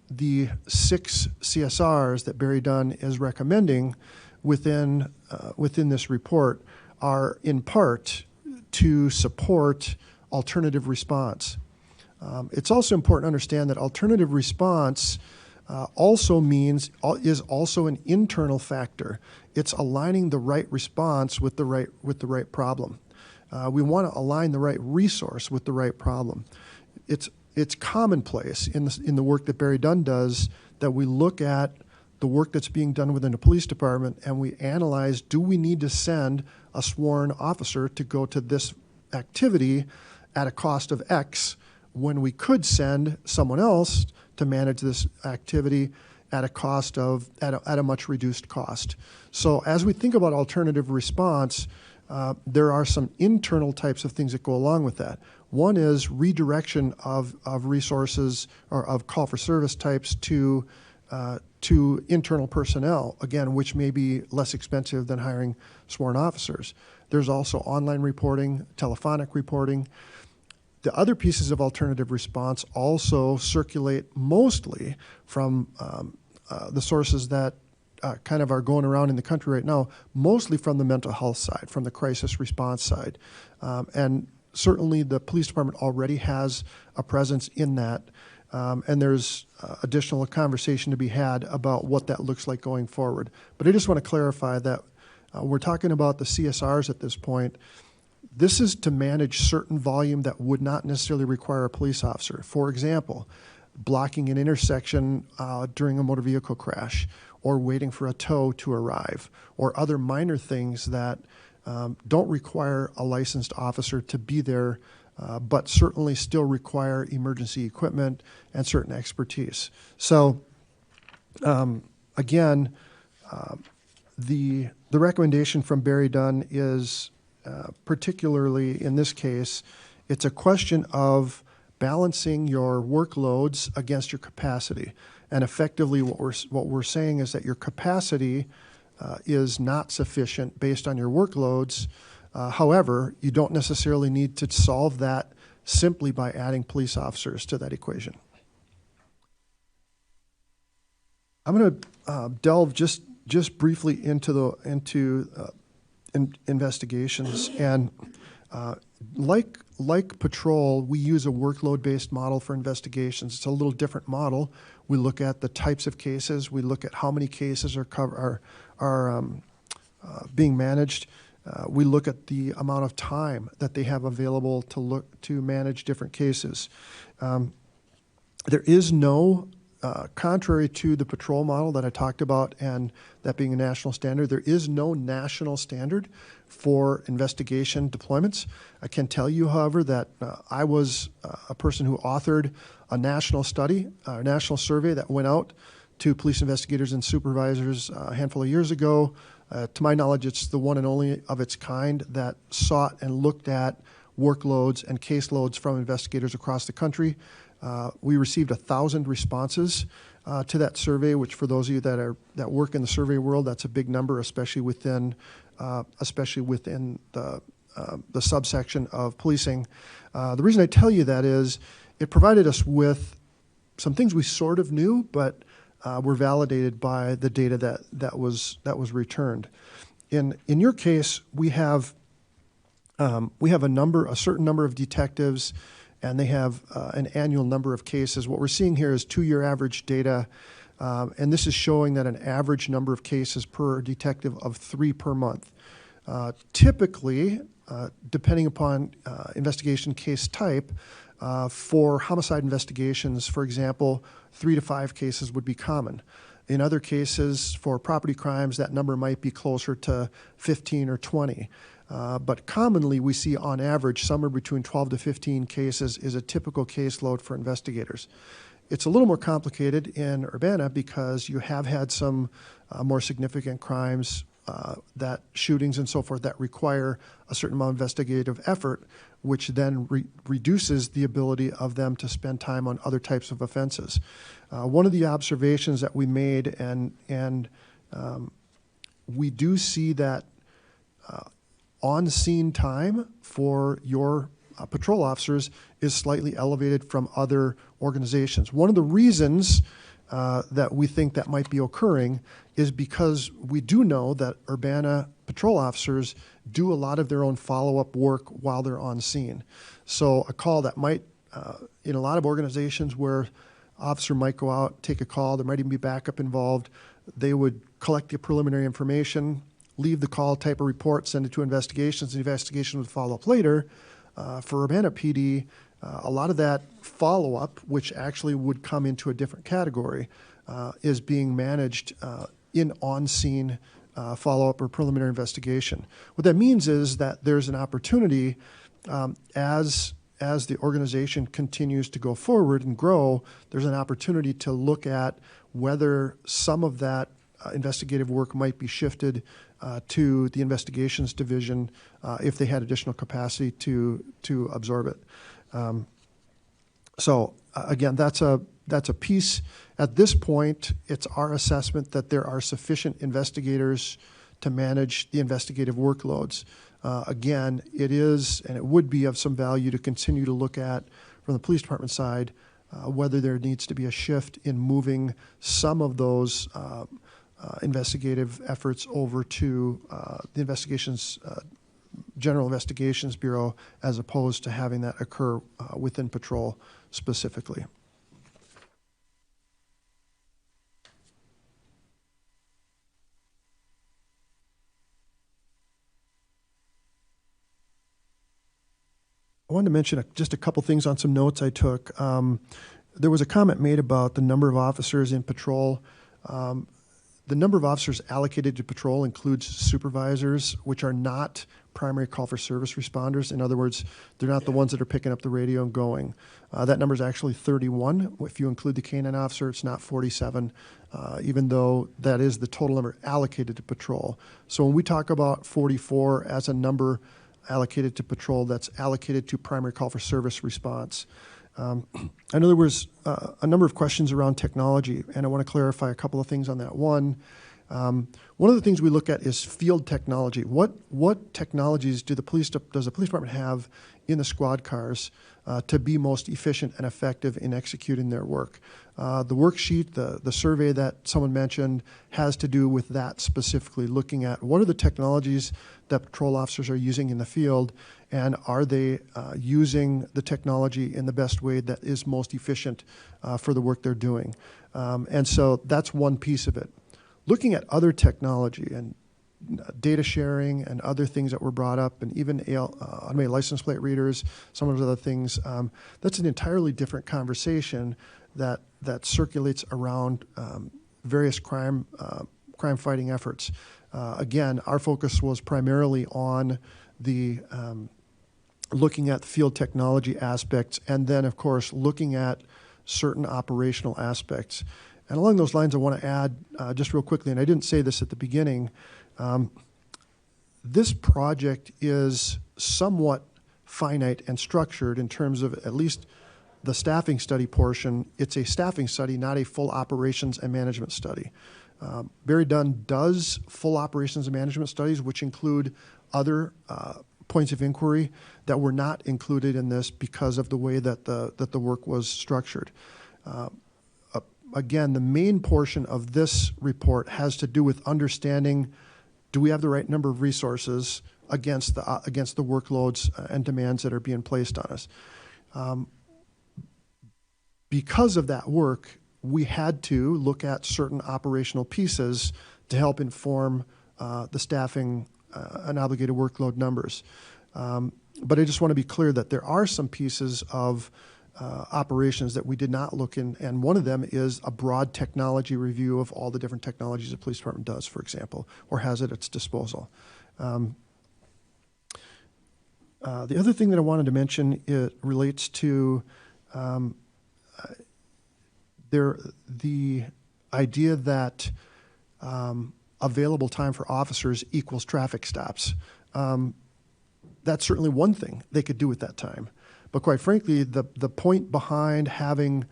the 6 CSRs that BerryDunn is recommending within this report are in part to support alternative response. It's also important to understand that alternative response is also an internal factor. It's aligning the right response with the right problem. We want to align the right resource with the right problem. It's commonplace in the work that BerryDunn does that we look at the work that's being done within the police department and we analyze, do we need to send a sworn officer to go to this activity at a cost of X when we could send someone else to manage this activity at a much reduced cost. So as we think about alternative response, there are some internal types of things that go along with that. One is redirection of resources or of call for service types to internal personnel, again, which may be less expensive than hiring sworn officers. There's also online reporting, telephonic reporting. The other pieces of alternative response also circulate mostly from the sources that kind of are going around in the country right now, mostly from the mental health side, from the crisis response side. And certainly the police department already has a presence in that. And there's additional conversation to be had about what that looks like going forward. But I just want to clarify that we're talking about the CSRs at this point. This is to manage certain volume that would not necessarily require a police officer. For example, blocking an intersection during a motor vehicle crash, or waiting for a tow to arrive, or other minor things that don't require a licensed officer to be there, but certainly still require emergency equipment and certain expertise. So again, the recommendation from BerryDunn is particularly in this case, it's a question of balancing your workloads against your capacity. And effectively what we're saying is that your capacity is not sufficient based on your workloads. However, you don't necessarily need to solve that simply by adding police officers to that equation. I'm going to delve just briefly into investigations, and like patrol, we use a workload-based model for investigations. It's a little different model. We look at the types of cases. We look at how many cases are being managed. We look at the amount of time that they have available to manage different cases. There is no, contrary to the patrol model that I talked about and that being a national standard, there is no national standard for investigation deployments. I can tell you, however, that I was a person who authored a national study, a national survey that went out to police investigators and supervisors a handful of years ago. To my knowledge, it's the one and only of its kind that sought and looked at workloads and caseloads from investigators across the country. We received 1,000 responses to that survey, which for those of you that work in the survey world, that's a big number, especially within the subsection of policing. The reason I tell you that is it provided us with some things we sort of knew, but were validated by the data that was returned. In your case, we have a certain number of detectives, and they have an annual number of cases. What we're seeing here is 2-year average data, and this is showing that an average number of cases per detective of 3 per month. Typically, depending upon investigation case type, for homicide investigations, for example, 3 to 5 cases would be common. In other cases, for property crimes, that number might be closer to 15 or 20. But commonly, we see on average somewhere between 12 to 15 cases is a typical caseload for investigators. It's a little more complicated in Urbana because you have had some more significant crimes, that shootings and so forth, that require a certain amount of investigative effort, which then reduces the ability of them to spend time on other types of offenses. One of the observations that we made, and we do see that on-scene time for your patrol officers is slightly elevated from other organizations. One of the reasons that we think that might be occurring is because we do know that Urbana patrol officers do a lot of their own follow-up work while they're on scene. So a call that might, in a lot of organizations where officer might go out, take a call, there might even be backup involved, they would collect the preliminary information, leave the call, type a report, send it to investigations, and investigation would follow up later. For Urbana PD, a lot of that follow-up, which actually would come into a different category, is being managed in on-scene follow-up or preliminary investigation. What that means is that there's an opportunity as the organization continues to go forward and grow, there's an opportunity to look at whether some of that investigative work might be shifted to the investigations division if they had additional capacity to absorb it. So again, that's a piece. At this point, it's our assessment that there are sufficient investigators to manage the investigative workloads. Again, it is, and it would be of some value to continue to look at, from the police department side, whether there needs to be a shift in moving some of those investigative efforts over to the General Investigations Bureau, as opposed to having that occur within patrol specifically. I wanted to mention just a couple things on some notes I took. There was a comment made about the number of officers in patrol. The number of officers allocated to patrol includes supervisors, which are not primary call for service responders. In other words, they're not the ones that are picking up the radio and going. That number is actually 31. If you include the canine officer, it's not 47, even though that is the total number allocated to patrol. So when we talk about 44 as a number allocated to patrol, that's allocated to primary call for service response. I know there was a number of questions around technology, and I want to clarify a couple of things on that. One of the things we look at is field technology. What technologies does the police department have in the squad cars to be most efficient and effective in executing their work? The worksheet, the survey that someone mentioned, has to do with that specifically, looking at what are the technologies that patrol officers are using in the field, and are they using the technology in the best way that is most efficient for the work they're doing. And so that's one piece of it. Looking at other technology, and data sharing and other things that were brought up, and even automated license plate readers, some of those other things. That's an entirely different conversation that circulates around various crime fighting efforts. Again, our focus was primarily on the looking at the field technology aspects, and then, of course, looking at certain operational aspects. And along those lines, I want to add just real quickly, and I didn't say this at the beginning, this project is somewhat finite and structured in terms of at least the staffing study portion. It's a staffing study, not a full operations and management study. BerryDunn does full operations and management studies, which include other points of inquiry that were not included in this because of the way that the work was structured. Again, the main portion of this report has to do with understanding, do we have the right number of resources against the workloads and demands that are being placed on us? Because of that work, we had to look at certain operational pieces to help inform the staffing and obligated workload numbers. But I just want to be clear that there are some pieces of operations that we did not look in, and one of them is a broad technology review of all the different technologies the police department does, for example, or has at its disposal. The other thing that I wanted to mention, it relates to the idea that available time for officers equals traffic stops. That's certainly one thing they could do at that time. But quite frankly, the point behind having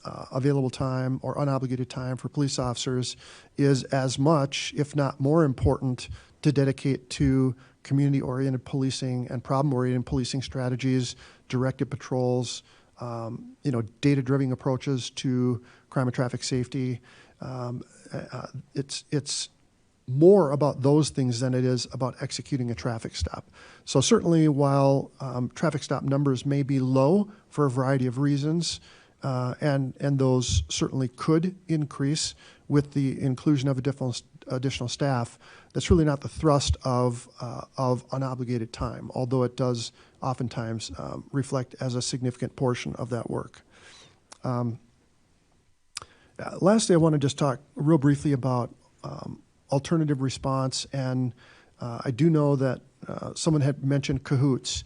available time or unobligated time for police officers is as much, if not more important, to dedicate to community-oriented policing and problem-oriented policing strategies, directed patrols, data-driven approaches to crime and traffic safety. It's more about those things than it is about executing a traffic stop. So certainly while traffic stop numbers may be low for a variety of reasons, and those certainly could increase with the inclusion of additional staff, that's really not the thrust of unobligated time, although it does oftentimes reflect as a significant portion of that work. Lastly, I want to just talk real briefly about alternative response, and I do know that someone had mentioned cahoots.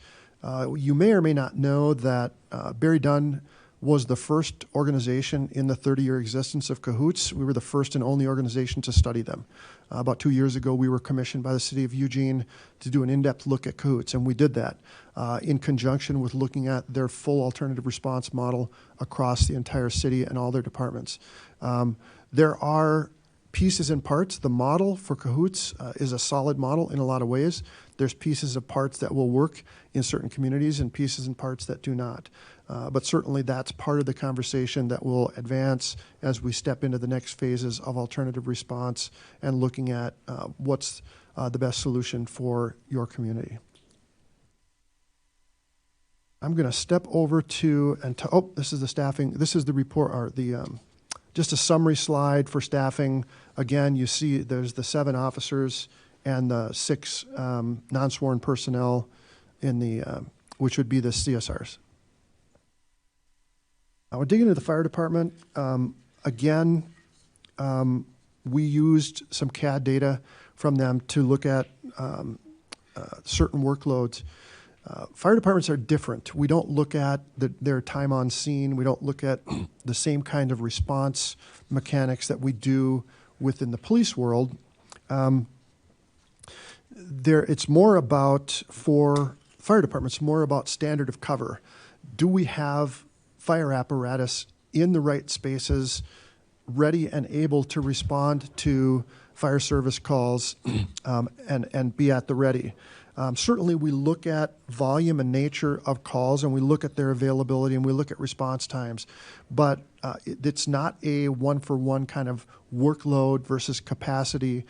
You may or may not know that BerryDunn was the first organization in the 30-year existence of cahoots. We were the first and only organization to study them. About 2 years ago, we were commissioned by the city of Eugene to do an in-depth look at cahoots, and we did that in conjunction with looking at their full alternative response model across the entire city and all their departments. There are pieces and parts. The model for cahoots is a solid model in a lot of ways. There's pieces of parts that will work in certain communities and pieces and parts that do not. But certainly that's part of the conversation that will advance as we step into the next phases of alternative response and looking at what's the best solution for your community. I'm going to step over to, this is the staffing, this is the report, or the just a summary slide for staffing. Again, you see there's the 7 officers and the 6 non-sworn personnel in the, which would be the CSRs. We're digging into the fire department. Again, we used some CAD data from them to look at certain workloads. Fire departments are different. We don't look at their time on scene. We don't look at the same kind of response mechanics that we do within the police world. It's more about, for fire departments, more about standard of cover. Do we have fire apparatus in the right spaces, ready and able to respond to fire service calls and be at the ready? Certainly we look at volume and nature of calls, and we look at their availability, and we look at response times, but it's not a one-for-one kind of workload versus capacity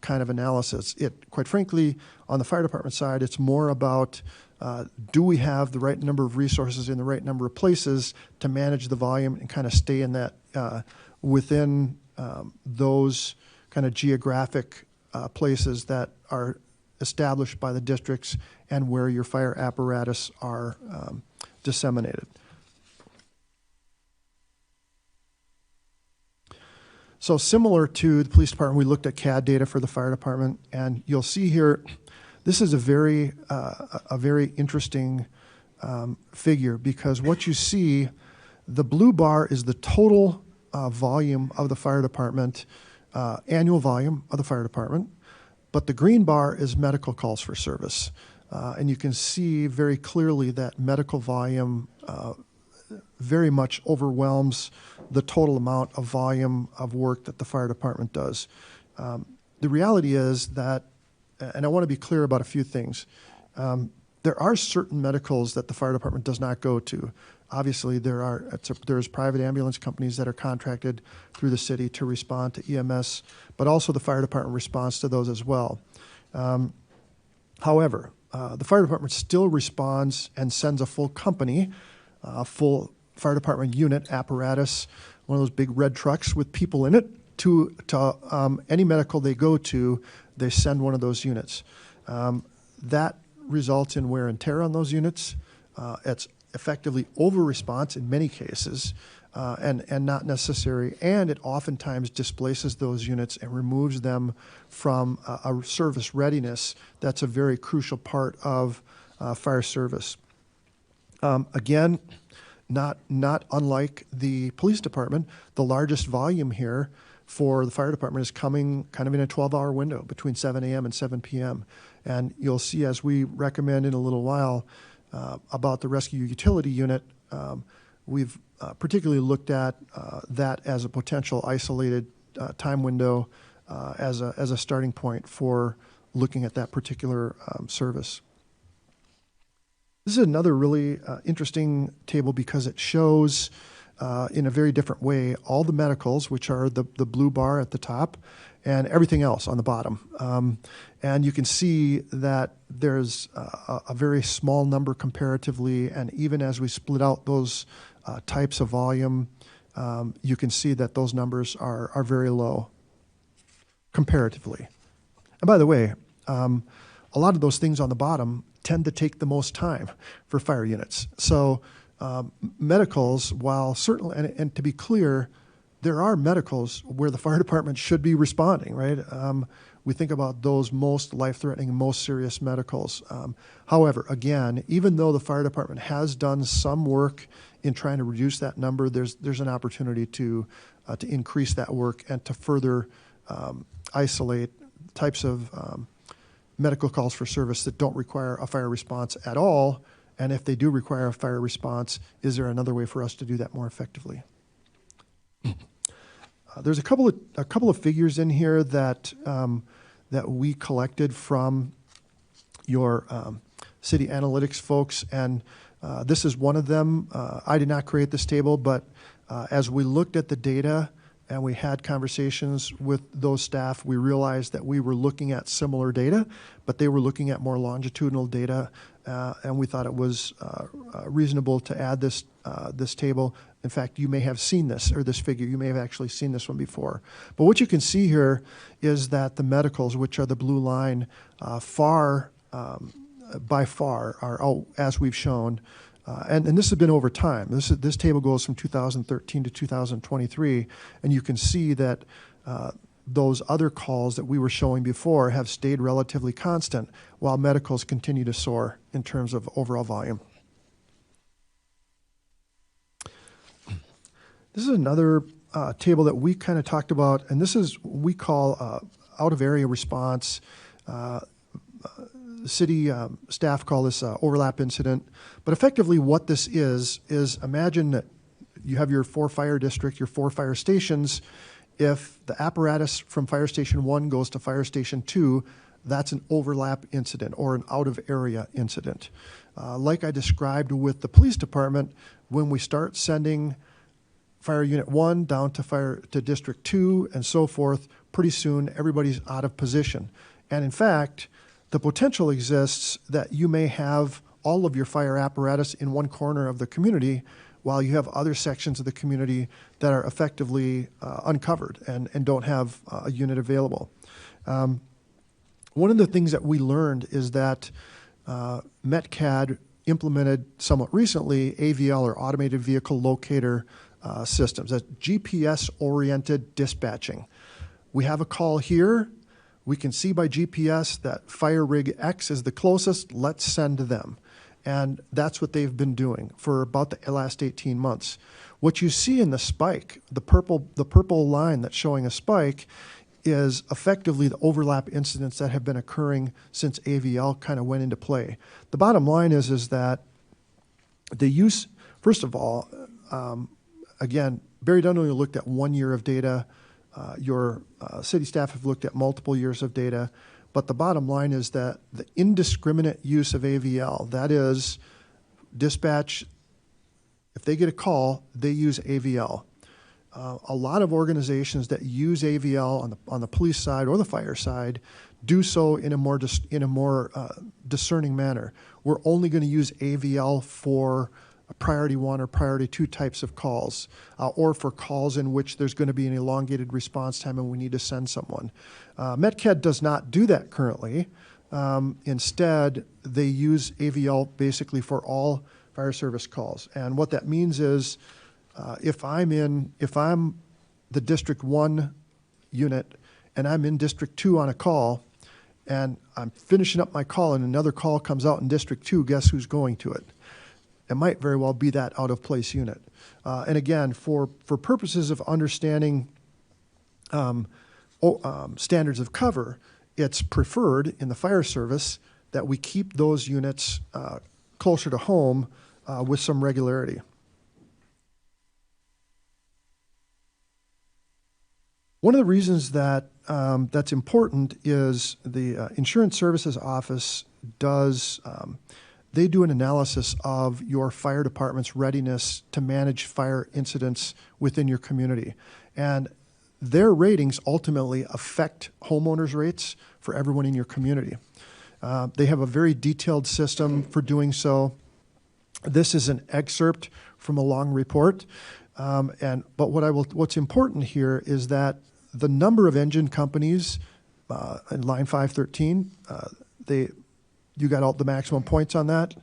kind of analysis. Quite frankly, on the fire department side, it's more about do we have the right number of resources in the right number of places to manage the volume and kind of stay in that within those kind of geographic places that are established by the districts and where your fire apparatus are disseminated. So similar to the police department, we looked at CAD data for the fire department, and you'll see here, this is a very interesting figure, because what you see, the blue bar is the total volume of the fire department, annual volume of the fire department, but the green bar is medical calls for service. And you can see very clearly that medical volume very much overwhelms the total amount of volume of work that the fire department does. The reality is that, and I want to be clear about a few things, there are certain medicals that the fire department does not go to. Obviously, there's private ambulance companies that are contracted through the city to respond to EMS, but also the fire department responds to those as well. However, the fire department still responds and sends a full company, full fire department unit apparatus, one of those big red trucks with people in it, to any medical they go to, they send one of those units. That results in wear and tear on those units. It's effectively over-response in many cases, and not necessary, and it oftentimes displaces those units and removes them from a service readiness that's a very crucial part of fire service. Again, not unlike the police department, the largest volume here for the fire department is coming kind of in a 12-hour window between 7 a.m. and 7 p.m. And you'll see, as we recommend in a little while, about the rescue utility unit, we've particularly looked at that as a potential isolated time window as a starting point for looking at that particular service. This is another really interesting table because it shows in a very different way all the medicals, which are the blue bar at the top, and everything else on the bottom. And you can see that there's a very small number comparatively, and even as we split out those types of volume, you can see that those numbers are very low comparatively. And by the way, a lot of those things on the bottom tend to take the most time for fire units. So medicals, while certainly, and to be clear, there are medicals where the fire department should be responding, right? We think about those most life-threatening, most serious medicals. However, again, even though the fire department has done some work in trying to reduce that number, there's an opportunity to increase that work and to further isolate types of medical calls for service that don't require a fire response at all. And if they do require a fire response, is there another way for us to do that more effectively? There's a couple of figures in here that that we collected from your city analytics folks, and this is one of them. I did not create this table, but as we looked at the data and we had conversations with those staff, we realized that we were looking at similar data, but they were looking at more longitudinal data, and we thought it was reasonable to add this table. In fact, you may have seen this, or this figure, you may have actually seen this one before. But what you can see here is that the medicals, which are the blue line, by far are, as we've shown, and this has been over time. This table goes from 2013 to 2023, and you can see that those other calls that we were showing before have stayed relatively constant, while medicals continue to soar in terms of overall volume. This is another table that we kind of talked about, and this is what we call out-of-area response. City staff call this overlap incident. But effectively what this is imagine that you have your 4 fire district, your 4 fire stations. If the apparatus from fire station 1 goes to fire station 2, that's an overlap incident or an out-of-area incident. Like I described with the police department, when we start sending fire unit 1 down to district 2 and so forth, pretty soon everybody's out of position. And in fact, the potential exists that you may have all of your fire apparatus in one corner of the community while you have other sections of the community that are effectively uncovered and don't have a unit available. one of the things that we learned is that METCAD implemented somewhat recently AVL, or Automated Vehicle Locator systems, that's GPS-oriented dispatching. We have a call here. We can see by GPS that fire rig X is the closest. Let's send them. And that's what they've been doing for about the last 18 months. What you see in the spike, the purple line that's showing a spike, is effectively the overlap incidents that have been occurring since AVL kind of went into play. The bottom line is that the use, first of all, again, BerryDunn only looked at 1 year of data. Your city staff have looked at multiple years of data. But the bottom line is that the indiscriminate use of AVL, that is, dispatch, if they get a call, they use AVL. A lot of organizations that use AVL on the police side or the fire side do so in a more discerning manner. We're only going to use AVL for priority 1 or priority 2 types of calls, or for calls in which there's going to be an elongated response time and we need to send someone. METCAD does not do that currently. Instead, they use AVL basically for all fire service calls. And what that means is, if I'm the District 1 unit and I'm in District 2 on a call, and I'm finishing up my call and another call comes out in District 2, guess who's going to it? It might very well be that out-of-place unit. And again, for purposes of understanding standards of cover, it's preferred in the fire service that we keep those units closer to home with some regularity. One of the reasons that that's important is the Insurance Services Office does they do an analysis of your fire department's readiness to manage fire incidents within your community. And their ratings ultimately affect homeowners' rates for everyone in your community. They have a very detailed system for doing so. This is an excerpt from a long report. But what's important here is that the number of engine companies in line 513, you got all the maximum points on that.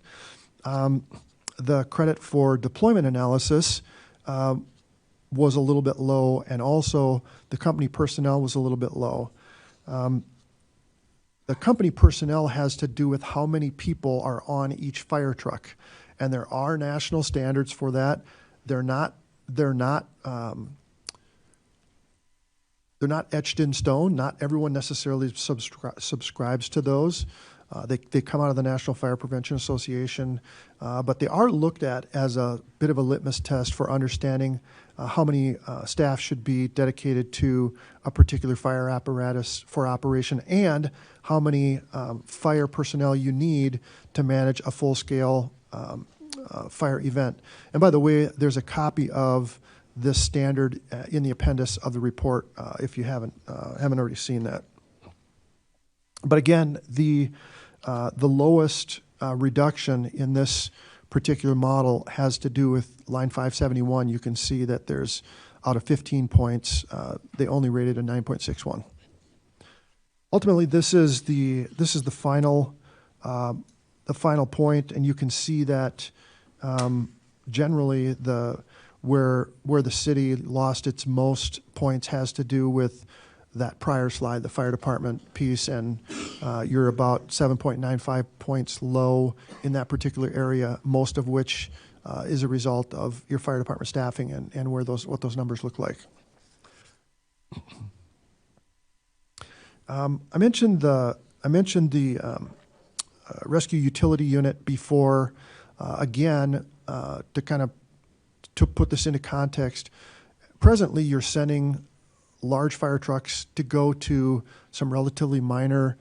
The credit for deployment analysis was a little bit low, and also the company personnel was a little bit low. The company personnel has to do with how many people are on each fire truck, and there are national standards for that. They're not etched in stone. Not everyone necessarily subscribes to those. They come out of the National Fire Prevention Association, but they are looked at as a bit of a litmus test for understanding how many staff should be dedicated to a particular fire apparatus for operation, and how many fire personnel you need to manage a full-scale fire event. And by the way, there's a copy of this standard in the appendix of the report if you haven't already seen that. But again, the lowest reduction in this particular model has to do with line 571. You can see that there's, out of 15 points, they only rated a 9.61. Ultimately, this is the final point, and you can see that generally where the city lost its most points has to do with that prior slide, the fire department piece, and you're about 7.95 points low in that particular area, most of which is a result of your fire department staffing and what those numbers look like. I mentioned the rescue utility unit before. Again, to put this into context, presently you're sending large fire trucks to go to some relatively minor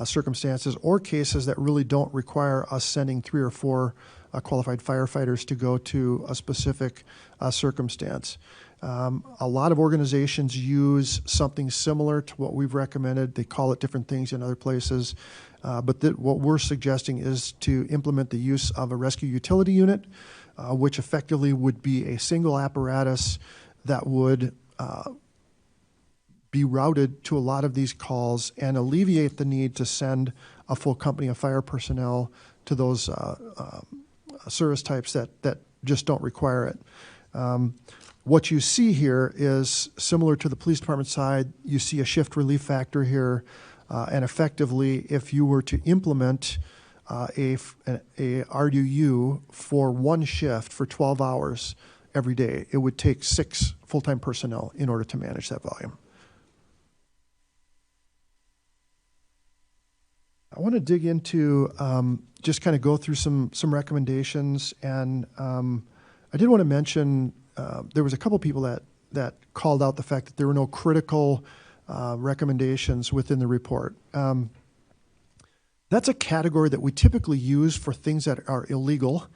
circumstances or cases that really don't require us sending 3 or 4 qualified firefighters to go to a specific circumstance. A lot of organizations use something similar to what we've recommended. They call it different things in other places. But what we're suggesting is to implement the use of a rescue utility unit, which effectively would be a single apparatus that would be routed to a lot of these calls and alleviate the need to send a full company of fire personnel to those service types that just don't require it. What you see here is similar to the police department side. You see a shift relief factor here, and effectively, if you were to implement a RUU for one shift for 12 hours every day, it would take 6 full-time personnel in order to manage that volume. I want to dig into just kind of go through some recommendations, and I did want to mention there was a couple people that called out the fact that there were no critical recommendations within the report. That's a category that we typically use for things that are illegal,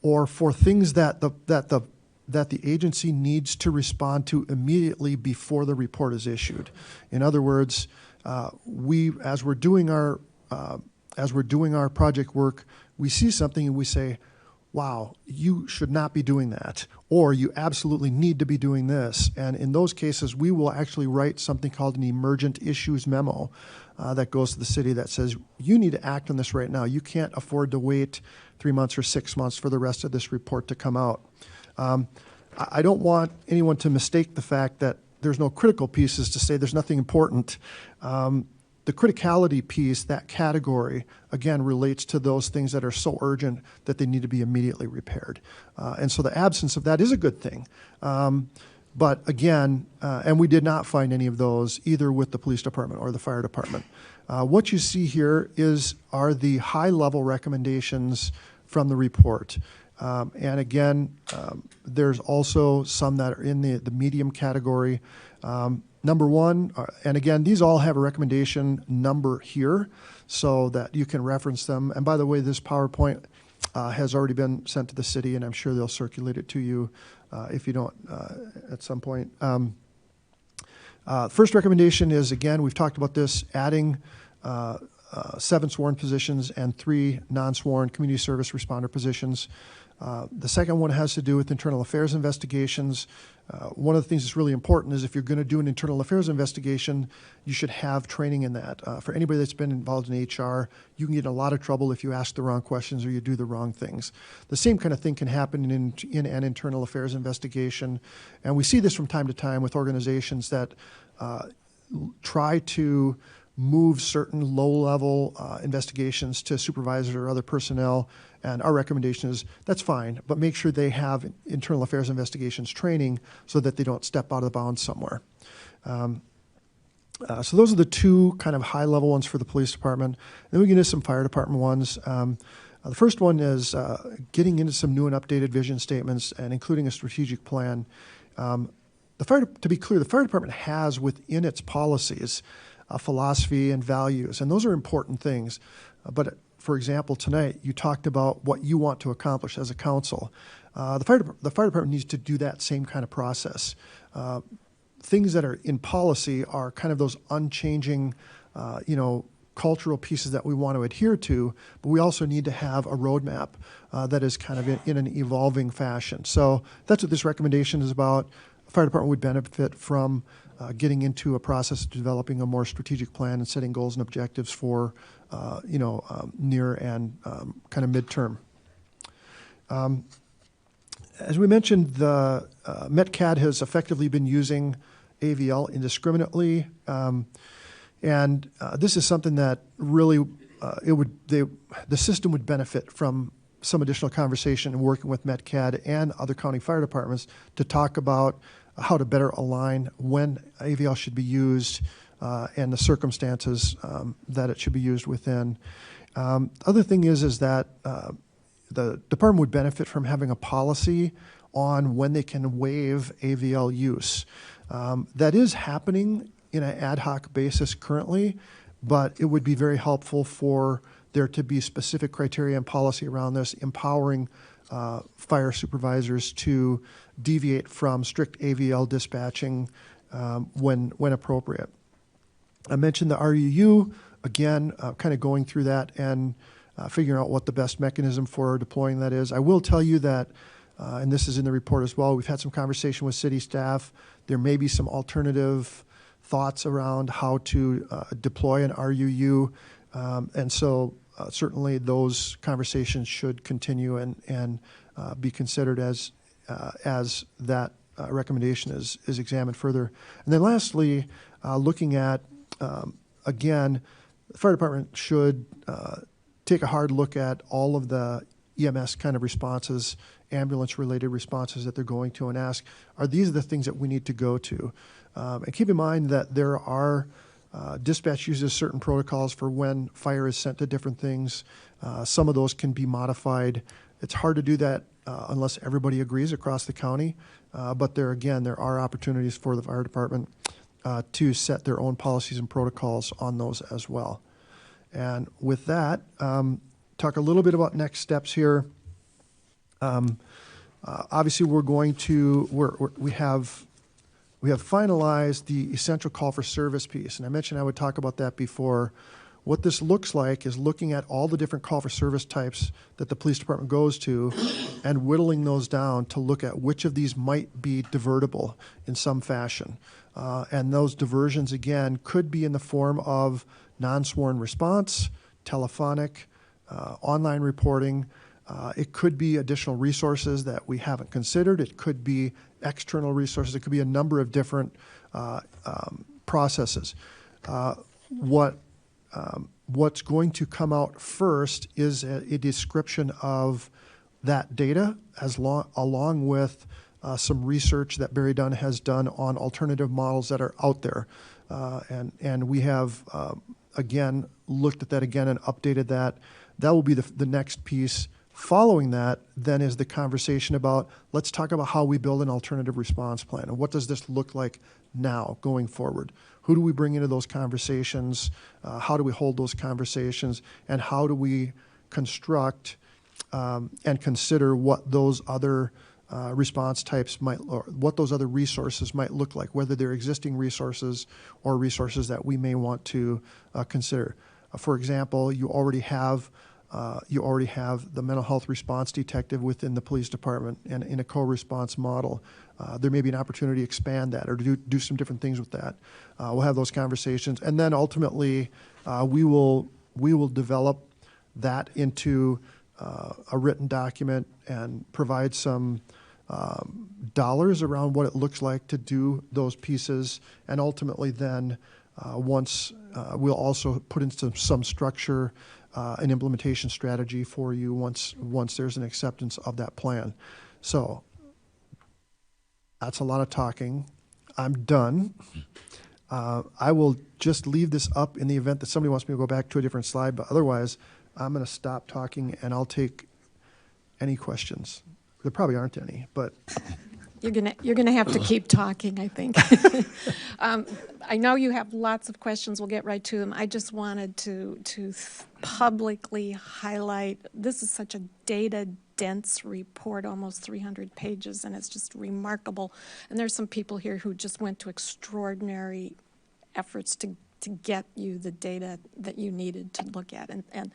or for things that the agency needs to respond to immediately before the report is issued. In other words, as we're doing our project work, we see something and we say, wow, you should not be doing that, or you absolutely need to be doing this. And in those cases, we will actually write something called an emergent issues memo that goes to the city that says, you need to act on this right now. You can't afford to wait 3 months or 6 months for the rest of this report to come out. I don't want anyone to mistake the fact that there's no critical pieces to say there's nothing important. The criticality piece, that category, again, relates to those things that are so urgent that they need to be immediately repaired. And so the absence of that is a good thing. But again, and we did not find any of those either with the police department or the fire department. What you see here are the high-level recommendations from the report. And again, there's also some that are in the medium category. Number one, and again, these all have a recommendation number here so that you can reference them. And by the way, this PowerPoint has already been sent to the city, and I'm sure they'll circulate it to you if you don't at some point. First recommendation is, again, we've talked about this, adding 7 sworn positions and 3 non-sworn community service responder positions. The second one has to do with internal affairs investigations. One of the things that's really important is if you're going to do an internal affairs investigation, you should have training in that. For anybody that's been involved in HR, you can get in a lot of trouble if you ask the wrong questions or you do the wrong things. The same kind of thing can happen in an internal affairs investigation. And we see this from time to time with organizations that try to move certain low-level investigations to supervisors or other personnel. And our recommendation is that's fine, but make sure they have internal affairs investigations training so that they don't step out of bounds somewhere. So those are the 2 kind of high-level ones for the police department. Then we get into some fire department ones. The first one is getting into some new and updated vision statements and including a strategic plan. To be clear, the fire department has within its policies a philosophy and values, and those are important things. But for example, tonight you talked about what you want to accomplish as a council. The fire department needs to do that same kind of process. Things that are in policy are kind of those unchanging, cultural pieces that we want to adhere to, but we also need to have a roadmap that is kind of in an evolving fashion. So that's what this recommendation is about. The fire department would benefit from getting into a process of developing a more strategic plan and setting goals and objectives for, near and kind of midterm. As we mentioned, the MetCAD has effectively been using AVL indiscriminately, and this is something that really the system would benefit from some additional conversation and working with MetCAD and other county fire departments to talk about how to better align when AVL should be used and the circumstances that it should be used within. Other thing is that the department would benefit from having a policy on when they can waive AVL use. That is happening in an ad hoc basis currently, but it would be very helpful for there to be specific criteria and policy around this, empowering fire supervisors to deviate from strict AVL dispatching when appropriate. I mentioned the RUU, again, kind of going through that and figuring out what the best mechanism for deploying that is. I will tell you that, and this is in the report as well, we've had some conversation with city staff. There may be some alternative thoughts around how to deploy an RUU. And so certainly those conversations should continue and be considered as that recommendation is examined further. And then lastly, looking at, again, the fire department should take a hard look at all of the EMS kind of responses, ambulance-related responses that they're going to, and ask, are these the things that we need to go to? And keep in mind that there are dispatch uses certain protocols for when fire is sent to different things. Some of those can be modified. It's hard to do that unless everybody agrees across the county. But there are opportunities for the fire department to set their own policies and protocols on those as well. And with that, talk a little bit about next steps here. Obviously, we have finalized the essential call for service piece, and I mentioned I would talk about that before. What this looks like is looking at all the different call for service types that the police department goes to and whittling those down to look at which of these might be divertible in some fashion. And those diversions, again, could be in the form of non-sworn response, telephonic, online reporting. It could be additional resources that we haven't considered. It could be external resources. It could be a number of different processes. What's going to come out first is a description of that data along with some research that BerryDunn has done on alternative models that are out there. And we have, again, looked at that again and updated that. That will be the next piece. Following that, then, is the conversation about, let's talk about how we build an alternative response plan, and what does this look like now going forward? Who do we bring into those conversations? How do we hold those conversations? And how do we construct and consider what those other response types might, or what those other resources might look like, whether they're existing resources or resources that we may want to consider. For example, you already have the mental health response detective within the police department and in a co-response model. There may be an opportunity to expand that or to do some different things with that. We'll have those conversations. And then ultimately, we will develop that into a written document and provide some dollars around what it looks like to do those pieces. And ultimately then, once we'll also put into some structure an implementation strategy for you once there's an acceptance of that plan. So that's a lot of talking. I'm done. I will just leave this up in the event that somebody wants me to go back to a different slide, but otherwise I'm going to stop talking and I'll take any questions. There probably aren't any, but You're gonna have to keep talking, I think. I know you have lots of questions. We'll get right to them. I just wanted to publicly highlight, this is such a data-dense report, almost 300 pages, and it's just remarkable. And there's some people here who just went to extraordinary efforts to get you the data that you needed to look at. And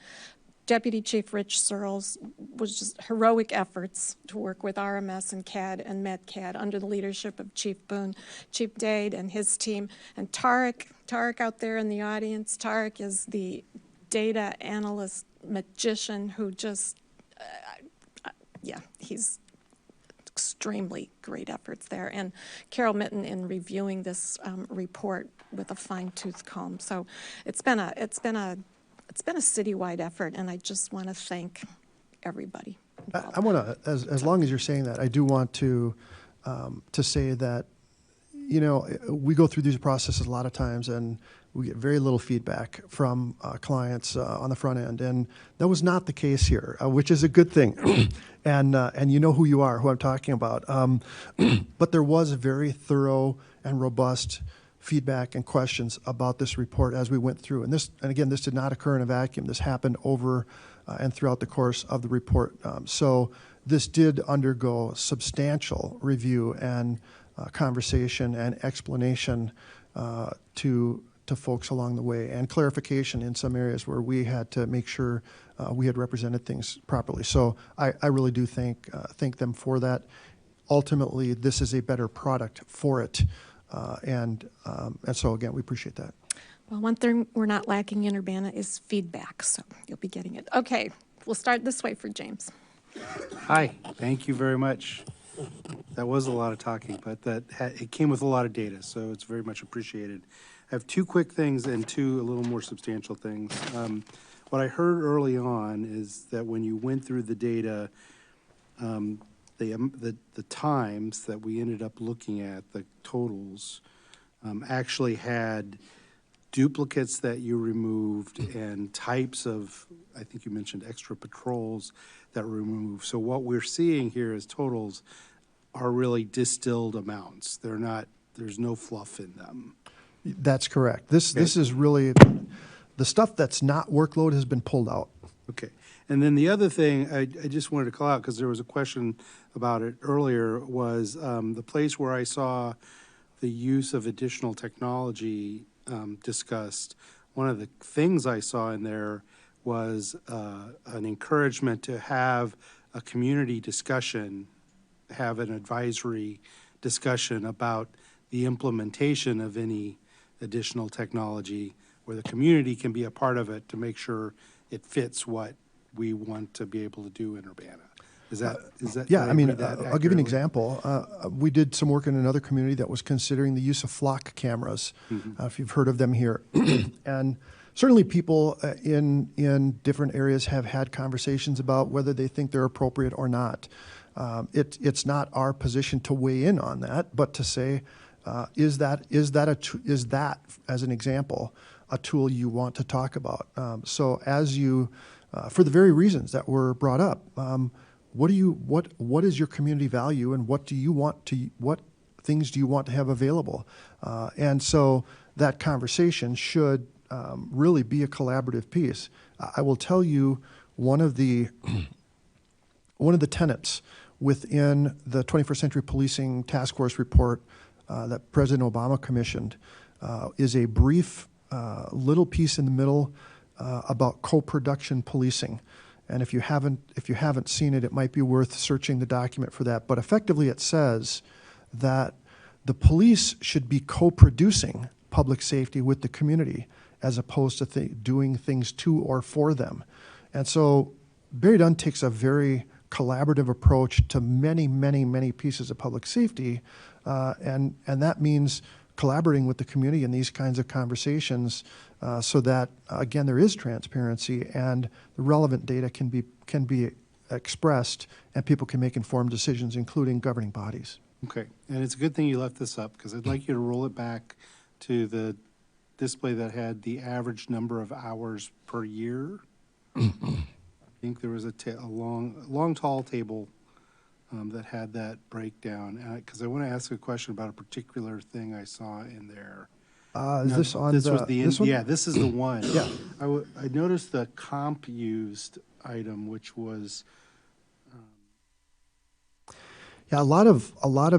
Deputy Chief Rich Searles was just heroic efforts to work with RMS and CAD and MedCAD under the leadership of Chief Boone, Chief Dade and his team, and Tarek out there in the audience. Tarek is the data analyst magician who just, he's extremely great efforts there. And Carol Mitten in reviewing this report with a fine-tooth comb. So it's been a citywide effort, and I just want to thank everybody. I want to, as long as you're saying that, I do want to say that, we go through these processes a lot of times, and we get very little feedback from clients on the front end, and that was not the case here, which is a good thing. And you know who you are, who I'm talking about. But there was a very thorough and robust feedback and questions about this report as we went through. And again, this did not occur in a vacuum. This happened over and throughout the course of the report. So this did undergo substantial review and conversation and explanation to folks along the way, and clarification in some areas where we had to make sure we had represented things properly. So I really do thank them for that. Ultimately, this is a better product for it. And so, again, we appreciate that. Well, one thing we're not lacking in Urbana is feedback, so you'll be getting it. Okay, we'll start this way for James. Hi, thank you very much. That was a lot of talking, but it came with a lot of data, so it's very much appreciated. I have two quick things and two a little more substantial things. What I heard early on is that when you went through the data, the times that we ended up looking at, the totals, actually had duplicates that you removed and types of, I think you mentioned extra patrols that were removed. So what we're seeing here as totals are really distilled amounts. They're not, there's no fluff in them. That's correct. This is really, the stuff that's not workload has been pulled out. Okay. And then the other thing I just wanted to call out, because there was a question about it earlier, was the place where I saw the use of additional technology discussed. One of the things I saw in there was an encouragement to have a community discussion, have an advisory discussion about the implementation of any additional technology where the community can be a part of it to make sure it fits what we want to be able to do in Urbana. Is that yeah, I mean, I'll give you an example. We did some work in another community that was considering the use of flock cameras, if you've heard of them here. And certainly people in different areas have had conversations about whether they think they're appropriate or not. It's not our position to weigh in on that, but to say, is that, as an example, a tool you want to talk about? So as you, for the very reasons that were brought up, what is your community value, and what things do you want to have available? And so that conversation should really be a collaborative piece. I will tell you one of the tenets within the 21st Century Policing Task Force report that President Obama commissioned is a brief little piece in the middle about co-production policing. And if you haven't seen it, it might be worth searching the document for that. But effectively, it says that the police should be co-producing public safety with the community as opposed to doing things to or for them. And so BerryDunn takes a very collaborative approach to many, many, many pieces of public safety, and that means collaborating with the community in these kinds of conversations so that, again, there is transparency and the relevant data can be expressed and people can make informed decisions, including governing bodies. Okay, and it's a good thing you left this up, because I'd like you to roll it back to the display that had the average number of hours per year. I think there was a long, tall table that had that breakdown. Because I want to ask a question about a particular thing I saw in there. Is this on this one? Yeah, this is the one. Yeah. I noticed the comp used item, which was yeah, a lot of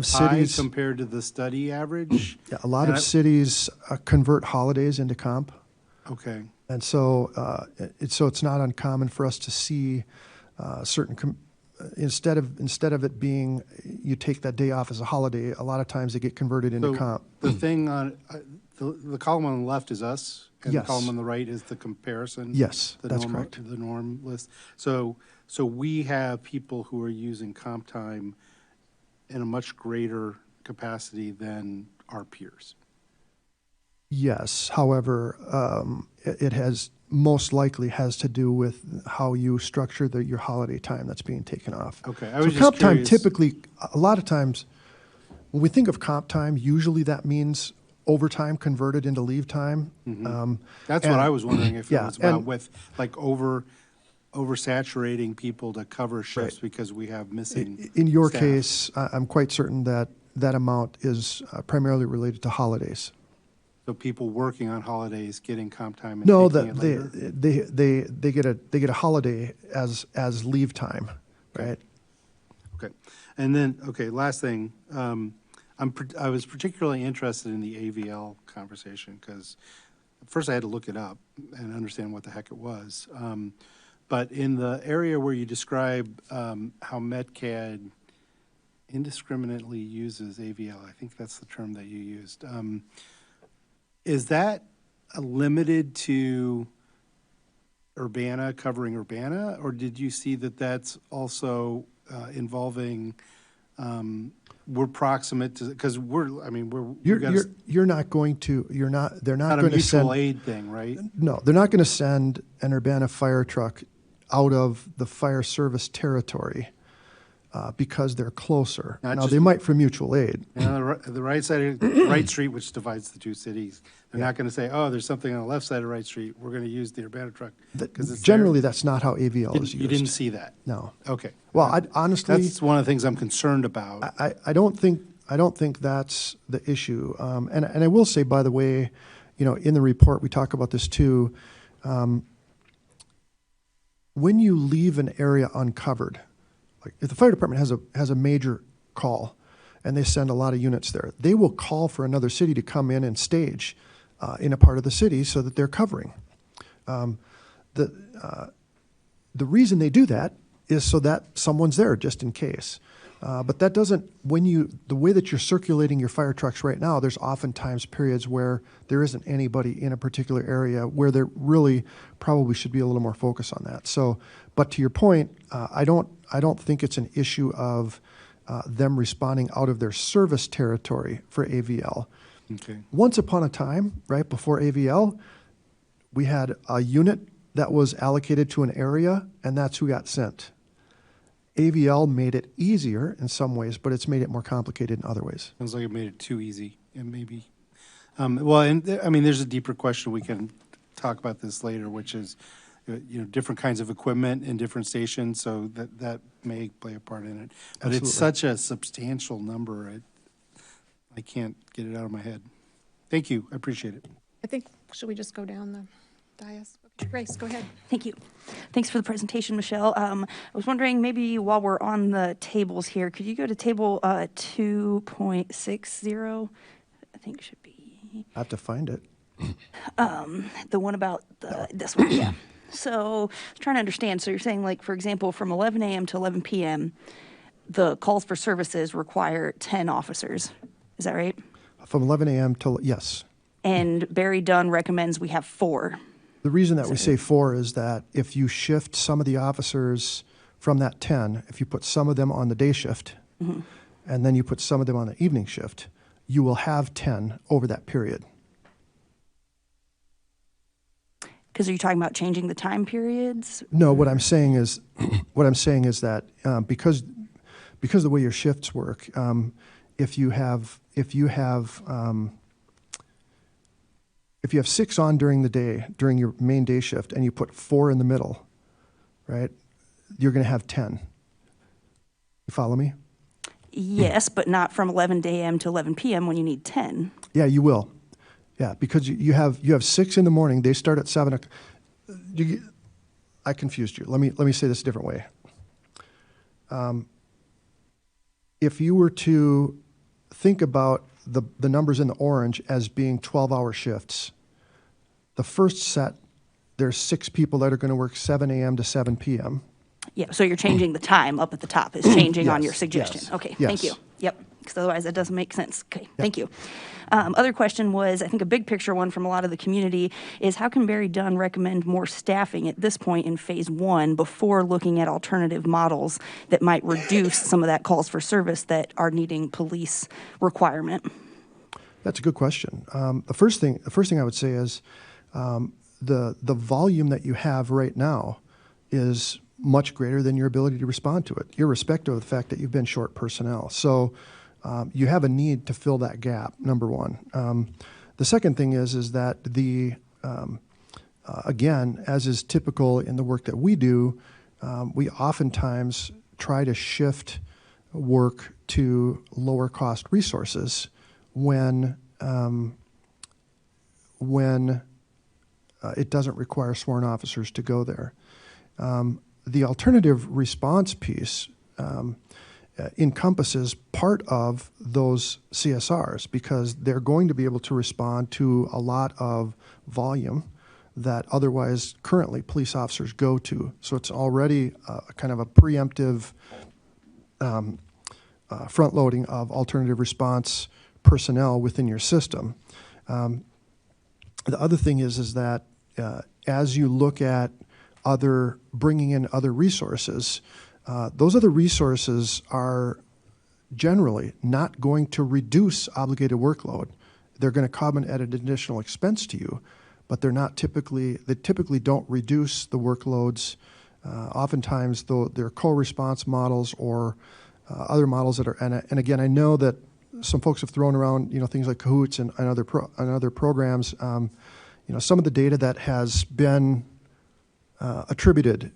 cities compared to the study average. Yeah, a lot of cities convert holidays into comp. Okay. And so it's not uncommon for us to see certain instead of it being you take that day off as a holiday, a lot of times they get converted into comp. The thing on the column on the left is us, and Yes. the column on the right is the comparison. Yes, that's correct. The norm list. So we have people who are using comp time in a much greater capacity than our peers. Yes, however, it has most likely has to do with how you structure your holiday time that's being taken off. Okay, I so was just comp time curious. typically, a lot of times, when we think of comp time, usually that means overtime converted into leave time. That's what I was wondering if yeah, it was about and- with like oversaturating people to cover shifts because we have missing. In your staff. case, I'm quite certain that that amount is primarily related to holidays. So people working on holidays getting comp time and No, taking it later? they get a holiday as leave time, right? Okay, and then last thing, I was particularly interested in the AVL conversation because first I had to look it up and understand what the heck it was. But in the area where you describe how MetCAD indiscriminately uses AVL. I think that's the term that you used. Is that limited to Urbana, covering Urbana, or did you see that that's also involving, we're proximate to, because we're not going to, they're not going to send. Not a mutual aid thing, right? No, they're not going to send an Urbana fire truck out of the fire service territory because they're closer. Now, they might for mutual aid. The right side of Wright Street, which divides the two cities, they're not going to say, oh, there's something on the left side of Wright Street, we're going to use the Urbana truck. Generally, that's not how AVL is used. You didn't see that? No. Okay. Well, honestly, that's one of the things I'm concerned about. I don't think that's the issue. And I will say, by the way, in the report we talk about this too. When you leave an area uncovered, like if the fire department has a major call, and they send a lot of units there, they will call for another city to come in and stage in a part of the city so that they're covering. The reason they do that is so that someone's there just in case. But that doesn't, the way that you're circulating your fire trucks right now, there's oftentimes periods where there isn't anybody in a particular area where there really probably should be a little more focus on that. So, but to your point, I don't think it's an issue of them responding out of their service territory for AVL. Okay. Once upon a time, right before AVL, we had a unit that was allocated to an area, and that's who got sent. AVL made it easier in some ways, but it's made it more complicated in other ways. Sounds like it made it too easy, and maybe. There's a deeper question. We can talk about this later, which is, different kinds of equipment in different stations, so that may play a part in it. But Absolutely. It's such a substantial number, I can't get it out of my head. Thank you. I appreciate it. I think, should we just go down the dais? Okay, Grace, go ahead. Thank you. Thanks for the presentation, Michelle. I was wondering, maybe while we're on the tables here, could you go to table 2.60? I think it should be. I have to find it. The one about this one, yeah. So I was trying to understand. So you're saying, like, for example, from 11 a.m. to 11 p.m., the calls for services require 10 officers. Is that right? From 11 a.m. till, yes. And BerryDunn recommends we have 4. The reason that we say 4 is that if you shift some of the officers from that 10, if you put some of them on the day shift, mm-hmm. and then you put some of them on the evening shift, you will have 10 over that period. Because are you talking about changing the time periods? No, what I'm saying is that because the way your shifts work, if you have 6 on during the day, during your main day shift, and you put 4 in the middle, right, you're going to have 10. You follow me? Yes, but not from 11 a.m. to 11 p.m. when you need 10. Yeah, you will. Yeah, because you have 6 in the morning. They start at 7 o'clock. I confused you. Let me say this a different way. If you were to think about the numbers in the orange as being 12-hour shifts, the first set, there's 6 people that are going to work 7 a.m. to 7 p.m. Yeah, so you're changing the time up at the top. Is changing yes, on your suggestion. Yes, okay, yes. Thank you. Yep, because otherwise that doesn't make sense. Okay, Thank you. Other question was, I think a big picture one from a lot of the community is, how can BerryDunn recommend more staffing at this point in phase 1 before looking at alternative models that might reduce some of that calls for service that are needing police requirement? That's a good question. The first thing I would say is the volume that you have right now is much greater than your ability to respond to it, irrespective of the fact that you've been short personnel. So you have a need to fill that gap, number one. The second thing is that again, as is typical in the work that we do, we oftentimes try to shift work to lower cost resources when it doesn't require sworn officers to go there. The alternative response piece encompasses part of those CSRs because they're going to be able to respond to a lot of volume that otherwise currently police officers go to. So it's already kind of a preemptive front loading of alternative response personnel within your system. The other thing is that as you look at bringing in other resources, those other resources are generally not going to reduce obligated workload. They're going to come in at an additional expense to you, but they typically don't reduce the workloads. Oftentimes, though, they're co-response models or other models that are, and again, I know that some folks have thrown around, things like Cahoots and other programs. Some of the data that has been attributed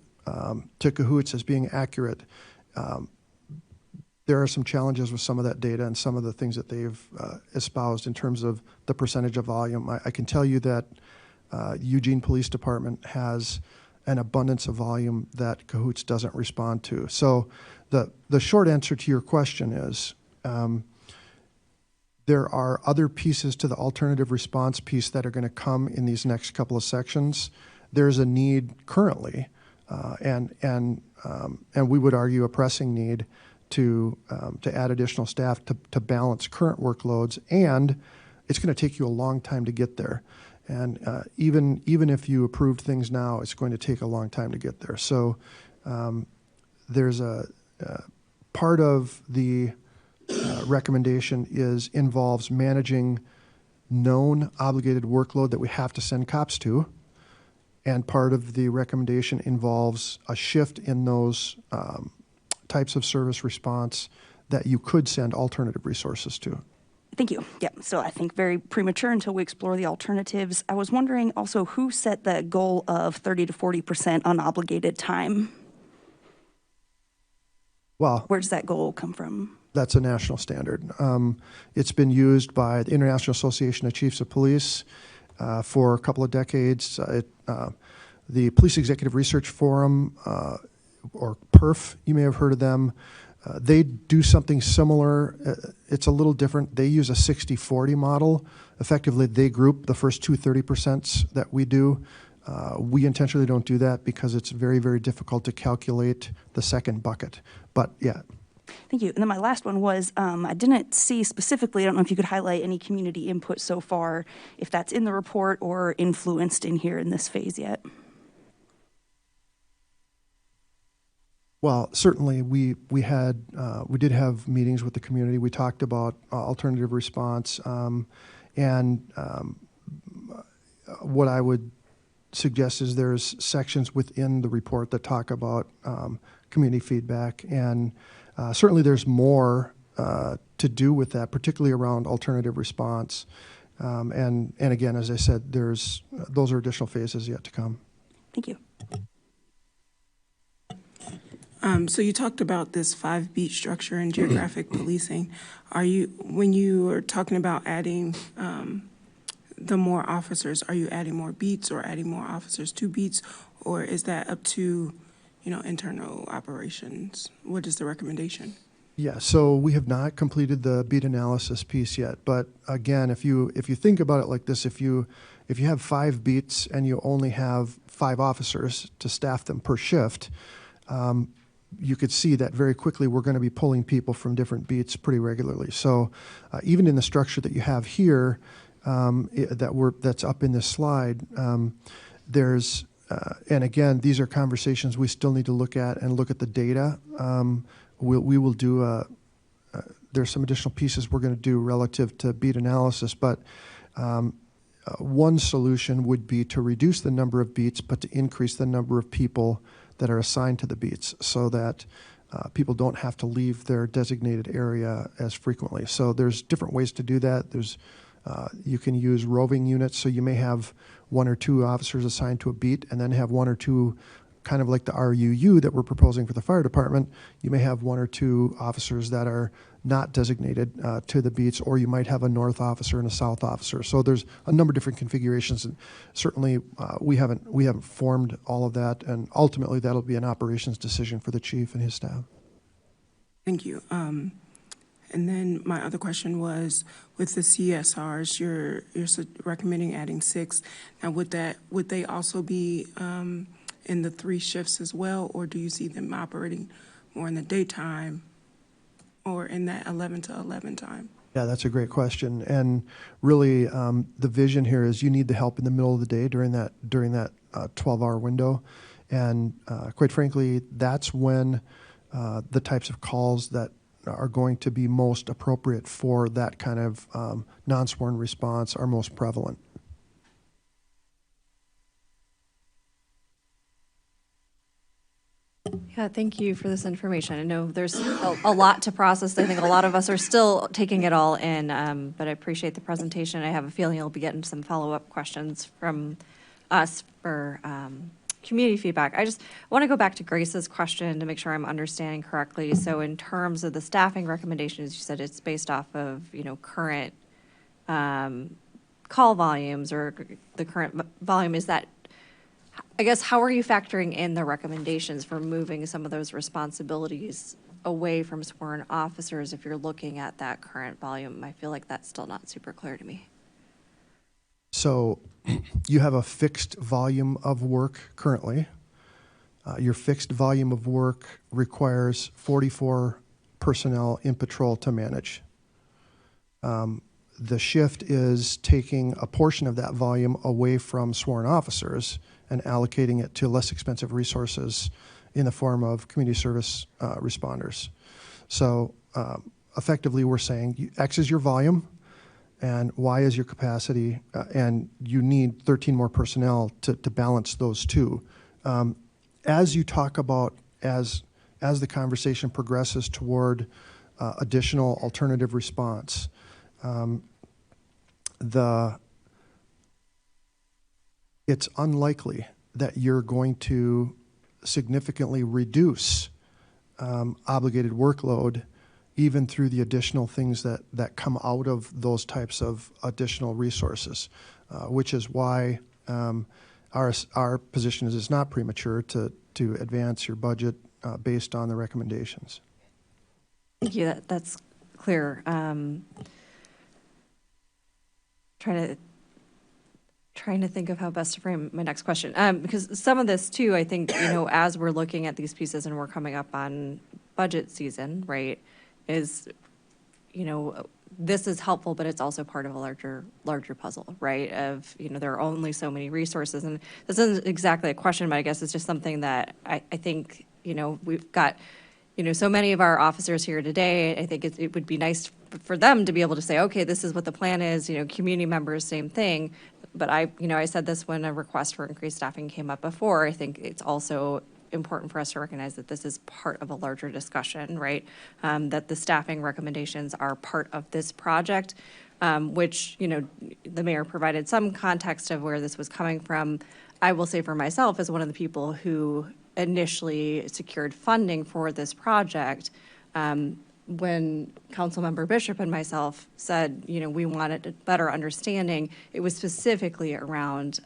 to Cahoots as being accurate, there are some challenges with some of that data and some of the things that they've espoused in terms of the percentage of volume. I can tell you that Eugene Police Department has an abundance of volume that Cahoots doesn't respond to. So the short answer to your question is there are other pieces to the alternative response piece that are going to come in these next couple of sections. There's a need currently, and we would argue a pressing need to add additional staff to balance current workloads, and it's going to take you a long time to get there. And even if you approved things now, it's going to take a long time to get there. So there's a part of the recommendation involves managing known obligated workload that we have to send cops to, and part of the recommendation involves a shift in those types of service response that you could send alternative resources to. Thank you. Yeah, so I think very premature until we explore the alternatives. I was wondering also who set the goal of 30 to 40% unobligated time? Well, where does that goal come from? That's a national standard. It's been used by the International Association of Chiefs of Police for a couple of decades. The Police Executive Research Forum, or PERF, you may have heard of them. They do something similar. It's a little different. They use a 60-40 model. Effectively, they group the first two 30% that we do. We intentionally don't do that because it's very, very difficult to calculate the second bucket. But yeah. Thank you. And then my last one was, I didn't see specifically, I don't know if you could highlight any community input so far, if that's in the report or influenced in here in this phase yet. Well, certainly we did have meetings with the community. We talked about alternative response, and what I would suggest is there's sections within the report that talk about community feedback, and certainly there's more to do with that, particularly around alternative response. And again, as I said, those are additional phases yet to come. Thank you. So you talked about this 5-beat structure and geographic policing. When you are talking about adding the more officers, are you adding more beats or adding more officers to beats, or is that up to internal operations? What is the recommendation? Yeah, so we have not completed the beat analysis piece yet, but again, if you think about it like this, if you have 5 beats and you only have 5 officers to staff them per shift, you could see that very quickly we're going to be pulling people from different beats pretty regularly. So even in the structure that you have here, that's up in this slide, there's and again, these are conversations we still need to look at and look at the data. We will do there's some additional pieces we're going to do relative to beat analysis, but one solution would be to reduce the number of beats, but to increase the number of people that are assigned to the beats so that people don't have to leave their designated area as frequently. So there's different ways to do that. You can use roving units, so you may have 1 or 2 officers assigned to a beat and then have 1 or 2, kind of like the RUU that we're proposing for the fire department. You may have 1 or 2 officers that are not designated to the beats, or you might have a north officer and a south officer. So there's a number of different configurations, and certainly we haven't formed all of that, and ultimately that'll be an operations decision for the chief and his staff. Thank you. And then my other question was, with the CSRs, you're recommending adding 6. Now, would they also be in the 3 shifts as well, or do you see them operating more in the daytime? or in that 11 to 11 time? Yeah, that's a great question. And really, the vision here is you need the help in the middle of the day during that 12-hour window. And quite frankly, that's when the types of calls that are going to be most appropriate for that kind of non-sworn response are most prevalent. Yeah, thank you for this information. I know there's a lot to process. I think a lot of us are still taking it all in, but I appreciate the presentation. I have a feeling you'll be getting some follow-up questions from us for community feedback. I just want to go back to Grace's question to make sure I'm understanding correctly. So in terms of the staffing recommendations, you said it's based off of, current call volumes or the current volume. Is that, I guess, how are you factoring in the recommendations for moving some of those responsibilities away from sworn officers if you're looking at that current volume? I feel like that's still not super clear to me. So you have a fixed volume of work currently. Your fixed volume of work requires 44 personnel in patrol to manage. The shift is taking a portion of that volume away from sworn officers and allocating it to less expensive resources in the form of community service responders. So effectively, we're saying X is your volume and Y is your capacity, and you need 13 more personnel to balance those two. As you talk about, as the conversation progresses toward additional alternative response, it's unlikely that you're going to significantly reduce obligated workload even through the additional things that come out of those types of additional resources, which is why our position is it's not premature to advance your budget based on the recommendations. Thank you. That's clear. Trying to think of how best to frame my next question, because some of this too, I think, as we're looking at these pieces and we're coming up on budget season, right, is, this is helpful, but it's also part of a larger puzzle, right? Of, there are only so many resources, and this isn't exactly a question, but I guess it's just something that I think, we've got, so many of our officers here today. I think it would be nice for them to be able to say, okay, this is what the plan is, community members, same thing. But I said this when a request for increased staffing came up before. I think it's also important for us to recognize that this is part of a larger discussion, right? That the staffing recommendations are part of this project, which, the mayor provided some context of where this was coming from. I will say for myself, as one of the people who initially secured funding for this project, when Councilmember Bishop and myself said, we wanted a better understanding, it was specifically around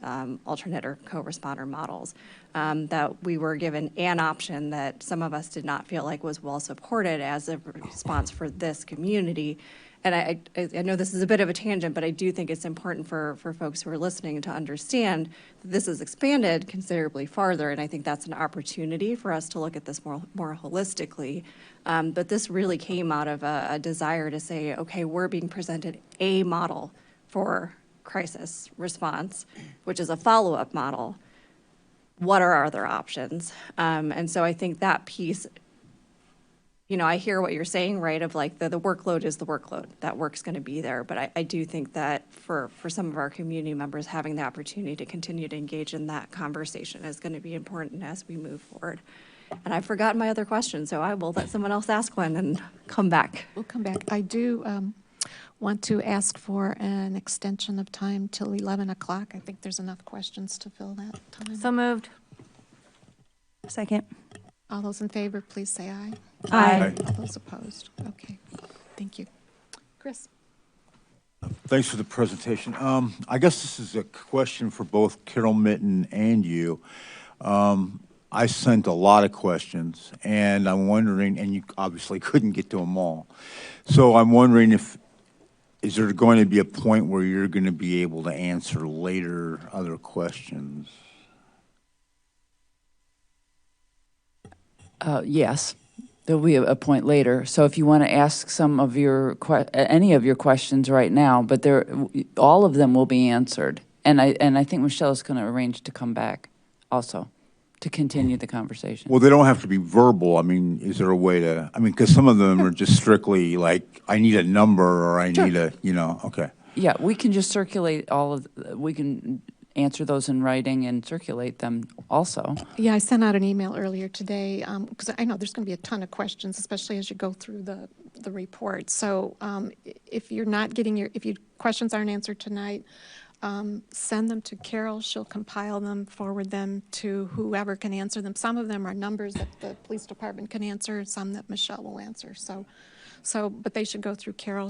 alternate or co-responder models, that we were given an option that some of us did not feel like was well supported as a response for this community. And I know this is a bit of a tangent, but I do think it's important for folks who are listening to understand that this is expanded considerably farther, and I think that's an opportunity for us to look at this more holistically. But this really came out of a desire to say, okay, we're being presented a model for crisis response, which is a follow-up model. What are our other options? And so I think that piece, I hear what you're saying, right, of like the workload is the workload. That work's going to be there. But I do think that for some of our community members, having the opportunity to continue to engage in that conversation is going to be important as we move forward. And I've forgotten my other question, so I will let someone else ask one and come back. We'll come back. I do want to ask for an extension of time till 11 o'clock. I think there's enough questions to fill that time. So moved. Second. All those in favor, please say aye. Aye. All those opposed? Okay. Thank you. Chris. Thanks for the presentation. I guess this is a question for both Carol Mitten and you. I sent a lot of questions, and I'm wondering, and you obviously couldn't get to them all. So I'm wondering is there going to be a point where you're going to be able to answer later other questions? Yes. There'll be a point later. So if you want to ask some of your, any of your questions right now, but all of them will be answered. And I think Michelle's going to arrange to come back also to continue the conversation. Well, they don't have to be verbal. I mean, is there a way to, I mean, because some of them are just strictly like, I need a number or I need a, okay. Yeah, we can just circulate we can answer those in writing and circulate them also. Yeah, I sent out an email earlier today because I know there's going to be a ton of questions, especially as you go through the report. So if you're not getting if your questions aren't answered tonight, send them to Carol. She'll compile them, forward them to whoever can answer them. Some of them are numbers that the police department can answer, some that Michelle will answer. But they should go through Carol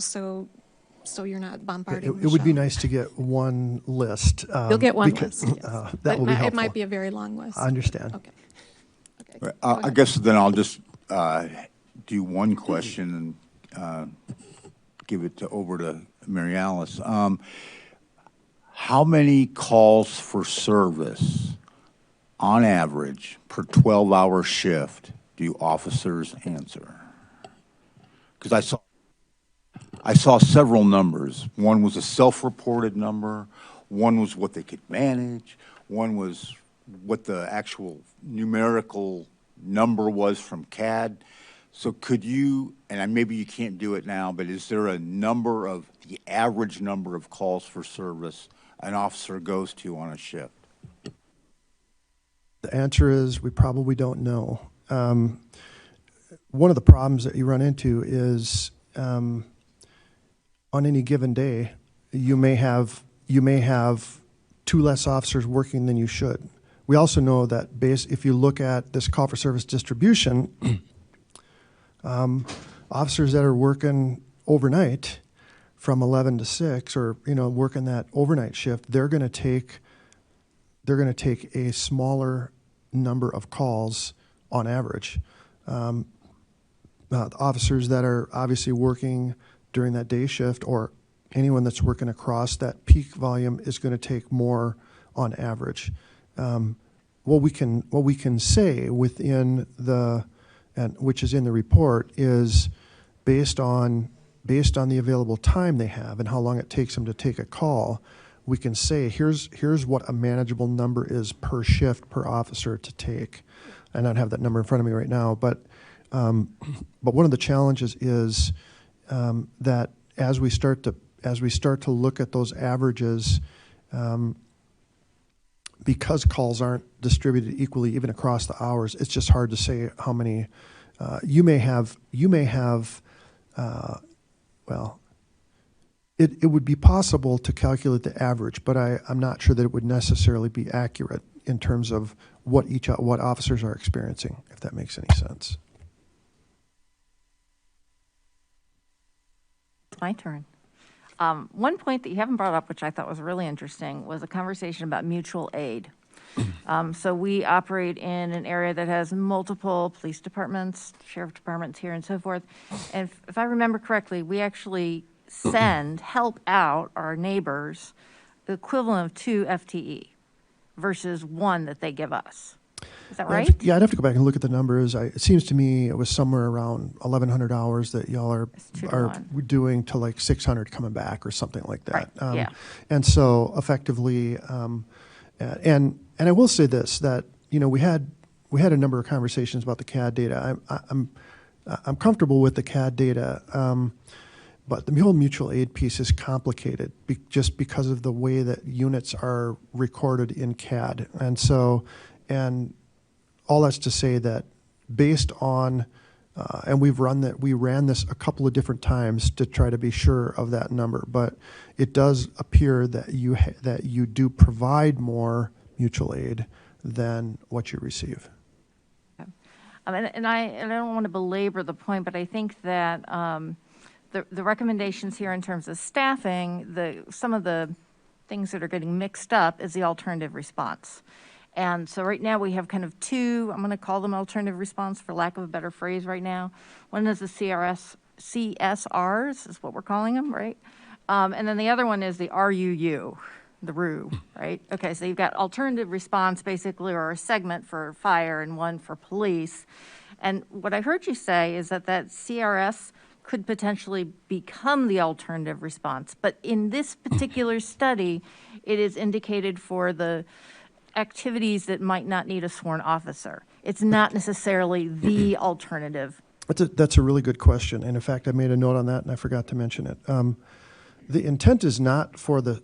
so you're not bombarding It would be nice to get one list. You'll get one list, yes. That will be helpful. It might be a very long list. I understand. Okay. I guess then I'll just do one question and give it over to Mary Alice. How many calls for service, on average, per 12-hour shift do officers answer? Because I saw several numbers. One was a self-reported number. One was what they could manage. One was what the actual numerical number was from CAD. So could you, and maybe you can't do it now, but is there a number of the average number of calls for service an officer goes to on a shift? The answer is we probably don't know. One of the problems that you run into is on any given day, you may have 2 less officers working than you should. We also know that if you look at this call for service distribution, officers that are working overnight from 11 to 6 or working that overnight shift, they're going to take a smaller number of calls on average. Officers that are obviously working during that day shift or anyone that's working across that peak volume is going to take more on average. What we can say within which is in the report is based on the available time they have and how long it takes them to take a call, we can say here's what a manageable number is per shift per officer to take. I don't have that number in front of me right now, but one of the challenges is that as we start to look at those averages, because calls aren't distributed equally even across the hours, it's just hard to say how many. You may have. It would be possible to calculate the average, but I'm not sure that it would necessarily be accurate in terms of what officers are experiencing, if that makes any sense. It's my turn. One point that you haven't brought up, which I thought was really interesting, was a conversation about mutual aid. So we operate in an area that has multiple police departments, sheriff departments here and so forth. And if I remember correctly, we actually help out our neighbors the equivalent of 2 FTE versus 1 that they give us. Is that right? Yeah, I'd have to go back and look at the numbers. It seems to me it was somewhere around 1,100 hours that y'all are doing to like 600 coming back or something like that. Right. Yeah. And so effectively, and I will say this, that we had a number of conversations about the CAD data. I'm comfortable with the CAD data, but the whole mutual aid piece is complicated just because of the way that units are recorded in CAD, and all that's to say that based on, and we ran this a couple of different times to try to be sure of that number, but it does appear that you do provide more mutual aid than what you receive. And I don't want to belabor the point, but I think that the recommendations here in terms of staffing, some of the things that are getting mixed up is the alternative response. And so right now we have kind of 2, I'm going to call them alternative response for lack of a better phrase right now. One is the CSRs is what we're calling them, right? And then the other one is the RUU, the RU, right? Okay, so you've got alternative response basically, or a segment for fire and one for police. And what I heard you say is that CRS could potentially become the alternative response. But in this particular study, it is indicated for the activities that might not need a sworn officer. It's not necessarily the alternative. That's a really good question. And in fact, I made a note on that and I forgot to mention it. The intent is not for the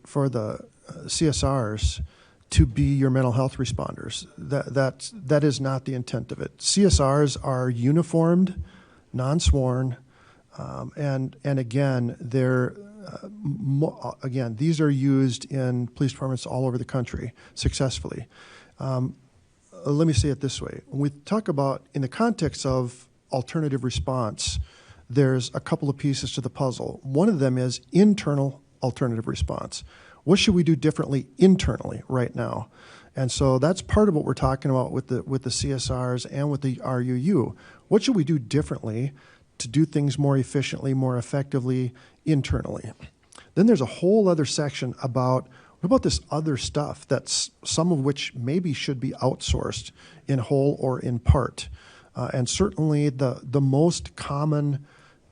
CSRs to be your mental health responders. That is not the intent of it. CSRs are uniformed, non-sworn, and again, these are used in police departments all over the country successfully. Let me say it this way. When we talk about, in the context of alternative response, there's a couple of pieces to the puzzle. One of them is internal alternative response. What should we do differently internally right now? And so that's part of what we're talking about with the CSRs and with the RUU. What should we do differently to do things more efficiently, more effectively internally? Then there's a whole other section about what about this other stuff that's some of which maybe should be outsourced in whole or in part. And certainly the most common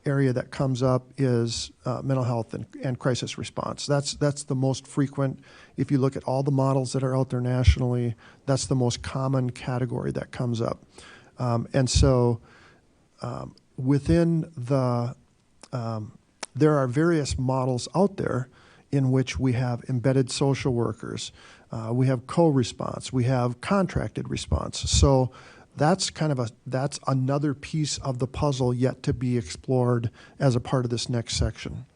area that comes up is mental health and crisis response. That's the most frequent. If you look at all the models that are out there nationally, that's the most common category that comes up. And so within there are various models out there in which we have embedded social workers, we have co-response, we have contracted response. So that's that's another piece of the puzzle yet to be explored as a part of this next section.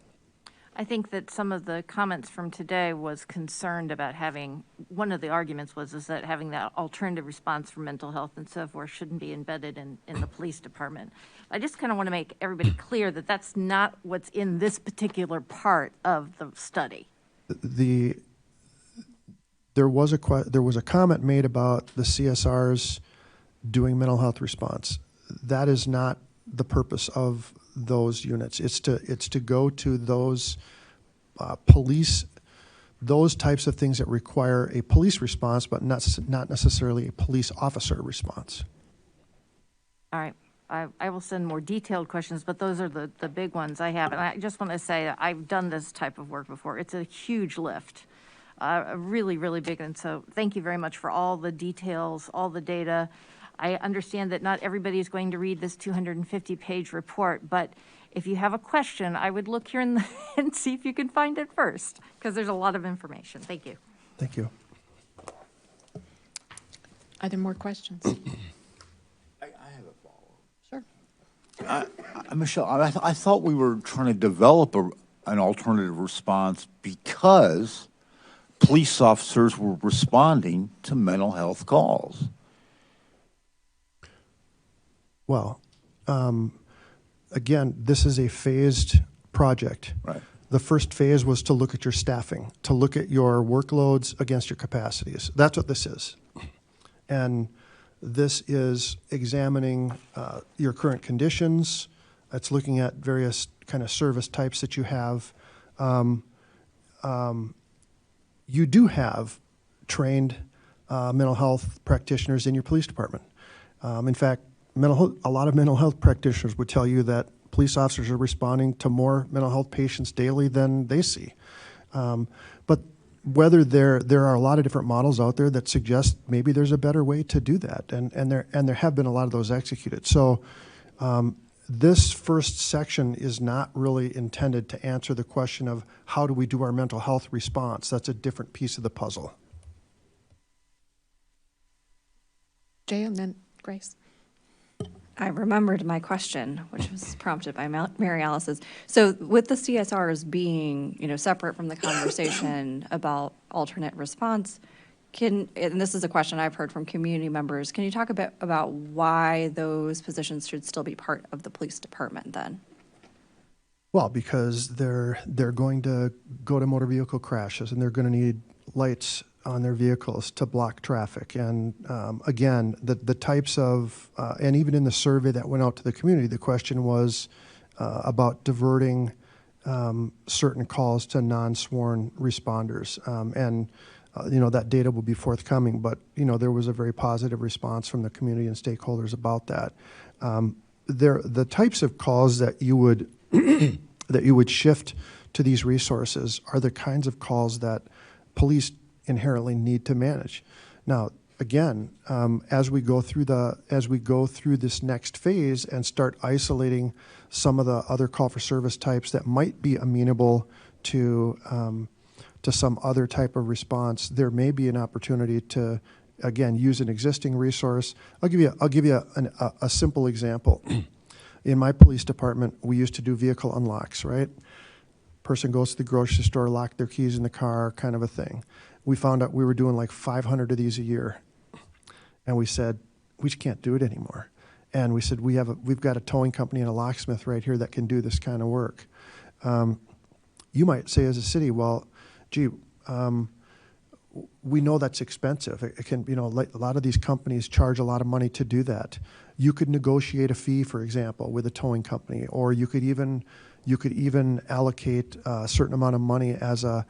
I think that some of the comments from today was concerned about one of the arguments is that having that alternative response for mental health and so forth shouldn't be embedded in the police department. I just kind of want to make everybody clear that that's not what's in this particular part of the study. There was a comment made about the CSRs doing mental health response. That is not the purpose of those units. It's to go to those those types of things that require a police response, but not necessarily a police officer response. All right. I will send more detailed questions, but those are the big ones I have. And I just want to say that I've done this type of work before. It's a huge lift, really, really big. And so thank you very much for all the details, all the data. I understand that not everybody is going to read this 250-page report, but if you have a question, I would look here and see if you can find it first, because there's a lot of information. Thank you. Thank you. Are there more questions? I have a follow-up. Sure. Michelle, I thought we were trying to develop an alternative response because police officers were responding to mental health calls. Well, again, this is a phased project. Right. The first phase was to look at your staffing, to look at your workloads against your capacities. That's what this is. And this is examining your current conditions. It's looking at various kind of service types that you have. You do have trained mental health practitioners in your police department. In fact, a lot of mental health practitioners would tell you that police officers are responding to more mental health patients daily than they see. But whether there are a lot of different models out there that suggest maybe there's a better way to do that, and there have been a lot of those executed. So this first section is not really intended to answer the question of how do we do our mental health response. That's a different piece of the puzzle. Jay and then Grace. I remembered my question, which was prompted by Mary Alice's. So with the CSRs being, separate from the conversation about alternate response, and this is a question I've heard from community members, can you talk a bit about why those positions should still be part of the police department then? Well, because they're going to go to motor vehicle crashes and they're going to need lights on their vehicles to block traffic. And again, the types of, and even in the survey that went out to the community, the question was about diverting certain calls to non-sworn responders. And that data will be forthcoming. But, there was a very positive response from the community and stakeholders about that. The types of calls that you would that you would shift to these resources are the kinds of calls that police inherently need to manage. Now, again, as we go through this next phase and start isolating some of the other call for service types that might be amenable to some other type of response, there may be an opportunity to, again, use an existing resource. I'll give you a simple example. In my police department, we used to do vehicle unlocks, right? Person goes to the grocery store, lock their keys in the car, kind of a thing. We found out we were doing like 500 of these a year. And we said, we just can't do it anymore. And we said, we've got a towing company and a locksmith right here that can do this kind of work. You might say as a city, well, gee, we know that's expensive. It can, like a lot of these companies charge a lot of money to do that. You could negotiate a fee, for example, with a towing company, or you could even allocate a certain amount of money as a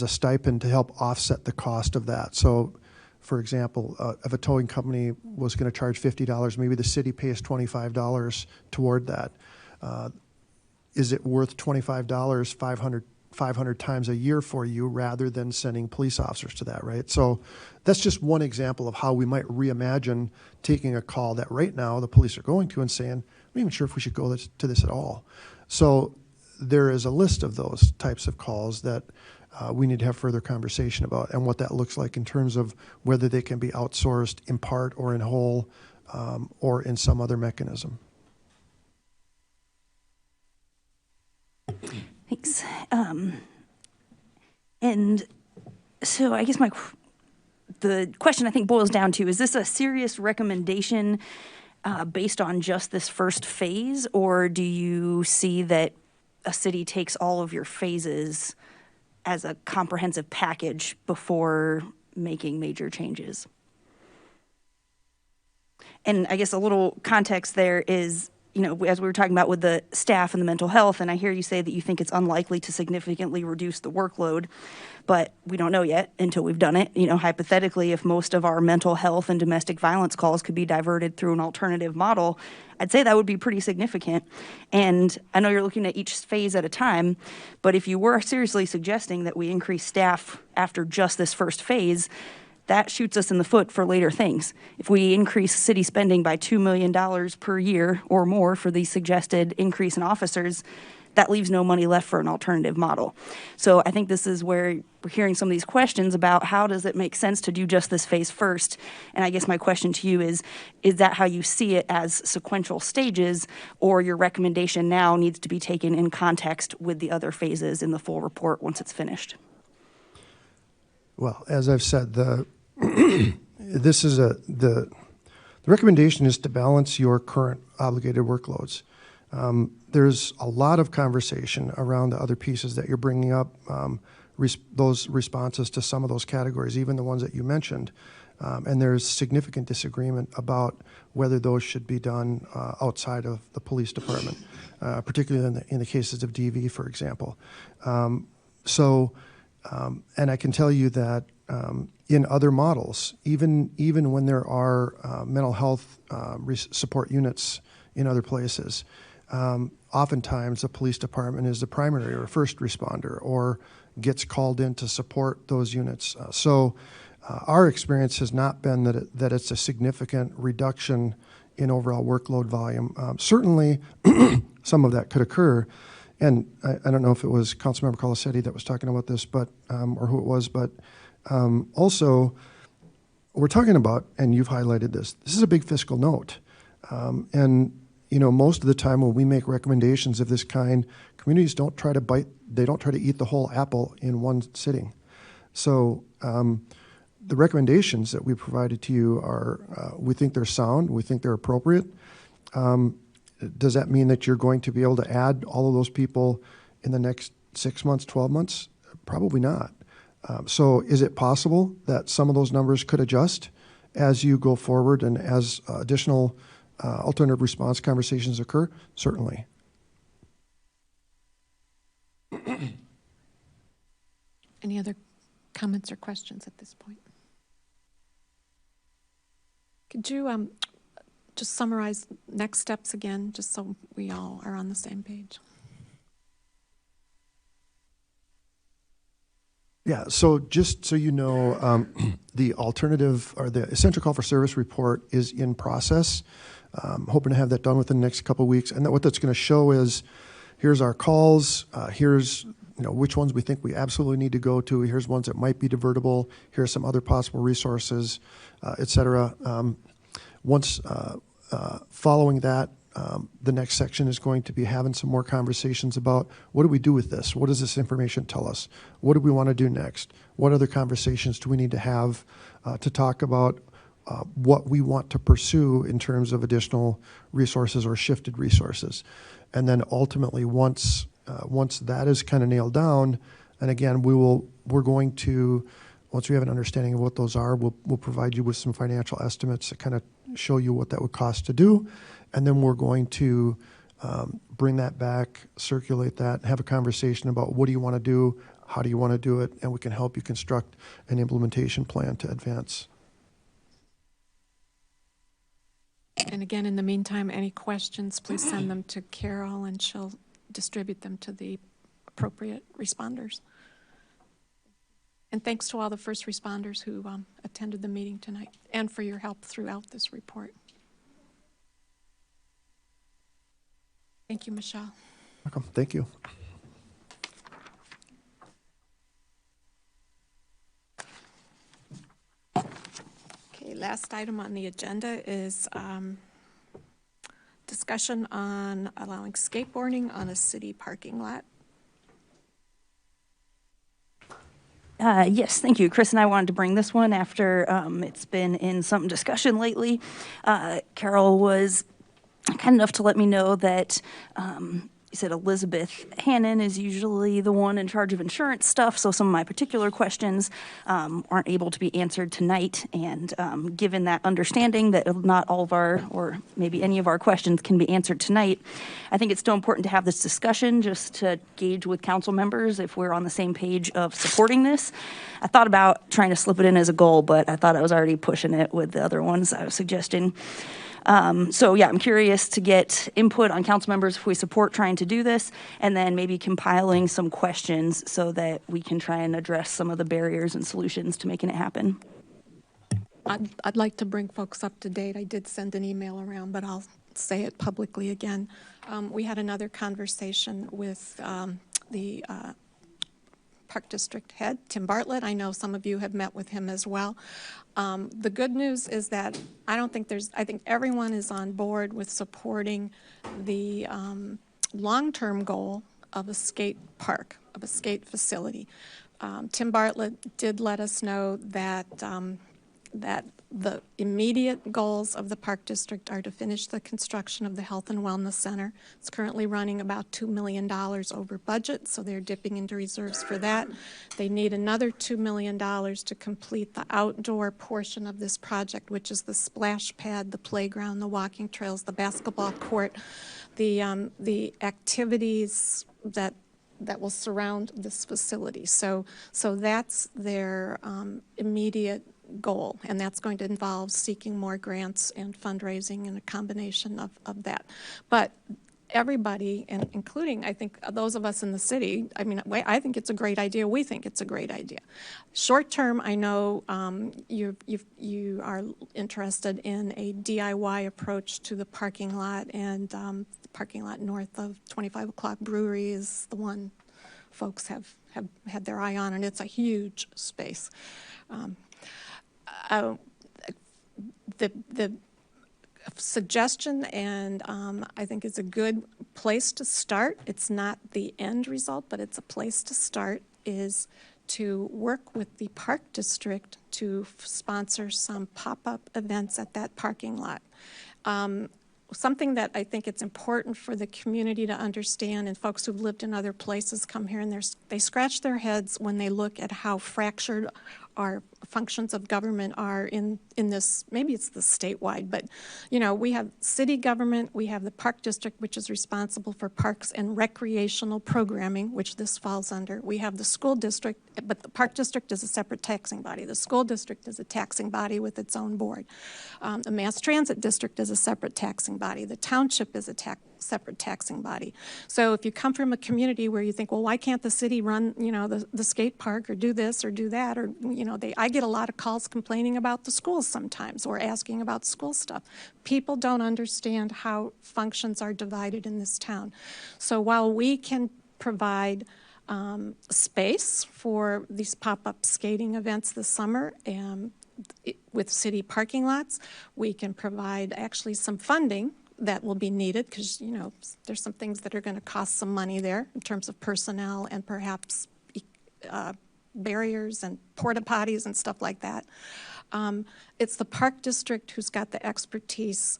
stipend to help offset the cost of that. So, for example, if a towing company was going to charge $50, maybe the city pays $25 toward that. Is it worth $25, 500 times a year for you rather than sending police officers to that, right? So that's just one example of how we might reimagine taking a call that right now the police are going to and saying, I'm not even sure if we should go to this at all. So there is a list of those types of calls that we need to have further conversation about and what that looks like in terms of whether they can be outsourced in part or in whole or in some other mechanism. Thanks. And so I guess the question I think boils down to, is this a serious recommendation based on just this first phase, or do you see that a city takes all of your phases as a comprehensive package before making major changes? And I guess a little context there is, as we were talking about with the staff and the mental health, and I hear you say that you think it's unlikely to significantly reduce the workload, but we don't know yet until we've done it. Hypothetically, if most of our mental health and domestic violence calls could be diverted through an alternative model, I'd say that would be pretty significant. And I know you're looking at each phase at a time, but if you were seriously suggesting that we increase staff after just this first phase, that shoots us in the foot for later things. If we increase city spending by $2 million per year or more for the suggested increase in officers, that leaves no money left for an alternative model. So I think this is where we're hearing some of these questions about how does it make sense to do just this phase first? And I guess my question to you is that how you see it as sequential stages, or your recommendation now needs to be taken in context with the other phases in the full report once it's finished? Well, as I've said, the recommendation is to balance your current obligated workloads. There's a lot of conversation around the other pieces that you're bringing up, those responses to some of those categories, even the ones that you mentioned. And there's significant disagreement about whether those should be done outside of the police department, particularly in the cases of DV, for example. And I can tell you that in other models, even when there are mental health support units in other places, oftentimes the police department is the primary or first responder or gets called in to support those units. Our experience has not been that it's a significant reduction in overall workload volume. Certainly, some of that could occur. And I don't know if it was Councilmember Colasetti that was talking about this, but or who it was, but also we're talking about, and you've highlighted this is a big fiscal note. And most of the time when we make recommendations of this kind, communities don't try to eat the whole apple in one sitting. So the recommendations that we provided to you are, we think they're sound, we think they're appropriate. Does that mean that you're going to be able to add all of those people in the next 6 months, 12 months? Probably not. So is it possible that some of those numbers could adjust as you go forward and as additional alternative response conversations occur? Certainly. Any other comments or questions at this point? Could you just summarize next steps again, just so we all are on the same page? Yeah, so just so you know, the alternative or the essential call for service report is in process. Hoping to have that done within the next couple of weeks. And what that's going to show is, here's our calls, here's which ones we think we absolutely need to go to, here's ones that might be divertible, here's some other possible resources, et cetera. Once following that, the next section is going to be having some more conversations about what do we do with this? What does this information tell us? What do we want to do next? What other conversations do we need to have to talk about what we want to pursue in terms of additional resources or shifted resources? And then ultimately, once that is kind of nailed down, and again, we're going to, once we have an understanding of what those are, we'll provide you with some financial estimates that kind of show you what that would cost to do. And then we're going to bring that back, circulate that, have a conversation about what do you want to do, how do you want to do it, and we can help you construct an implementation plan to advance. And again, in the meantime, any questions, please send them to Carol and she'll distribute them to the appropriate responders. And thanks to all the first responders who attended the meeting tonight and for your help throughout this report. Thank you, Michelle. Welcome. Thank you. Okay, last item on the agenda is discussion on allowing skateboarding on a city parking lot. Yes, thank you. Chris and I wanted to bring this one after it's been in some discussion lately. Carol was kind enough to let me know that you said Elizabeth Hannon is usually the one in charge of insurance stuff, so some of my particular questions aren't able to be answered tonight. And given that understanding that not all of our, or maybe any of our questions can be answered tonight, I think it's still important to have this discussion just to gauge with council members if we're on the same page of supporting this. I thought about trying to slip it in as a goal, but I thought I was already pushing it with the other ones I was suggesting. So yeah, I'm curious to get input on council members if we support trying to do this, and then maybe compiling some questions so that we can try and address some of the barriers and solutions to making it happen. I'd like to bring folks up to date. I did send an email around, but I'll say it publicly again. We had another conversation with the Park District head, Tim Bartlett. I know some of you have met with him as well. The good news is that I think everyone is on board with supporting the long-term goal of a skate park, of a skate facility. Tim Bartlett did let us know that that the immediate goals of the Park District are to finish the construction of the Health and Wellness Center. It's currently running about $2 million over budget, so they're dipping into reserves for that. They need another $2 million to complete the outdoor portion of this project, which is the splash pad, the playground, the walking trails, the basketball court, the activities that will surround this facility. So that's their immediate goal, and that's going to involve seeking more grants and fundraising and a combination of that. But everybody, and including I think those of us in the city, I think it's a great idea. We think it's a great idea. Short term, I know you are interested in a DIY approach to the parking lot, and the parking lot north of 25 O'Clock Brewery is the one folks have had their eye on, and it's a huge space. The suggestion, and I think it's a good place to start, it's not the end result, but it's a place to start, is to work with the Park District to sponsor some pop-up events at that parking lot. Something that I think it's important for the community to understand, and folks who've lived in other places come here and they scratch their heads when they look at how fractured our functions of government are in this, maybe it's the statewide, but, you know, we have city government, we have the park district, which is responsible for parks and recreational programming, which this falls under. We have the school district, but the park district is a separate taxing body. The school district is a taxing body with its own board. The mass transit district is a separate taxing body. The township is a separate taxing body. So if you come from a community where you think, well, why can't the city run, you know, the skate park or do this or do that, or, you know, I get a lot of calls complaining about the schools sometimes or asking about school stuff. People don't understand how functions are divided in this town. So while we can provide space for these pop-up skating events this summer with city parking lots, we can provide actually some funding that will be needed because, you know, there's some things that are going to cost some money there in terms of personnel and perhaps barriers and porta potties and stuff like that. It's the park district who's got the expertise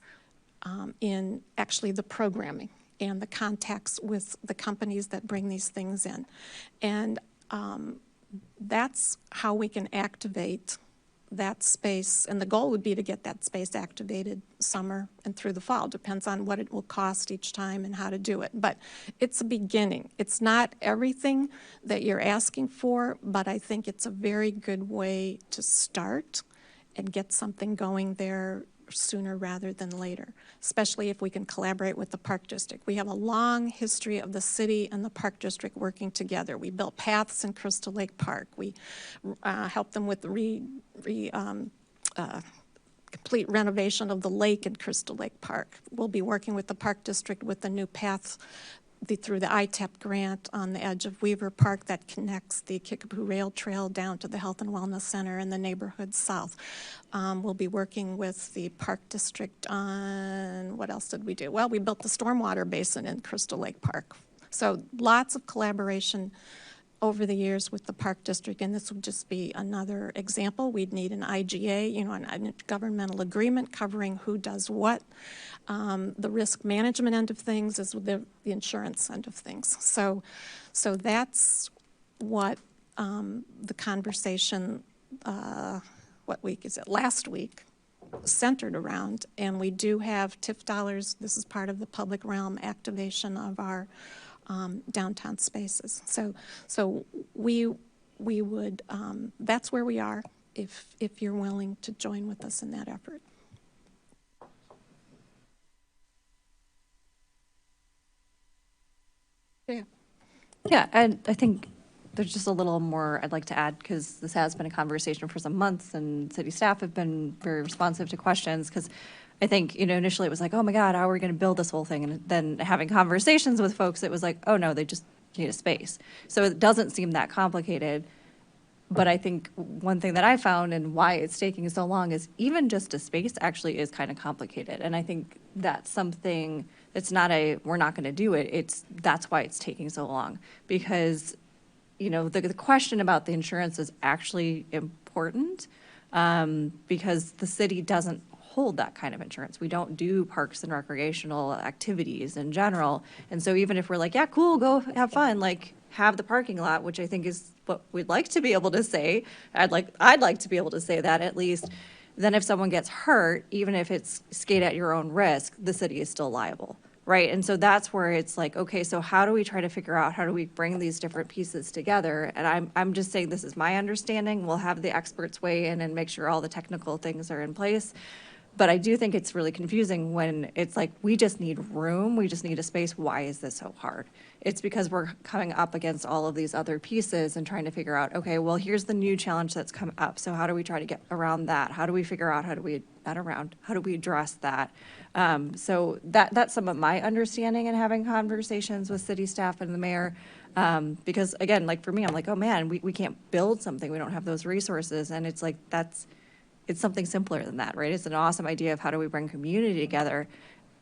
in actually the programming and the contacts with the companies that bring these things in. And that's how we can activate that space, and the goal would be to get that space activated summer and through the fall. Depends on what it will cost each time and how to do it. But it's a beginning. It's not everything that you're asking for, but I think it's a very good way to start and get something going there sooner rather than later, especially if we can collaborate with the park district. We have a long history of the city and the park district working together. We built paths in Crystal Lake Park. We helped them with the complete renovation of the lake in Crystal Lake Park. We'll be working with the park district with the new path through the ITEP grant on the edge of Weaver Park that connects the Kickapoo Rail Trail down to the Health and Wellness Center in the neighborhood south. We'll be working with the park district on, what else did we do? Well, we built the stormwater basin in Crystal Lake Park. So lots of collaboration over the years with the park district, and this would just be another example. We'd need an IGA, you know, an governmental agreement covering who does what. The risk management end of things is with the insurance end of things. So that's what the conversation, what week is it? Last week, centered around, and we do have TIF dollars. This is part of the public realm activation of our downtown spaces. So we would, that's where we are if you're willing to join with us in that effort. Yeah. Yeah, and I think there's just a little more I'd like to add because this has been a conversation for some months and city staff have been very responsive to questions because I think, you know, initially it was like, oh my God, how are we going to build this whole thing? And then having conversations with folks, it was like, oh no, they just need a space. So it doesn't seem that complicated. But I think one thing that I found and why it's taking so long is even just a space actually is kind of complicated. And I think that's something that's not we're not going to do it. That's why it's taking so long. Because, you know, the question about the insurance is actually important because the city doesn't hold that kind of insurance. We don't do parks and recreational activities in general. And so even if we're like, yeah, cool, go have fun, like have the parking lot, which I think is what we'd like to be able to say. I'd like to be able to say that at least. Then if someone gets hurt, even if it's skate at your own risk, the city is still liable, right? And so that's where it's like, okay, so how do we try to figure out, how do we bring these different pieces together? And I'm just saying this is my understanding. We'll have the experts weigh in and make sure all the technical things are in place. But I do think it's really confusing when it's like, we just need room, we just need a space. Why is this so hard? It's because we're coming up against all of these other pieces and trying to figure out, okay, well, here's the new challenge that's come up. So how do we try to get around that? How do we figure out, how do we address that? So that's some of my understanding in having conversations with city staff and the mayor. Because again, like for me, I'm like, oh man, we can't build something. We don't have those resources. And it's like, it's something simpler than that, right? It's an awesome idea of how do we bring community together.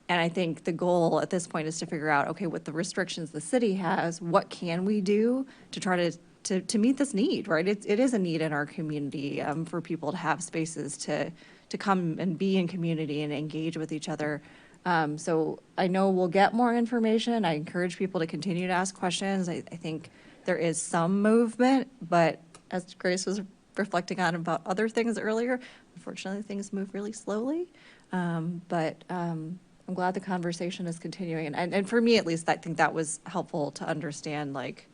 And I think the goal at this point is to figure out, okay, with the restrictions the city has, what can we do to try to meet this need, right? It is a need in our community for people to have spaces to come and be in community and engage with each other. So I know we'll get more information. I encourage people to continue to ask questions. I think there is some movement, but as Grace was reflecting on about other things earlier. Unfortunately, things move really slowly. But I'm glad the conversation is continuing. And for me, at least, I think that was helpful to understand, like,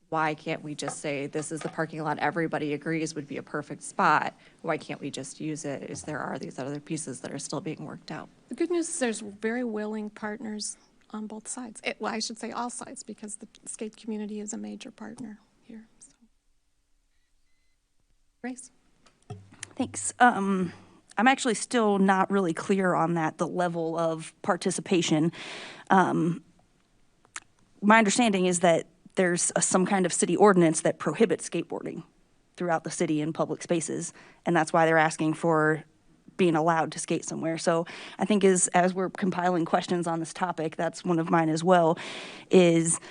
why can't we just say this is the parking lot everybody agrees would be a perfect spot? Why can't we just use it? Is there are these other pieces that are still being worked out? The good news is there's very willing partners on both sides. Well, I should say all sides, because the skate community is a major partner here. So. Grace? Thanks. I'm actually still not really clear on that, the level of participation. My understanding is that there's some kind of city ordinance that prohibits skateboarding throughout the city in public spaces, and that's why they're asking for being allowed to skate somewhere. So I think as we're compiling questions on this topic, that's one of mine as well, is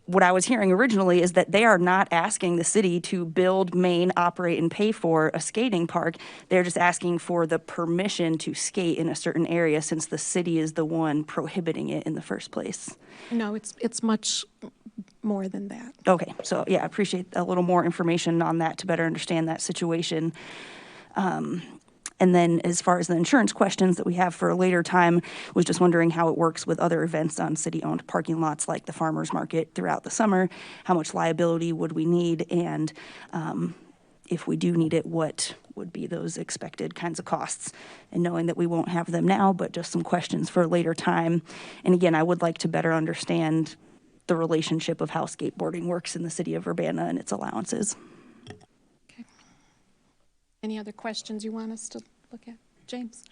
what I was hearing originally is that they are not asking the city to build, main, operate, and pay for a skating park. They're just asking for the permission to skate in a certain area, since the city is the one prohibiting it in the first place. No, it's much more than that. Okay, so yeah, I appreciate a little more information on that to better understand that situation. And then as far as the insurance questions that we have for a later time, was just wondering how it works with other events on city-owned parking lots like the farmers market throughout the summer. How much liability would we need? And if we do need it, what would be those expected kinds of costs? And knowing that we won't have them now, but just some questions for a later time. And again, I would like to better understand the relationship of how skateboarding works in the city of Urbana and its allowances. Okay. Any other questions you want us to look at? James?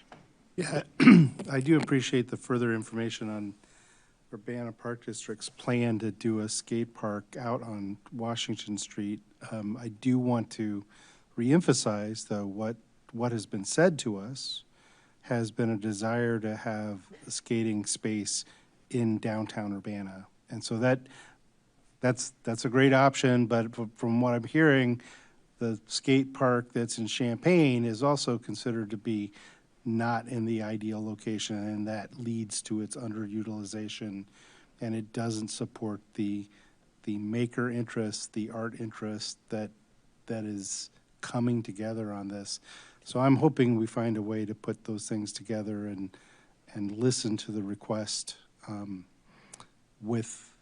Yeah, I do appreciate the further information on Urbana Park District's plan to do a skate park out on Washington Street. I do want to reemphasize, though, what has been said to us has been a desire to have a skating space in downtown Urbana. And so that's a great option, but from what I'm hearing, the skate park that's in Champaign is also considered to be not in the ideal location, and that leads to its underutilization, and it doesn't support the maker interest, the art interest that is coming together on this. So I'm hoping we find a way to put those things together and listen to the request with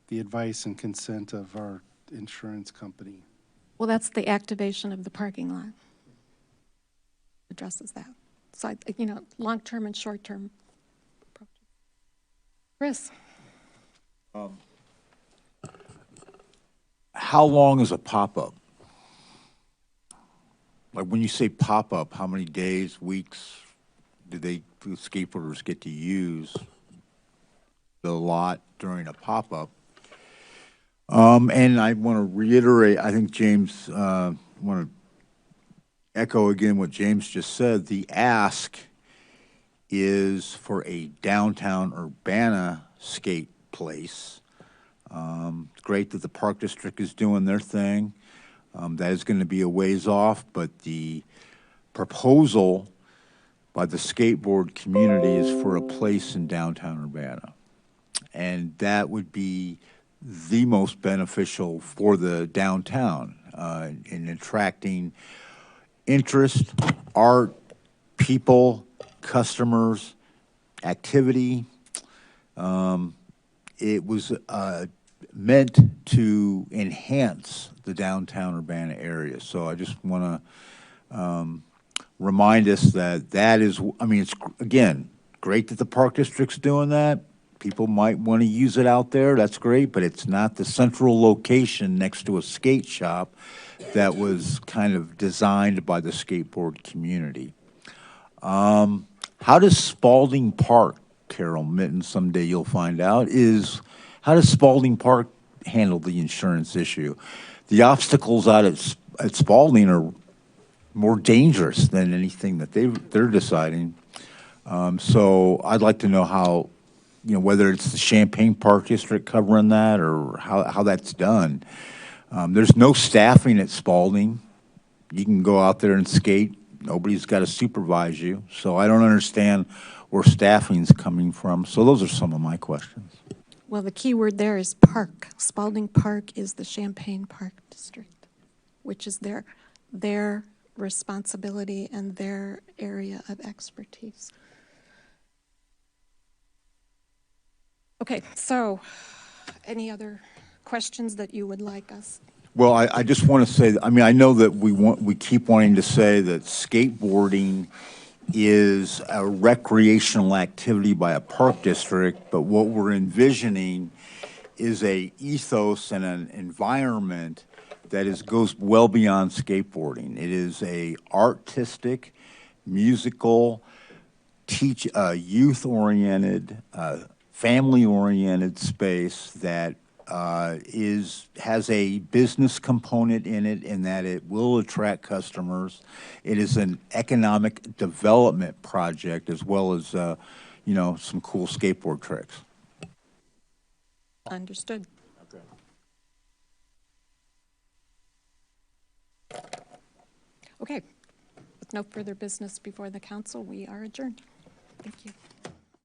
the advice and consent of our insurance company. Well, that's the activation of the parking lot. Addresses that. So, long-term and short-term approaches. Chris? How long is a pop-up? Like when you say pop-up, how many days, weeks do skateboarders get to use the lot during a pop-up? And I want to reiterate, I think James, want to echo again what James just said. The ask is for a downtown Urbana skate place. It's great that the Park District is doing their thing. That is going to be a ways off, but the proposal by the skateboard community is for a place in downtown Urbana. And that would be the most beneficial for the downtown in attracting interest, art, people, customers, activity. It was meant to enhance the downtown Urbana area. So I just want to remind us that is, it's, again, great that the Park District's doing that. People might want to use it out there, that's great, but it's not the central location next to a skate shop that was kind of designed by the skateboard community. How does Spalding Park, Carol Mitten, someday you'll find out, how does Spalding Park handle the insurance issue? The obstacles out at Spalding are more dangerous than anything that they're deciding. So I'd like to know how, whether it's the Champaign Park District covering that or how that's done. There's no staffing at Spalding. You can go out there and skate. Nobody's got to supervise you. So I don't understand where staffing's coming from. So those are some of my questions. Well, the key word there is park. Spalding Park is the Champaign Park District. which is their responsibility and their area of expertise. Okay, so any other questions that you would like us? Well, I just want to say, I mean, I know that we keep wanting to say that skateboarding is a recreational activity by a park district, but what we're envisioning is a ethos and an environment that goes well beyond skateboarding. It is a artistic, musical, youth-oriented, family-oriented space that has a business component in it, in that it will attract customers. It is an economic development project, as well as you know, some cool skateboard tricks. Understood. Okay. With no further business before the council, we are adjourned. Thank you.